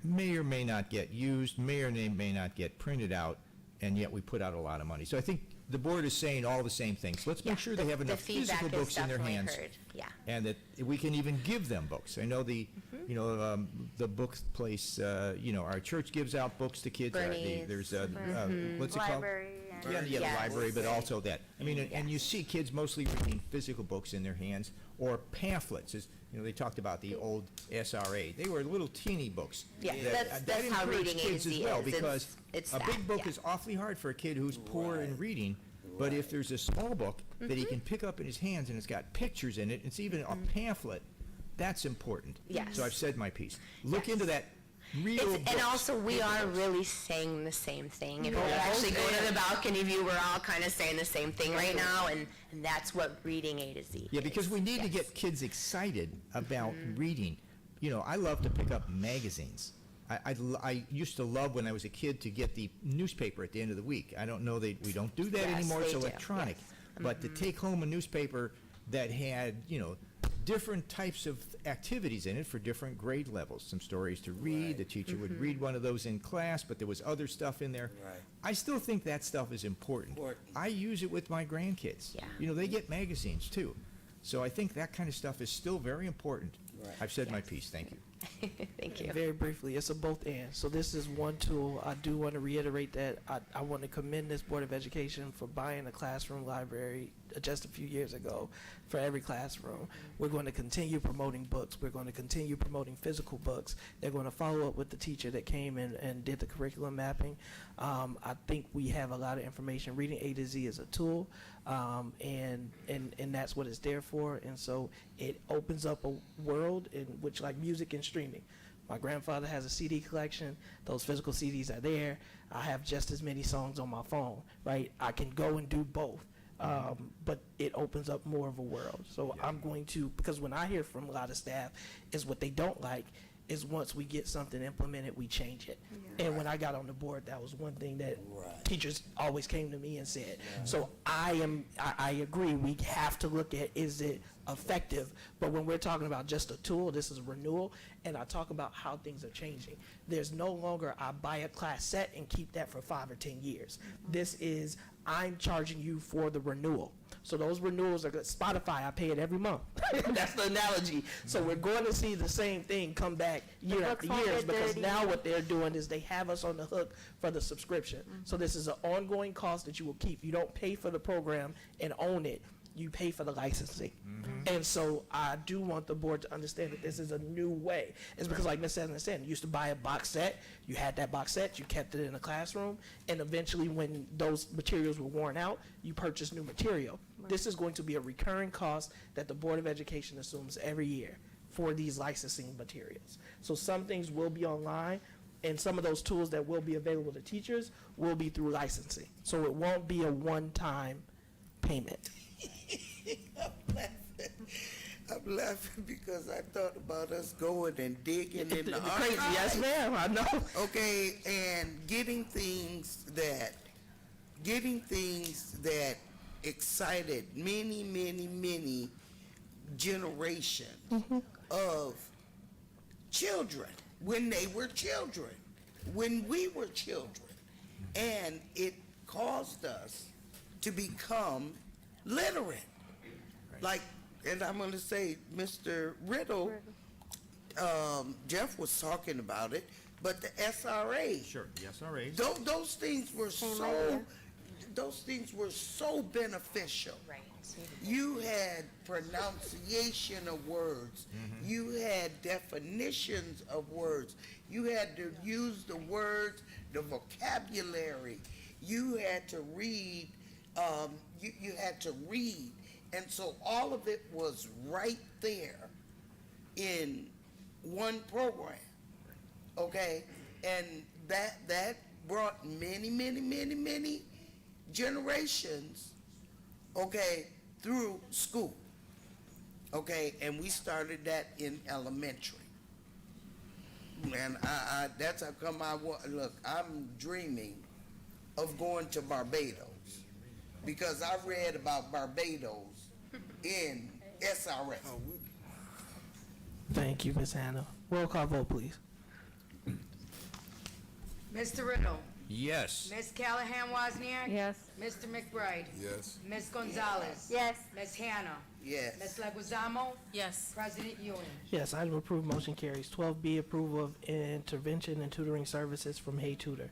may or may not get used, may or may not get printed out, and yet we put out a lot of money. So I think the board is saying all the same things. Let's make sure they have enough physical books in their hands, and that we can even give them books. I know the book place, our church gives out books to kids. There's what's it called? Library. The library, but also that. I mean, and you see kids mostly reading physical books in their hands or pamphlets. They talked about the old SRA. They were little teeny books. Yeah, that that's how encouraged reading kids AZ as well, is. because It's a that, big book yeah. is awfully hard for a kid who's poor in reading. But if there's a small book that he can pick up in his hands and it's got pictures in it, it's even a pamphlet, that's important. Yes. So I've said my piece. Look into that. Real And books. also, we Paper are books. really saying the same thing. If we Yeah. actually go to the balcony view, we're all kind of saying the same thing right now, and that's what reading A to Z Yeah, because we need to get kids excited about reading. I love to pick up magazines. I used to love when I was a kid to get the newspaper at the end of the week. I don't know that we don't do that Yes, anymore. they It's do, electronic. yes. But to take home a newspaper that had, different types of activities in it for different grade levels. Some stories to read. The teacher would read one of those in class, but there was other stuff in there. Right. I still think that stuff is important. I use it with my grandkids. Yeah. They get magazines too. So I think that kind of stuff is still very important. Right. I've said my piece. Thank you. Thank you. Very briefly, it's a both and. So this is one tool. I do want to reiterate that I want to commend this Board of Education for buying a classroom library just a few years ago for every classroom. We're going to continue promoting books. We're going to continue promoting physical books. They're going to follow up with the teacher that came in and did the curriculum mapping. I think we have a lot of information. Reading A to Z is a tool, and that's what it's there for. And so it opens up a world in which, like music and streaming. My grandfather has a CD collection. Those physical CDs are there. I have just as many songs on my phone, right? I can go and do both. But it opens up more of a world. So I'm going to, because when I hear from a lot of staff, is what they don't like is once we get something implemented, we change it. And when I got on the board, that was one thing that teachers always came to me and said. So I agree, we have to look at, is it effective? But when we're talking about just a tool, this is a renewal, and I talk about how things are changing. There's no longer, I buy a class set and keep that for 5 or 10 years. This is, I'm charging you for the renewal. So those renewals are good. Spotify, I pay it every month. That's the analogy. So we're going to see the same thing come back year after year, because now what they're doing is they have us on the hook for the subscription. So this is an ongoing cost that you will keep. You don't pay for the program and own it. You pay for the licensing. And so I do want the board to understand that this is a new way. It's because, like Ms. Sessions said, you used to buy a box set, you had that box set, you kept it in the classroom, and eventually when those materials were worn out, you purchased new material. This is going to be a recurring cost that the Board of Education assumes every year for these licensing materials. So some things will be online, and some of those tools that will be available to teachers will be through licensing. So it won't be a one-time payment. I'm laughing because I thought about us going and digging in the Crazy, yes, archives. ma'am, I know. Okay, and getting things that excited many generations of children when they were children, when we were children. And it caused us to become literate. Like, and I'm going to say, Mr. Riddle, Jeff was talking about it, but the SRA. Sure, the SRAs. Those things were so beneficial. Right. You had pronunciation of words. You had definitions of words. You had to use the words, the vocabulary. You had to read. You had to read. And so all of it was right there in one program. Okay? And that brought many generations, okay, through school. Okay? And we started that in elementary. And that's how come look, I'm dreaming of going to Barbados, because I read about Barbados in SRS. Thank you, Ms. Hannah. Roll call vote, please. Mr. Riddle. Yes. Ms. Callahan Wozniak. Yes. Mr. McBride. Yes. Ms. Gonzalez. Yes. Ms. Hannah. Yes. Ms. Leguizamo. Yes. President Ewing. Yes, item approved, motion carries. 12B, approval of intervention and tutoring services from Hey Tutor.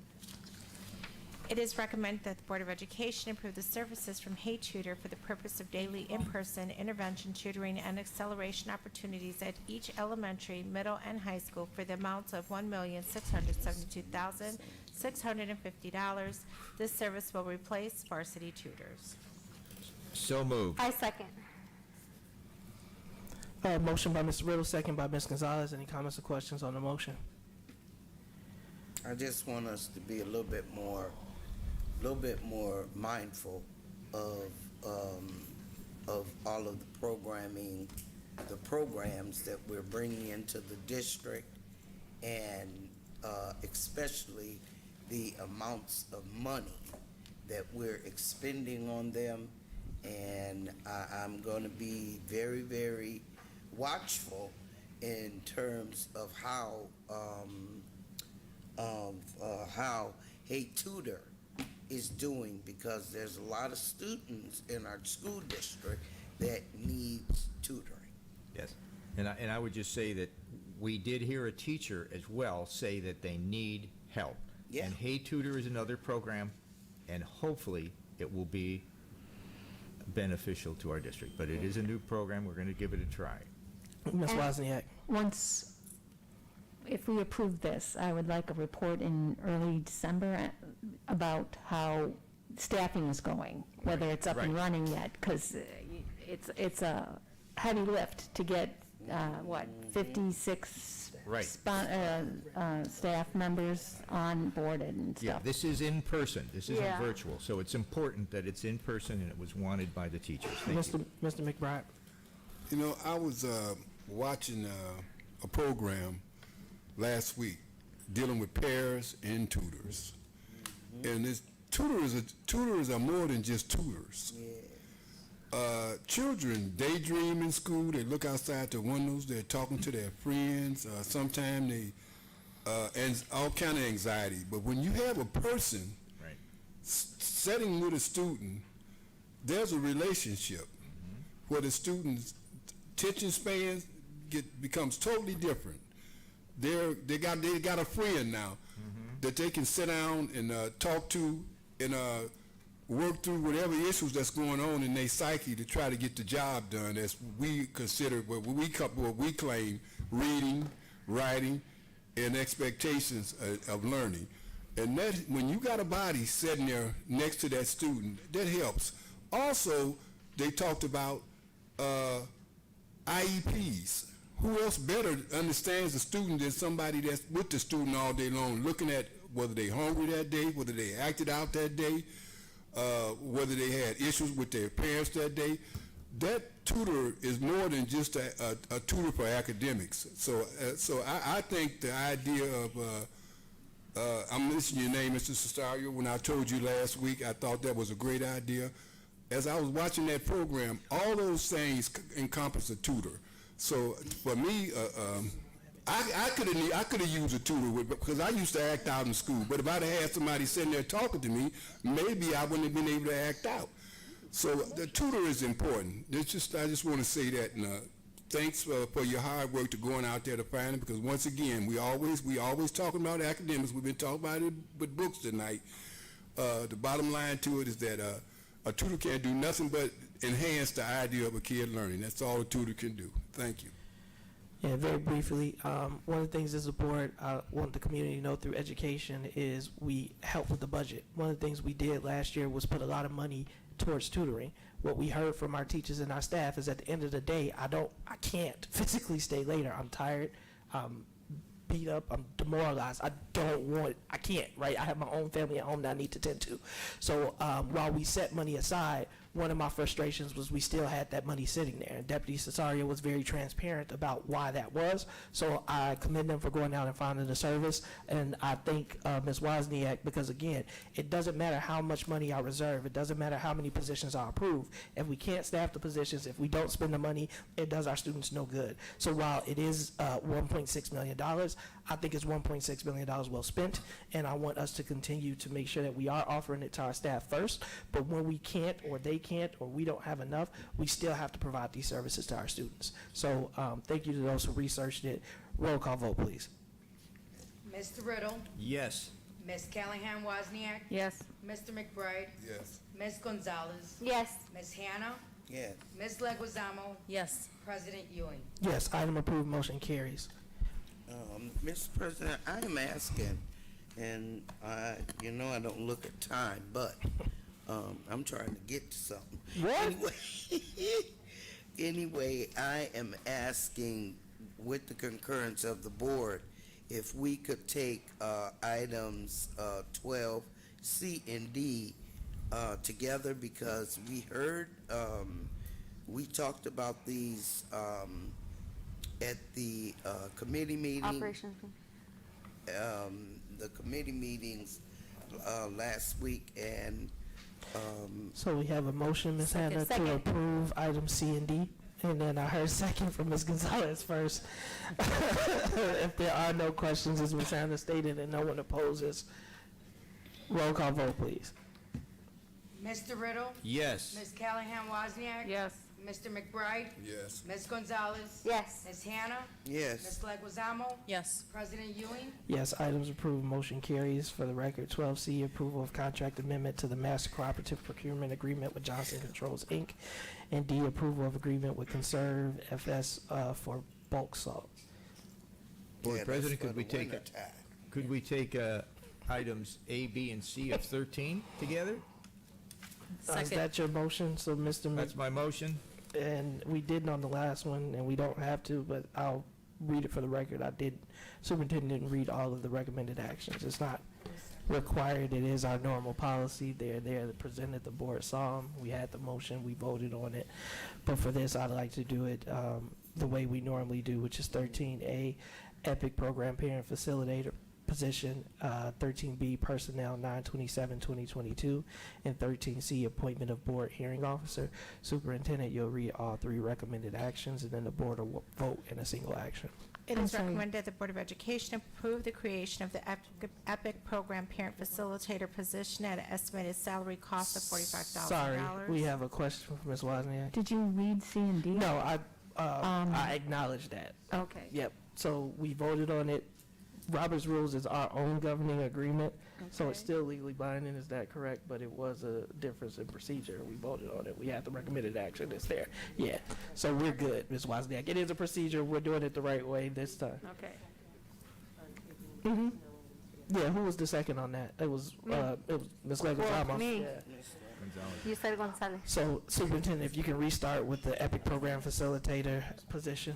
It is recommended that the Board of Education approve the services from Hey Tutor for the purpose of daily in-person intervention, tutoring, and acceleration opportunities at each elementary, middle, and high school for the amounts of $1,672,650. This service will replace varsity tutors. So moved. I second. Motion by Mr. Riddle, second by Ms. Gonzalez. Any comments or questions on the motion? I just want us to be a little bit more mindful of all of the programming, the programs that we're bringing into the district, and especially the amounts of money that we're expending on them. And I'm going to be very, very watchful in terms of how Hey Tutor is doing, because there's a lot of students in our school district that needs tutoring. Yes. And I would just say that we did hear a teacher as well say that they need help. Yeah. And Hey Tutor is another program, and hopefully it will be beneficial to our district. But it is a new program. We're going to give it a try. Ms. And Wozniak. Once, if we approve this, I would like a report in early December about how staffing is going, whether it's up and Right. running yet, because it's a heavy lift to get, 56 Right. staff members onboarded and Yeah, stuff. this is in person. This isn't Yeah. virtual. So it's important that it's in person and it was wanted by the teachers. Thank you. Mr. McBride. You know, I was watching a program last week dealing with pairs and tutors. And this tutors are more than just tutors. Children daydream in school. They look outside the windows. They're talking to their friends. Sometimes they, and all kind of anxiety. But when you have a person Right. sitting with a student, there's a relationship where the student's attention span becomes totally different. They got a friend now that they can sit down and talk to and work through whatever issues that's going on in their psyche to try to get the job done, as we consider what we claim reading, writing, and expectations of learning. And that, when you got a body sitting there next to that student, that helps. Also, they talked about IEPs. Who else better understands the student than somebody that's with the student all day long, looking at whether they hungry that day, whether they acted out that day, whether they had issues with their parents that day. That tutor is more than just a tutor for academics. So I think the idea of, I'm listening to your name, Mr. Cesario, when I told you last week, I thought that was a great idea. As I was watching that program, all those things encompass a tutor. So for me, I could have used a tutor because I used to act out in school. But if I'd have had somebody sitting there talking to me, maybe I wouldn't have been able to act out. So the tutor is important. I just want to say that. And, thanks for your hard work to going out there to find it, because once again, we always talking about academics. We've been talking about it with books tonight. The bottom line to it is that a tutor can't do nothing but enhance the idea of a kid learning. That's all a tutor can do. Thank you. Yeah, very briefly, one of the things as a board I want the community to know through education is we help with the budget. One of the things we did last year was put a lot of money towards tutoring. What we heard from our teachers and our staff is at the end of the day, I can't physically stay later. I'm tired, I'm beat up, I'm demoralized. I can't, right? I have my own family at home that I need to tend to. So while we set money aside, one of my frustrations was we still had that money sitting there. And Deputy Cesario was very transparent about why that was. So I commend them for going out and finding the service. And I thank Ms. Wozniak, because again, it doesn't matter how much money I reserve. It doesn't matter how many positions I approve. If we can't staff the positions, if we don't spend the money, it does our students no good. So while it is $1.6 million, I think it's $1.6 million well spent. And I want us to continue to make sure that we are offering it to our staff first. But when we can't, or they can't, or we don't have enough, we still have to provide these services to our students. So thank you to those who researched it. Roll call vote, please. Mr. Riddle, Yes. Ms. Callahan Wozniak, Yes. Mr. McBride, Yes. Ms. Gonzalez, Yes. Ms. Hannah, Yes. Ms. Leguizamo, Yes. President Ewing. Yes, item approved, motion carries. Mr. President, I am asking, and I don't look at time, but I'm trying to get to something. What? Anyway, I am asking, with the concurrence of the board, if we could take items 12, C, and D together, because we heard, we talked about these at the committee meeting. Operations. the committee meetings last week, and So we have a motion, Ms. Hannah, to approve item C and D. And then I heard second from Ms. Gonzalez first. If there are no questions, as Ms. Hannah stated, and no one opposes, roll call vote, please. Mr. Riddle? Yes. Ms. Callahan Wozniak? Yes. Mr. McBride? Yes. Ms. Gonzalez? Yes. Ms. Hannah? yes. Ms. Leguizamo? Yes. President Ewing? Yes, items approved, motion carries. For the record, 12C, approval of contract amendment to the Master Cooperative Procurement Agreement with Johnson Controls, Inc., and D, approval of agreement with Conserve FS for bulk salt. Board Yeah, President, that's could we for the take, wintertime. could we take items A, B, and C of 13 together? Is that your motion? So, Mr. That's my motion. And we didn't on the last one, and we don't have to, but I'll read it for the record. Superintendent didn't read all of the recommended actions. It's not required. It is our normal policy. They're there to present it. The board saw them. We had the motion. We voted on it. But for this, I'd like to do it the way we normally do, which is 13A, EPIC Program Parent Facilitator position, 13B, Personnel 9/27/2022, and 13C, Appointment of Board Hearing Officer. Superintendent, you'll read all three recommended actions, and then the board will vote in a single action. It is recommended that the Board of Education approve the creation of the EPIC Program Parent Facilitator position at an estimated salary cost of $45,000. Sorry, we have a question from Ms. Wozniak. Did you read C and D? No, I acknowledge that. Okay. Yep, so we voted on it. Robert's Rules is our own governing agreement, so it's still legally binding, is that correct? But it was a difference in procedure. We voted on it. We had the recommended action. It's there. Yeah, so we're good, Ms. Wozniak. It is a procedure. We're doing it the right way this time. Okay. Mm-hmm. Yeah, who was the second on that? It was Ms. Leguizamo. Me. Yeah. You said Gonzalez. So, Superintendent, if you can restart with the EPIC Program Facilitator position.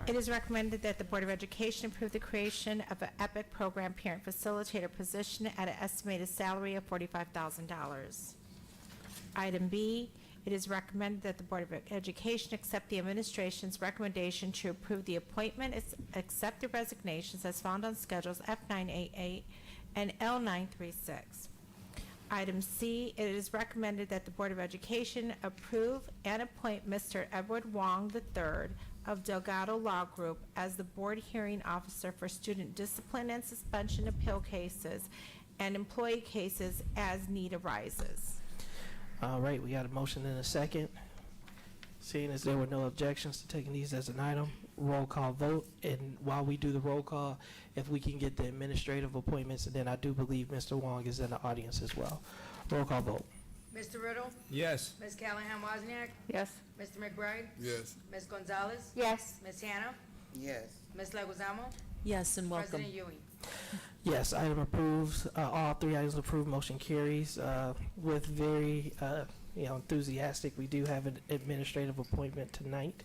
It is recommended that the Board of Education approve the creation of an EPIC Program Parent Facilitator position at an estimated salary of $45,000. Item B, it is recommended that the Board of Education accept the administration's recommendation to approve the appointment, accept the resignations as found on schedules F988 and L936. Item C, it is recommended that the Board of Education approve and appoint Mr. Edward Wong III of Delgado Law Group as the Board Hearing Officer for student discipline and suspension appeal cases and employee cases as need arises. All right, we got a motion and a second. Seeing as there were no objections to taking these as an item, roll call vote. And while we do the roll call, if we can get the administrative appointments, and then I do believe Mr. Wong is in the audience as well. Roll call vote. Mr. Riddle? Yes. Ms. Callahan Wozniak? Yes. Mr. McBride? Yes. Ms. Gonzalez? Yes. Ms. Hannah? Yes. Ms. Leguizamo? Yes, and welcome. President Ewing? Yes, item approved. All three items approved. Motion carries. With very enthusiastic, we do have an administrative appointment tonight.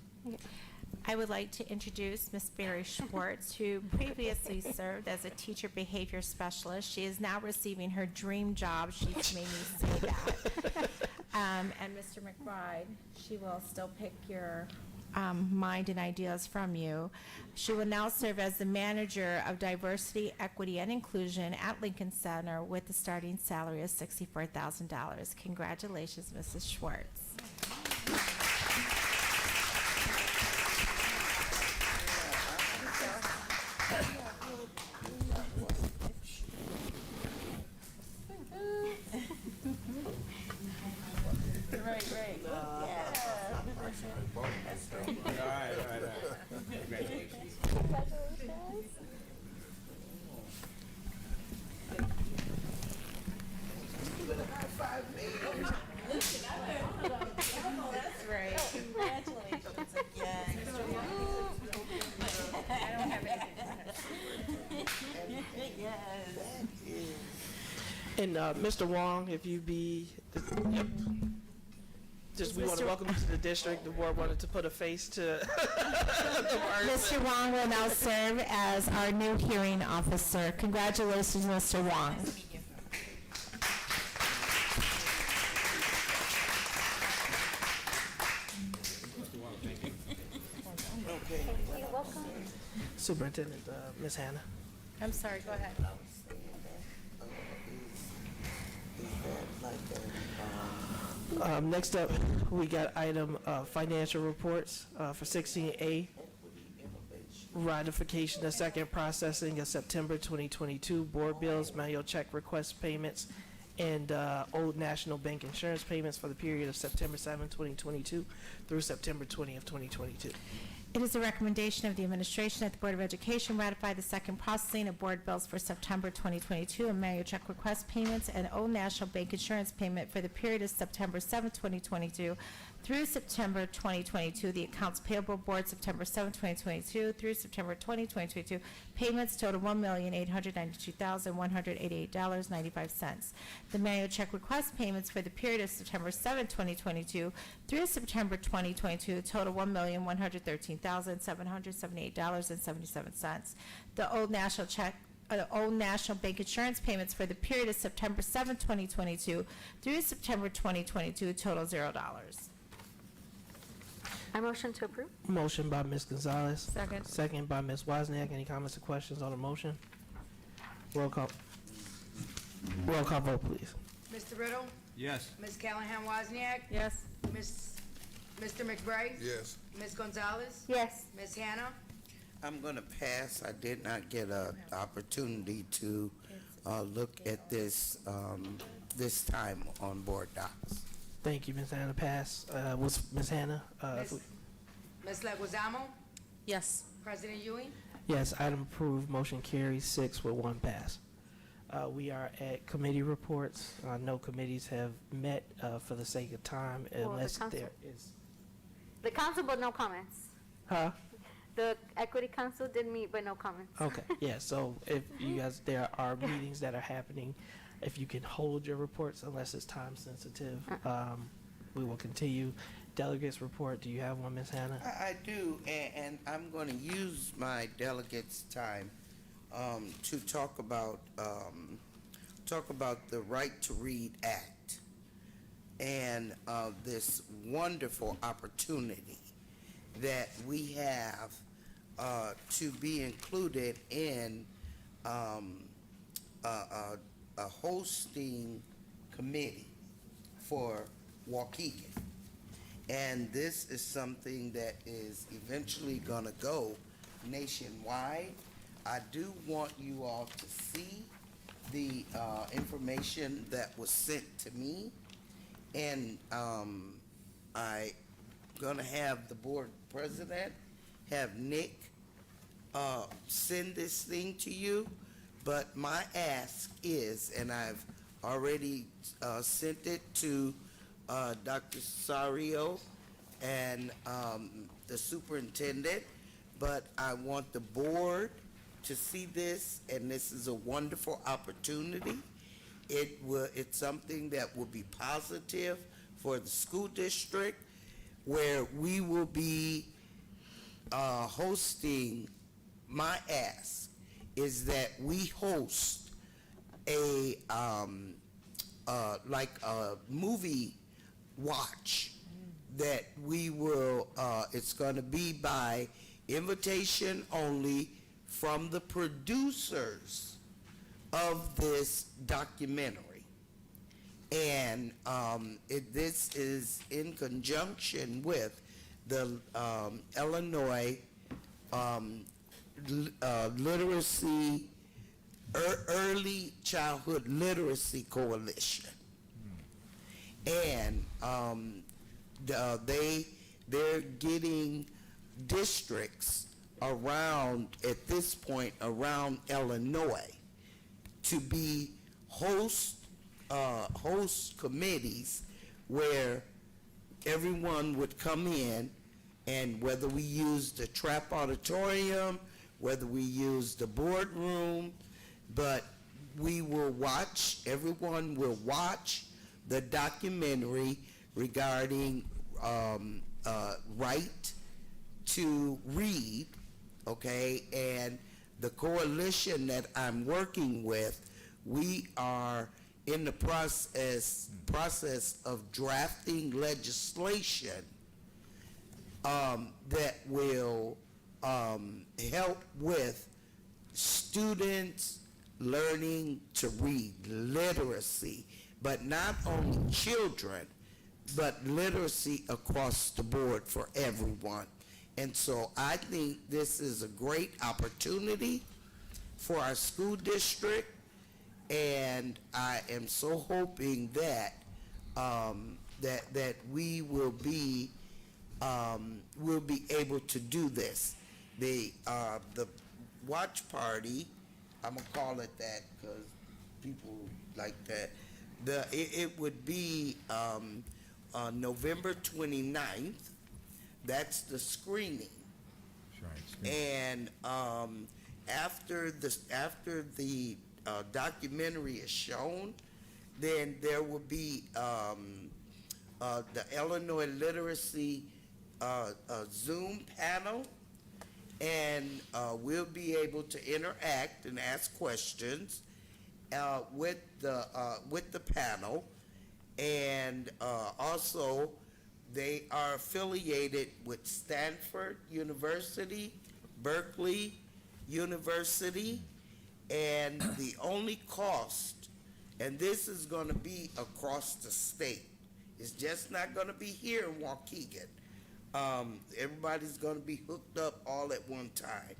I would like to introduce Ms. Barry Schwartz, who previously served as a teacher behavior specialist. She is now receiving her dream job. She made me say that. And Mr. McBride, she will still pick your mind and ideas from you. She will now serve as the manager of diversity, equity, and inclusion at Lincoln Center with a starting salary of $64,000. Congratulations, Mrs. Schwartz. Right. All right. Congratulations. That's right. Congratulations again. I don't have anything. Yes. And Mr. Wong, if you be, we want to welcome you to the district. The board wanted to put a face to the person. Mr. Wong will now serve as our new hearing officer. Congratulations, Mr. Wong. Okay. welcome. Superintendent, Ms. Hannah. I'm sorry, go ahead. Next up, we got item financial reports for 16A. Ratification of second processing of September 2022 board bills, manual check request payments, and Old National Bank insurance payments for the period of September 7, 2022 through September 20th, 2022. It is a recommendation of the administration that the Board of Education ratify the second processing of board bills for September 2022 and manual check request payments and Old National Bank insurance payment for the period of September 7, 2022 through September 2022. The accounts payable board September 7, 2022 through September 20, 2022 payments total $1,892,188.95. The manual check request payments for the period of September 7, 2022 through September 2022 total $1,113,778.77. The Old National Bank insurance payments for the period of September 7, 2022 through September 2022 total $0. I motion to approve. Motion by Ms. Gonzalez. Second. Second by Ms. Wozniak. Any comments or questions on the motion? Roll call. Roll call vote, please. Mr. Riddle? Yes. Ms. Callahan Wozniak? Yes. Mr. McBride? Yes. Ms. Gonzalez? Yes. Ms. Hannah? I'm going to pass. I did not get an opportunity to look at this this time on board docs. Thank you, Ms. Hannah. Pass. Was Ms. Hannah? Ms. Leguizamo? Yes. President Ewing? Yes, item approved. Motion carries 6 with 1 pass. We are at committee reports. No committees have met for the sake of time unless there is. The council, but no comments. Huh? The Equity Council did meet, but no comments. Okay, yeah, so if you guys, there are meetings that are happening, if you can hold your reports unless it's time sensitive, we will continue. Delegates report, do you have one, Ms. Hannah? I do, and I'm going to use my delegates' time to talk about the Right to Read Act and this wonderful opportunity that we have to be included in a hosting committee for Waukegan. And this is something that is eventually going to go nationwide. I do want you all to see the information that was sent to me, and I'm going to have the board president have Nick send this thing to you. But my ask is, and I've already sent it to Dr. Sario and the superintendent, but I want the board to see this, and this is a wonderful opportunity. It's something that will be positive for the school district, where we will be hosting. My ask is that we host a like a movie watch that we will, it's going to be by invitation only from the producers of this documentary. And this is in conjunction with the Illinois Literacy, Early Childhood Literacy Coalition. And they're getting districts around, at this point, around Illinois to be host committees where everyone would come in, and whether we use the Trap Auditorium, whether we use the boardroom, but we will watch, everyone will watch the documentary regarding right to read, okay? And the coalition that I'm working with, we are in the process of drafting legislation that will help with students learning to read, literacy, but not only children, but literacy across the board for everyone. And so I think this is a great opportunity for our school district, and I am so hoping that that we will be able to do this. The watch party, I'm gonna call it that because people like that. It would be on November 29th. That's the screening. And after the documentary is shown, then there will be the Illinois Literacy Zoom panel, and we'll be able to interact and ask questions with the panel, and also they are affiliated with Stanford University, Berkeley University, and the only cost, and this is going to be across the state. It's just not going to be here in Waukegan. Everybody's going to be hooked up all at one time.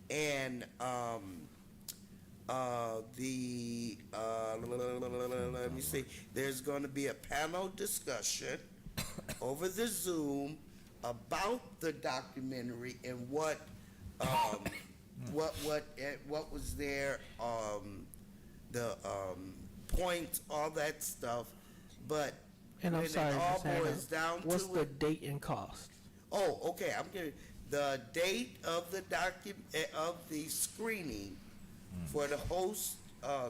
And let me see, there's going to be a panel discussion over the Zoom about the documentary and what was there, the points, all that stuff. But And I'm when sorry, it all Ms. Hannah, boils down what's to the it, date and cost? oh, okay, I'm getting the date of the of the screening for the host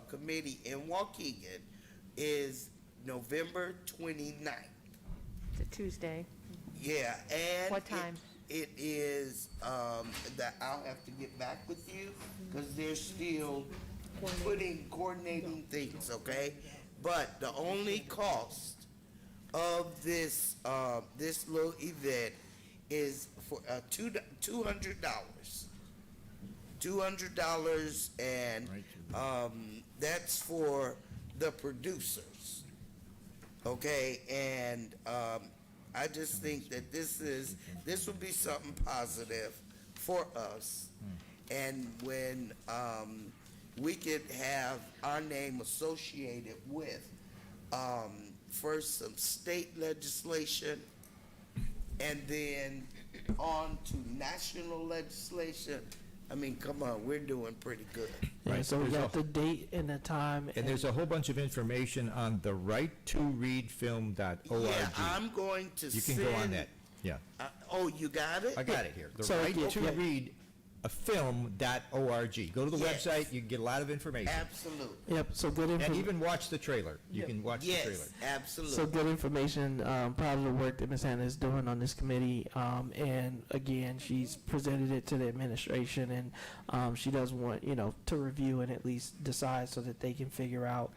committee in Waukegan is November 29th. It's a Tuesday. Yeah, and What time? It is that I'll have to get back with you because they're still coordinating things, okay? But the only cost of this this little event is for $200. $200, and that's for the producers. Okay, and I just think that this will be something positive for us, and when we could have our name associated with first some state legislation, and then on to national legislation. I mean, come on, we're doing pretty good. Yeah, Right. so we There's got the date and the time. And there's a whole bunch of information on the righttoreadfilm.org. Yeah, I'm going to You can go on that, yeah. Oh, you got it? I got it here. The So, right yeah, to yeah. read a film.org. Go to the Yes. website, you can get a lot of information. Absolutely. Yep, so good And information. even watch the trailer. You can watch the trailer. Yes, absolutely. So good information, proud of the work that Ms. Hannah is doing on this committee. And again, she's presented it to the administration, and she does want, to review and at least decide so that they can figure out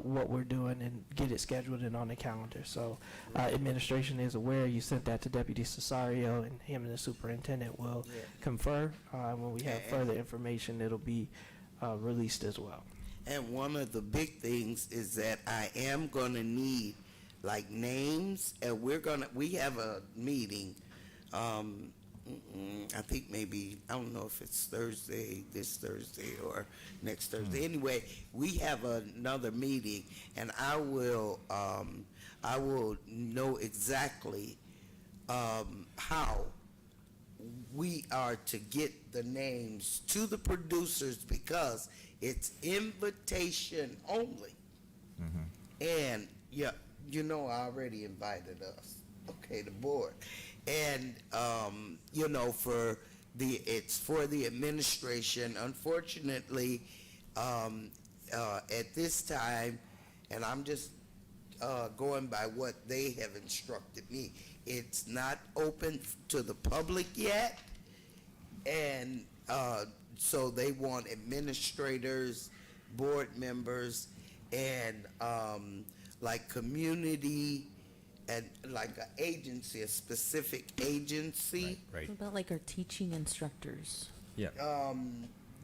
what we're doing and get it scheduled and on the calendar. So administration is aware. You sent that to Deputy Cesario, and him and the superintendent will confer. When we have further information, it'll be released as well. And one of the big things is that I am gonna need like names, and we have a meeting, I think maybe, I don't know if it's this Thursday or next Thursday. Anyway, we have another meeting, and I will know exactly how we are to get the names to the producers, because it's invitation only. And yeah, I already invited us, okay, the board. And it's for the administration. Unfortunately, at this time, and I'm just going by what they have instructed me, it's not open to the public yet, and so they want administrators, board members, and like community and like an agency, a specific agency. Right. What about like our teaching instructors? Yeah.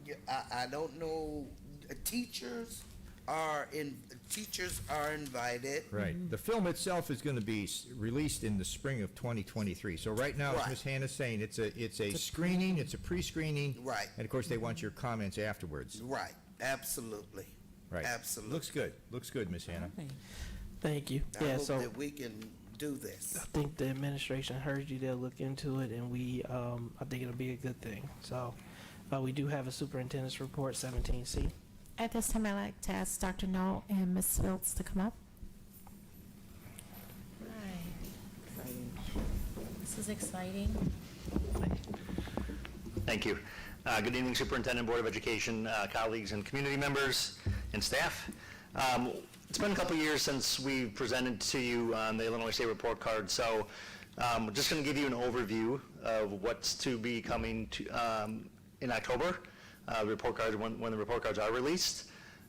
Yeah, I don't know, teachers are invited. Right. The film itself is going to be released in the spring of 2023. So right now, as Right. Ms. Hannah's saying, it's a screening, it's a pre-screening. Right. And of course, they want your comments afterwards. Right, absolutely. Right. Absolutely. Looks good, Ms. Hannah. Thank you. I Yeah, hope so that we can do this. I think the administration heard you. They'll look into it, and I think it'll be a good thing. So we do have a superintendent's report, 17C. At this time, I'd like to ask Dr. Knoll and Ms. Fields to come up. This is exciting. Thank you. Good evening, Superintendent, Board of Education, colleagues, and community members and staff. It's been a couple years since we presented to you on the Illinois State Report Card, so we're just going to give you an overview of what's to be coming to, in October, report cards when the report cards are released.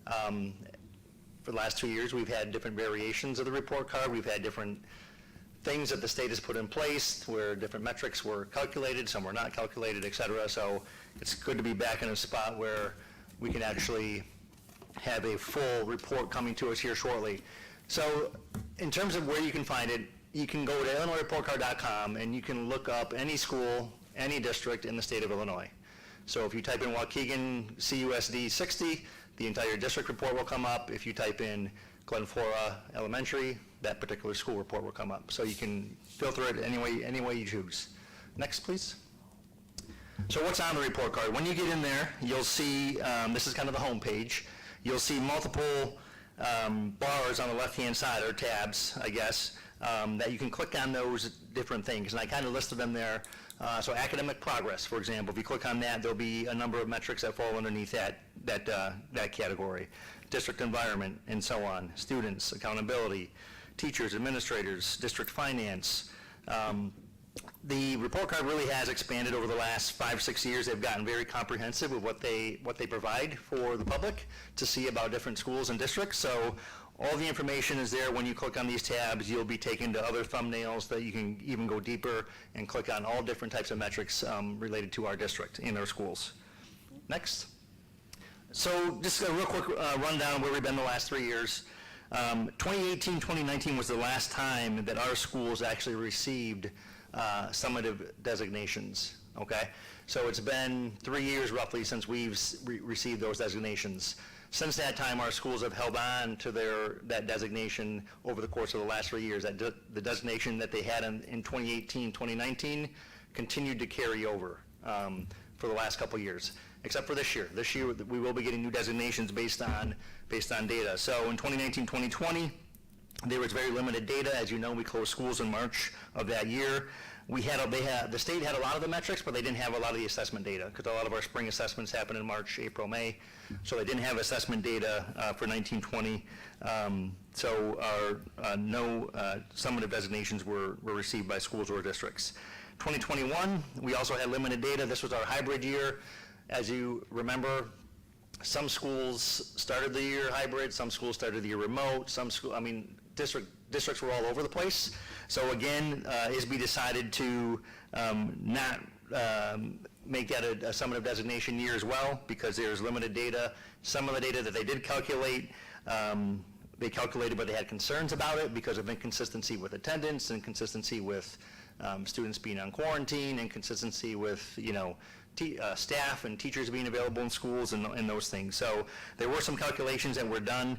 For the last 2 years, we've had different variations of the report card. We've had different things that the state has put in place where different metrics were calculated, some were not calculated, et cetera. So it's good to be back in a spot where we can actually have a full report coming to us here shortly. So in terms of where you can find it, you can go to IllinoisReportCard.com and you can look up any school, any district in the state of Illinois. So if you type in Waukegan CUSD 60, the entire district report will come up. If you type in Glen Flora Elementary, that particular school report will come up. So you can filter it any way you choose. Next, please. So what's on the report card? When you get in there, you'll see, this is kind of the home page. You'll see multiple bars on the left-hand side, or tabs, I guess, that you can click on those different things. And I kind of listed them there. So academic progress, for example, if you click on that, there'll be a number of metrics that fall underneath that category. District environment, and so on. Students, accountability, teachers, administrators, district finance. The report card really has expanded over the last 5-6 years. They've gotten very comprehensive with what they provide for the public to see about different schools and districts. So all the information is there. When you click on these tabs, you'll be taken to other thumbnails that you can even go deeper and click on all different types of metrics related to our district and our schools. Next. So just a real quick rundown of where we've been the last 3 years. 2018, 2019 was the last time that our schools actually received summative designations, okay? So it's been 3 years roughly since we've received those designations. Since that time, our schools have held on to that designation over the course of the last 3 years. The designation that they had in 2018, 2019 continued to carry over for the last couple of years, except for this year. This year, we will be getting new designations based on data. So in 2019, 2020, there was very limited data. As you know, we closed schools in March of that year. The state had a lot of the metrics, but they didn't have a lot of the assessment data because a lot of our spring assessments happen in March, April, May. So they didn't have assessment data for 1920. So no summative designations were received by schools or districts. 2021, we also had limited data. This was our hybrid year. As you remember, some schools started the year hybrid, some schools started the year remote, districts were all over the place. So again, ISB decided to not make that a summative designation year as well because there's limited data. Some of the data that they did calculate, they calculated, but they had concerns about it because of inconsistency with attendance, inconsistency with students being on quarantine, inconsistency with, staff and teachers being available in schools and those things. So there were some calculations that were done,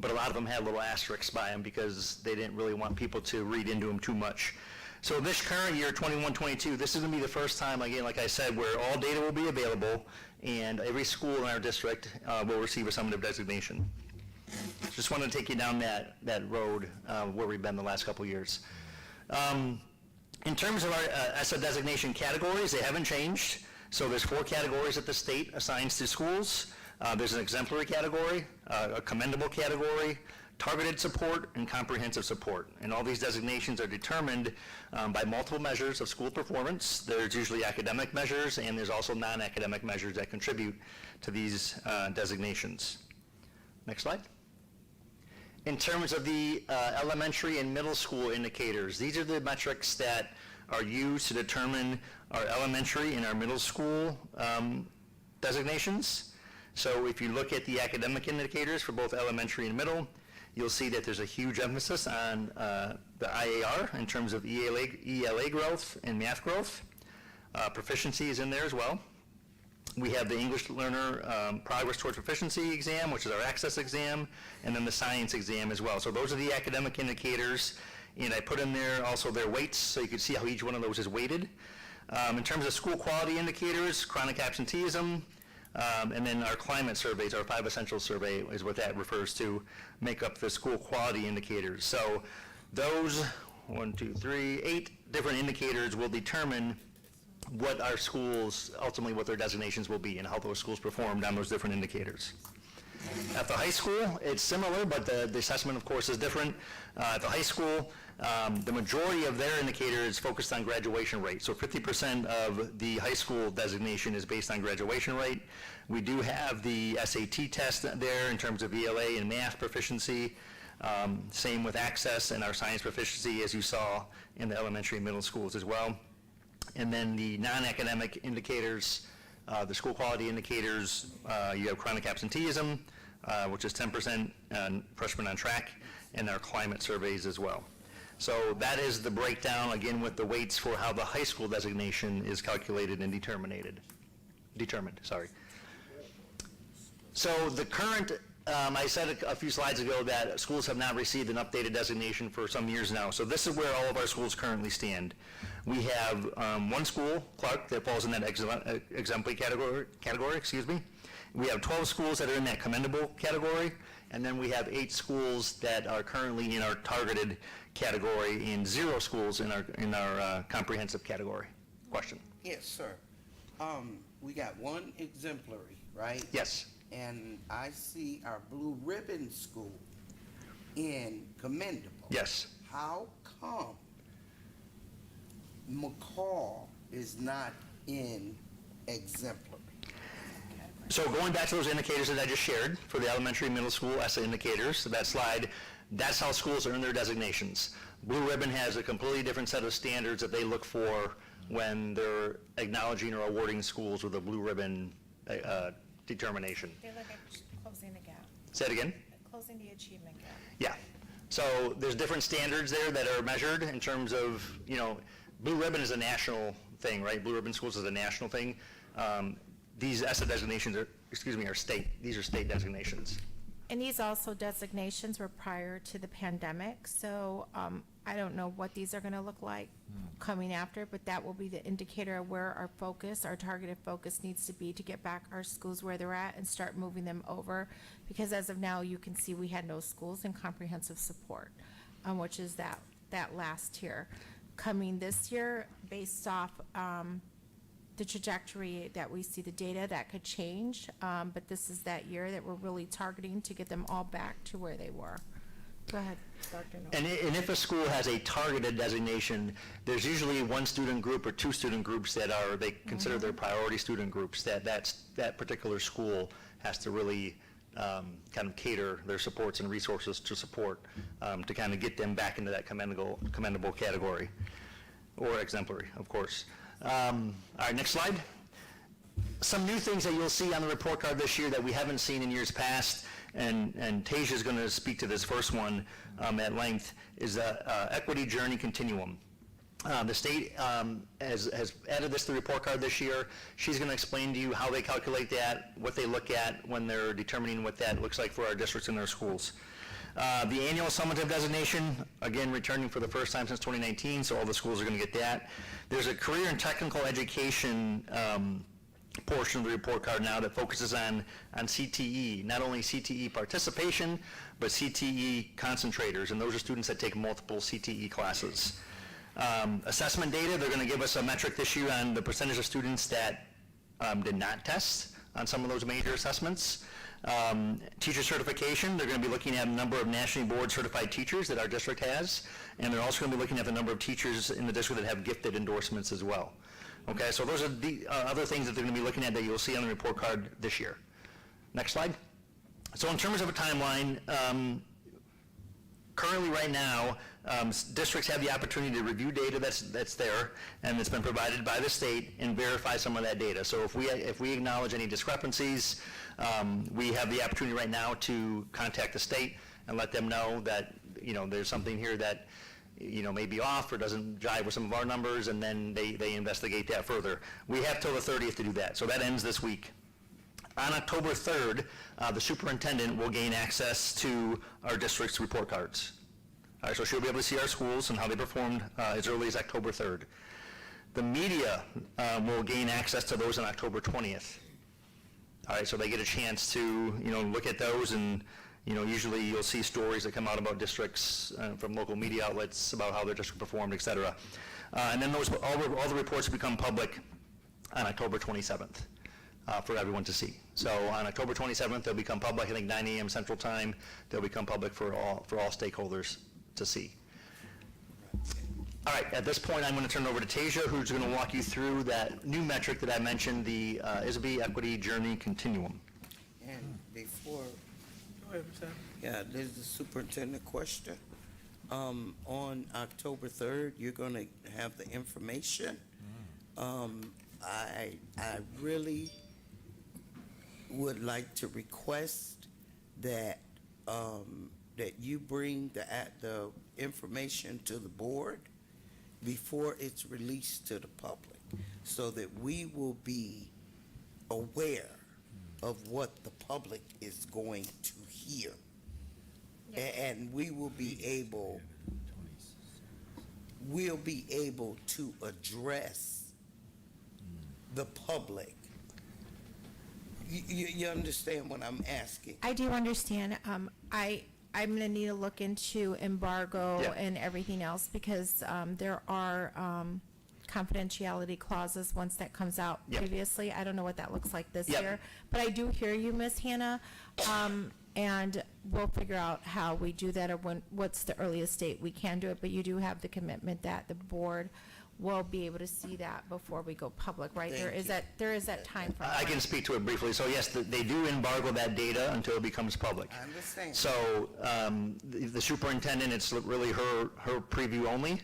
but a lot of them had little asterisks by them because they didn't really want people to read into them too much. So this current year, 21-22, this is going to be the first time, again, like I said, where all data will be available and every school in our district will receive a summative designation. Just wanted to take you down that road where we've been the last couple years. In terms of our ESSA designation categories, they haven't changed. So there's 4 categories that the state assigns to schools. There's an exemplary category, a commendable category, targeted support, and comprehensive support. And all these designations are determined by multiple measures of school performance. There's usually academic measures, and there's also non-academic measures that contribute to these designations. Next slide. In terms of the elementary and middle school indicators, these are the metrics that are used to determine our elementary and our middle school designations. So if you look at the academic indicators for both elementary and middle, you'll see that there's a huge emphasis on the IAR in terms of ELA growth and math growth. Proficiency is in there as well. We have the English learner progress towards proficiency exam, which is our access exam, and then the science exam as well. So those are the academic indicators, and I put in there also their weights, so you can see how each one of those is weighted. In terms of school quality indicators, chronic absenteeism, and then our climate surveys, our 5 essential survey is what that refers to, make up the school quality indicators. So those 8 different indicators will determine what our schools, ultimately what their designations will be and how those schools performed on those different indicators. At the high school, it's similar, but the assessment, of course, is different. At the high school, the majority of their indicator is focused on graduation rate. So 50% of the high school designation is based on graduation rate. We do have the SAT test there in terms of ELA and math proficiency. Same with access and our science proficiency, as you saw in the elementary and middle schools as well. And then the non-academic indicators, the school quality indicators, you have chronic absenteeism, which is 10% freshmen on track, and our climate surveys as well. So that is the breakdown, again, with the weights for how the high school designation is calculated and determined. So the current, I said a few slides ago that schools have not received an updated designation for some years now. So this is where all of our schools currently stand. We have one school, Clark, that falls in that exemplary category. We have 12 schools that are in that commendable category, and then we have 8 schools that are currently in our targeted category, and 0 schools in our comprehensive category. Question? Yes, sir. We got one exemplary, right? Yes. And I see our Blue Ribbon School in commendable. Yes. How come McCall is not in exemplary? So going back to those indicators that I just shared for the elementary and middle school ESSA indicators, so that slide, that's how schools earn their designations. Blue Ribbon has a completely different set of standards that they look for when they're acknowledging or awarding schools with a Blue Ribbon determination. They look at closing the gap, Say it again? closing the achievement gap. Yeah. So there's different standards there that are measured in terms of, Blue Ribbon is a national thing, right? Blue Ribbon Schools is a national thing. These ESSA designations are state. These are state designations. And these also designations were prior to the pandemic, so I don't know what these are going to look like coming after, but that will be the indicator of where our focus, our targeted focus needs to be to get back our schools where they're at and start moving them over. Because as of now, you can see we had no schools in comprehensive support, which is that last tier. Coming this year, based off the trajectory that we see the data, that could change, but this is that year that we're really targeting to get them all back to where they were. Go ahead, Dr. Noel. And if a school has a targeted designation, there's usually one student group or 2 student groups that they consider their priority student groups, that particular school has to really kind of cater their supports and resources to support to kind of get them back into that commendable category, or exemplary, of course. All right, next slide. Some new things that you'll see on the report card this year that we haven't seen in years past, and Tasia's going to speak to this first one at length, is the Equity Journey Continuum. The state has added this to the report card this year. She's going to explain to you how they calculate that, what they look at when they're determining what that looks like for our districts and their schools. The annual summative designation, again, returning for the first time since 2019, so all the schools are going to get that. There's a career and technical education portion of the report card now that focuses on CTE, not only CTE participation, but CTE concentrators, and those are students that take multiple CTE classes. Assessment data, they're going to give us a metric this year on the percentage of students that did not test on some of those major assessments. Teacher certification, they're going to be looking at a number of nationally board certified teachers that our district has, and they're also going to be looking at the number of teachers in the district that have gifted endorsements as well. Okay, so those are the other things that they're going to be looking at that you'll see on the report card this year. Next slide. So in terms of a timeline, Currently, right now, districts have the opportunity to review data that's there and that's been provided by the state and verify some of that data. So if we acknowledge any discrepancies, we have the opportunity right now to contact the state and let them know that, there's something here that, may be off or doesn't jive with some of our numbers, and then they investigate that further. We have till the 30th to do that, so that ends this week. On October 3rd, the superintendent will gain access to our district's report cards. All right, so she'll be able to see our schools and how they performed as early as October 3rd. The media will gain access to those on October 20th. All right, so they get a chance to, look at those, and, usually you'll see stories that come out about districts from local media outlets about how their district performed, et cetera. And then all the reports become public on October 27th. For everyone to see. So on October 27th, they'll become public, I think 9 a.m. Central Time. They'll become public for all stakeholders to see. All right, at this point, I'm going to turn it over to Tasia, who's going to walk you through that new metric that I mentioned, the ISB Equity Journey Continuum. And before, yeah, there's the superintendent question. On October 3rd, you're going to have the information. I really would like to request that that you bring the information to the board before it's released to the public, so that we will be aware of what the public is going to hear. And we'll be able to address the public. You understand what I'm asking? I do understand. I'm going to need to look into embargo and everything else, because there are confidentiality clauses once that comes out previously. I don't know what that looks like this year. But I do hear you, Ms. Hannah, and we'll figure out how we do that, or what's the earliest date we can do it. But you do have the commitment that the board will be able to see that before we go public, right? There is that time frame. I can speak to it briefly. So yes, they do embargo that data until it becomes public. I understand. So the superintendent, it's really her preview only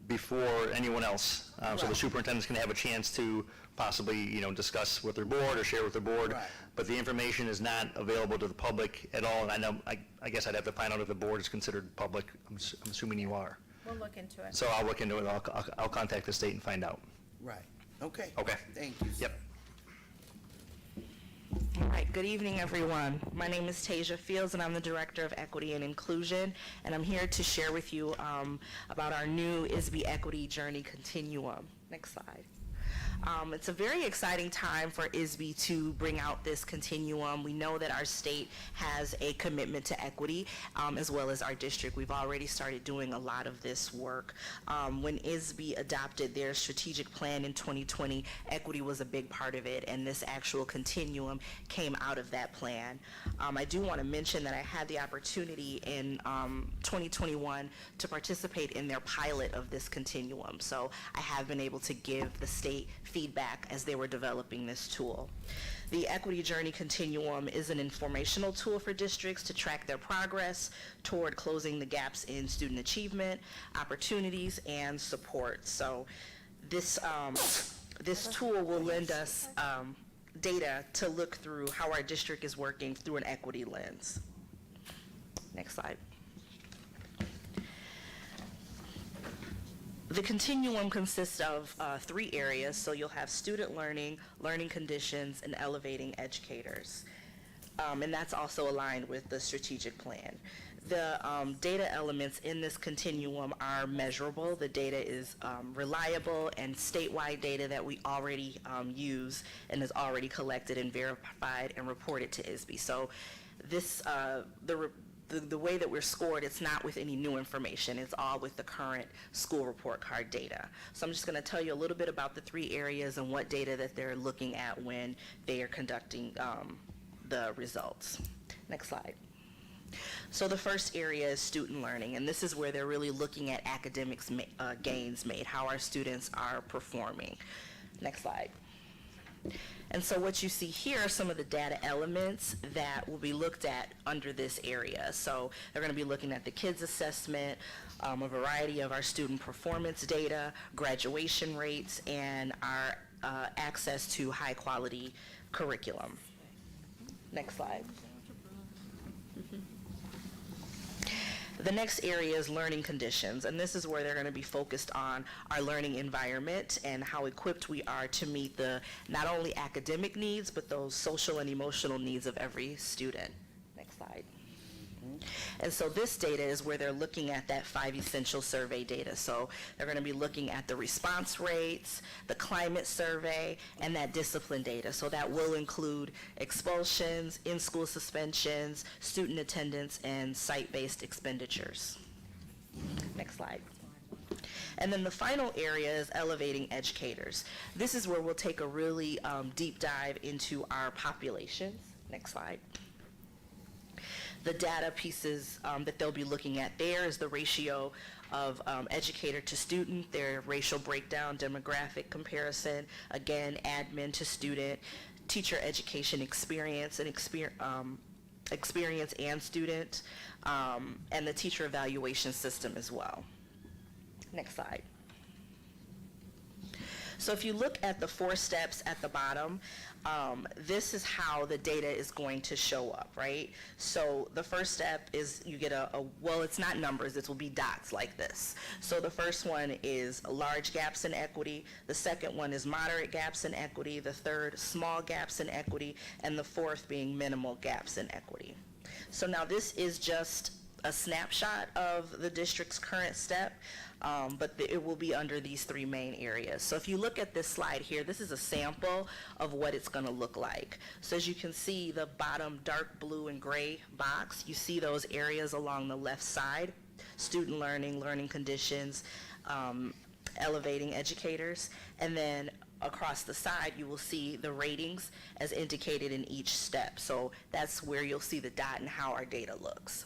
before anyone else. So the superintendent's going to have a chance to possibly discuss with their board or share with their board. Right. But the information is not available to the public at all. And I guess I'd have to find out if the board is considered public. I'm assuming you are. We'll look into it. So I'll look into it. I'll contact the state and find out. Right. Okay. Okay. Thank you. Yep. All right, good evening, everyone. My name is Tasia Fields, and I'm the Director of Equity and Inclusion, and I'm here to share with you about our new ISB Equity Journey Continuum. Next slide. It's a very exciting time for ISB to bring out this continuum. We know that our state has a commitment to equity, as well as our district. We've already started doing a lot of this work. When ISB adopted their strategic plan in 2020, equity was a big part of it, and this actual continuum came out of that plan. I do want to mention that I had the opportunity in 2021 to participate in their pilot of this continuum. So I have been able to give the state feedback as they were developing this tool. The Equity Journey Continuum is an informational tool for districts to track their progress toward closing the gaps in student achievement, opportunities, and support. So this tool will lend us data to look through how our district is working through an equity lens. Next slide. The continuum consists of 3 areas, so you'll have student learning, learning conditions, and elevating educators. And that's also aligned with the strategic plan. The data elements in this continuum are measurable. The data is reliable and statewide data that we already use and is already collected and verified and reported to ISB. So this, the way that we're scored, it's not with any new information. It's all with the current school report card data. So I'm just going to tell you a little bit about the 3 areas and what data that they're looking at when they are conducting the results. Next slide. So the first area is student learning, and this is where they're really looking at academics gains made, how our students are performing. Next slide. And so what you see here are some of the data elements that will be looked at under this area. So they're going to be looking at the kids assessment, a variety of our student performance data, graduation rates, and our access to high quality curriculum. Next slide. The next area is learning conditions, and this is where they're going to be focused on our learning environment and how equipped we are to meet the not only academic needs, but those social and emotional needs of every student. Next slide. And so this data is where they're looking at that 5 essential survey data. So they're going to be looking at the response rates, the climate survey, and that discipline data. So that will include expulsions, in-school suspensions, student attendance, and site-based expenditures. Next slide. And then the final area is elevating educators. This is where we'll take a really deep dive into our populations. Next slide. The data pieces that they'll be looking at there is the ratio of educator to student, their racial breakdown, demographic comparison, again, admin to student, teacher education experience and experience and student, and the teacher evaluation system as well. Next slide. So if you look at the 4 steps at the bottom, this is how the data is going to show up, right? So the first step is you get well, it's not numbers, it will be dots like this. So the first one is large gaps in equity, the second one is moderate gaps in equity, the third, small gaps in equity, and the fourth being minimal gaps in equity. So now this is just a snapshot of the district's current step, but it will be under these 3 main areas. So if you look at this slide here, this is a sample of what it's going to look like. So as you can see, the bottom dark blue and gray box, you see those areas along the left side, student learning, learning conditions, elevating educators, and then across the side, you will see the ratings as indicated in each step. So that's where you'll see the dot and how our data looks.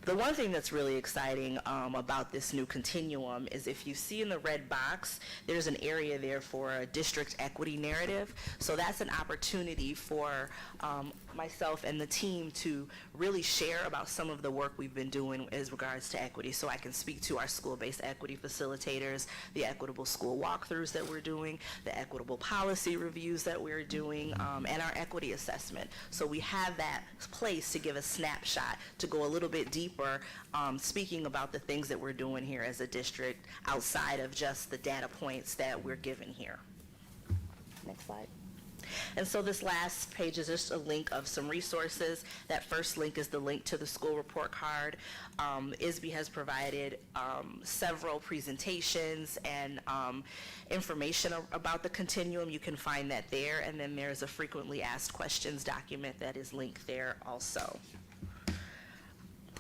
The one thing that's really exciting about this new continuum is if you see in the red box, there's an area there for a district equity narrative. So that's an opportunity for myself and the team to really share about some of the work we've been doing as regards to equity. So I can speak to our school-based equity facilitators, the equitable school walkthroughs that we're doing, the equitable policy reviews that we're doing, and our equity assessment. So we have that place to give a snapshot, to go a little bit deeper, speaking about the things that we're doing here as a district outside of just the data points that we're given here. Next slide. And so this last page is just a link of some resources. That first link is the link to the school report card. ISB has provided several presentations and information about the continuum. You can find that there, and then there's a frequently asked questions document that is linked there also.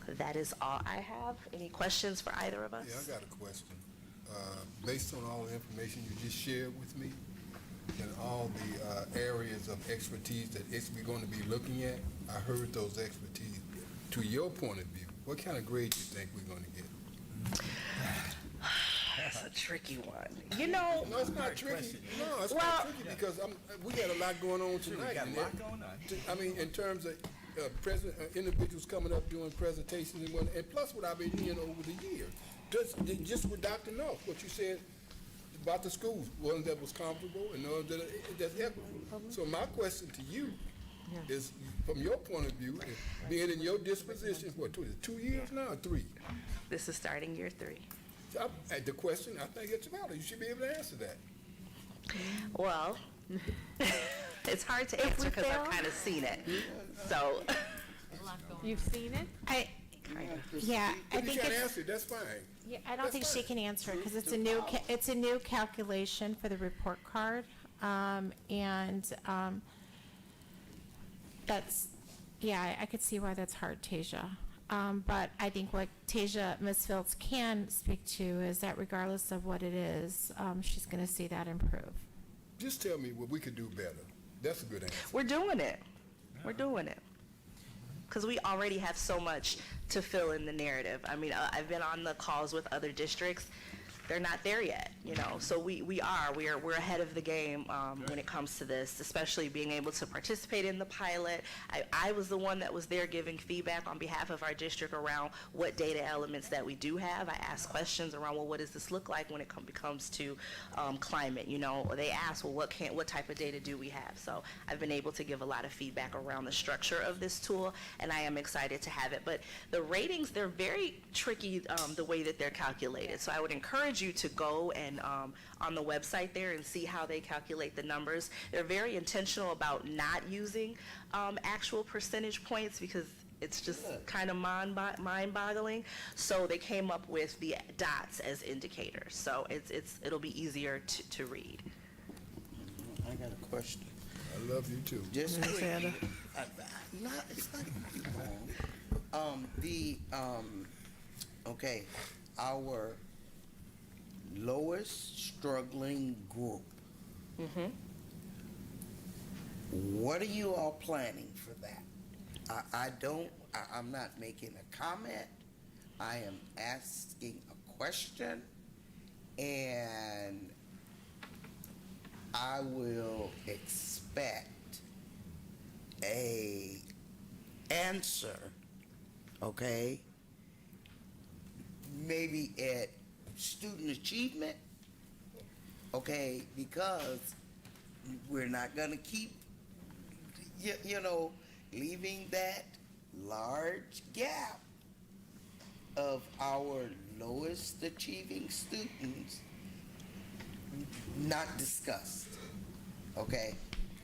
That is all I have. Any questions for either of us? Yeah, I got a question. Based on all the information you just shared with me and all the areas of expertise that we're going to be looking at, I heard those expertise. To your point of view, what kind of grade do you think we're going to get? That's a tricky one. You know. No, it's not tricky. No, it's not tricky because we got a lot going on tonight. We got a lot going on. I mean, in terms of individuals coming up doing presentations and plus what I've been hearing over the years. Just with Dr. North, what you said about the schools, one that was comfortable and one that's equitable. So my question to you is, from your point of view, being in your disposition, what, 2 years now or 3? This is starting year 3. The question, I think it's valid. You should be able to answer that. Well, it's hard to answer because I've kind of seen it. So, you've seen it? I think you can't answer it, that's fine. Yeah, I don't think she can answer it because it's a new calculation for the report card, that's I could see why that's hard, Tasia. But I think what Ms. Fields can speak to is that regardless of what it is, she's going to see that improve. Just tell me what we could do better. That's a good answer. We're doing it. We're doing it. Because we already have so much to fill in the narrative. I mean, I've been on the calls with other districts. they're not there yet, you know. So we're ahead of the game when it comes to this, especially being able to participate in the pilot. I was the one that was there giving feedback on behalf of our district around what data elements that we do have. I asked questions around, well, what does this look like when it comes to climate, you know? Or they asked, well, what type of data do we have? So I've been able to give a lot of feedback around the structure of this tool, and I am excited to have it. But the ratings, they're very tricky the way that they're calculated. So I would encourage you to go and on the website there and see how they calculate the numbers. They're very intentional about not using actual percentage points because it's just kind of mind-boggling. So they came up with the dots as indicators. So it'll be easier to read. I got a question. I love you too. Just Ms. quickly, Sanders? it's not gonna be long. Okay, our lowest struggling group. Mm-hmm. What are you all planning for that? I'm not making a comment. I am asking a question, and I will expect a answer, okay? Maybe at student achievement, okay? Because we're not gonna keep, you know, leaving that large gap of our lowest achieving students not discussed, okay?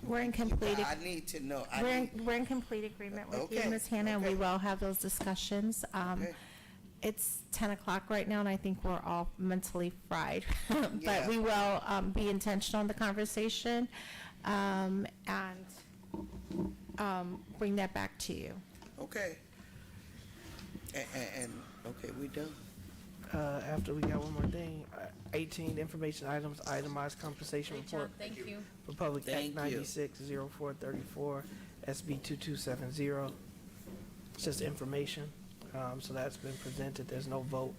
We're in complete. I need to know. We're in complete agreement with you, Okay, Ms. Hannah, and we okay. will have those discussions. Okay. It's 10 o'clock right now, and I think we're all mentally fried. Yeah. But we will be intentional in the conversation and bring that back to you. Okay. And okay, we done. After we got one more thing, 18 information items, itemized compensation report Thank you. for Public Act Thank you. 96-0434, SB 2270. It's just information. So that's been presented. There's no vote.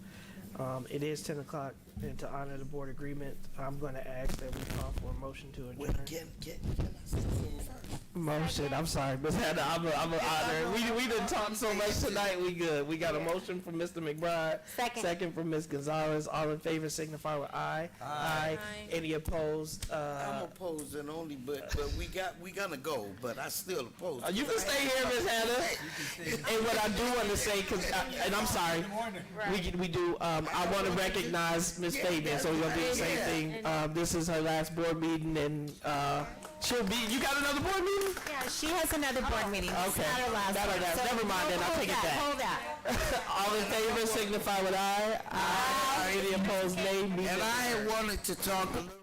It is 10 o'clock, and to honor the board agreement, I'm going to ask that we call for a motion to Wait, adjourn. can I say something first? Motion, I'm sorry, Ms. Hannah, I'm an honor. We done talked so much tonight, we good. We got a motion from Mr. McBride. Second from Ms. Gonzalez. All in favor signify with aye. Aye. Any opposed? I'm opposing only, but we gonna go, but I still oppose. You can stay here, Ms. Hannah. And what I do want to say, and I'm sorry, we do, I want to recognize Ms. Fabian, so we're going to do the same thing. This is her last board meeting, and she'll be, you got another board meeting? Yeah, she has another board meeting. It's Okay. not her last Not her one. last. So Never mind then, I'll take it back. Hold that. All in favor signify with aye. Aye. Any opposed, nay. Meeting And I adjourned. had wanted to talk a little.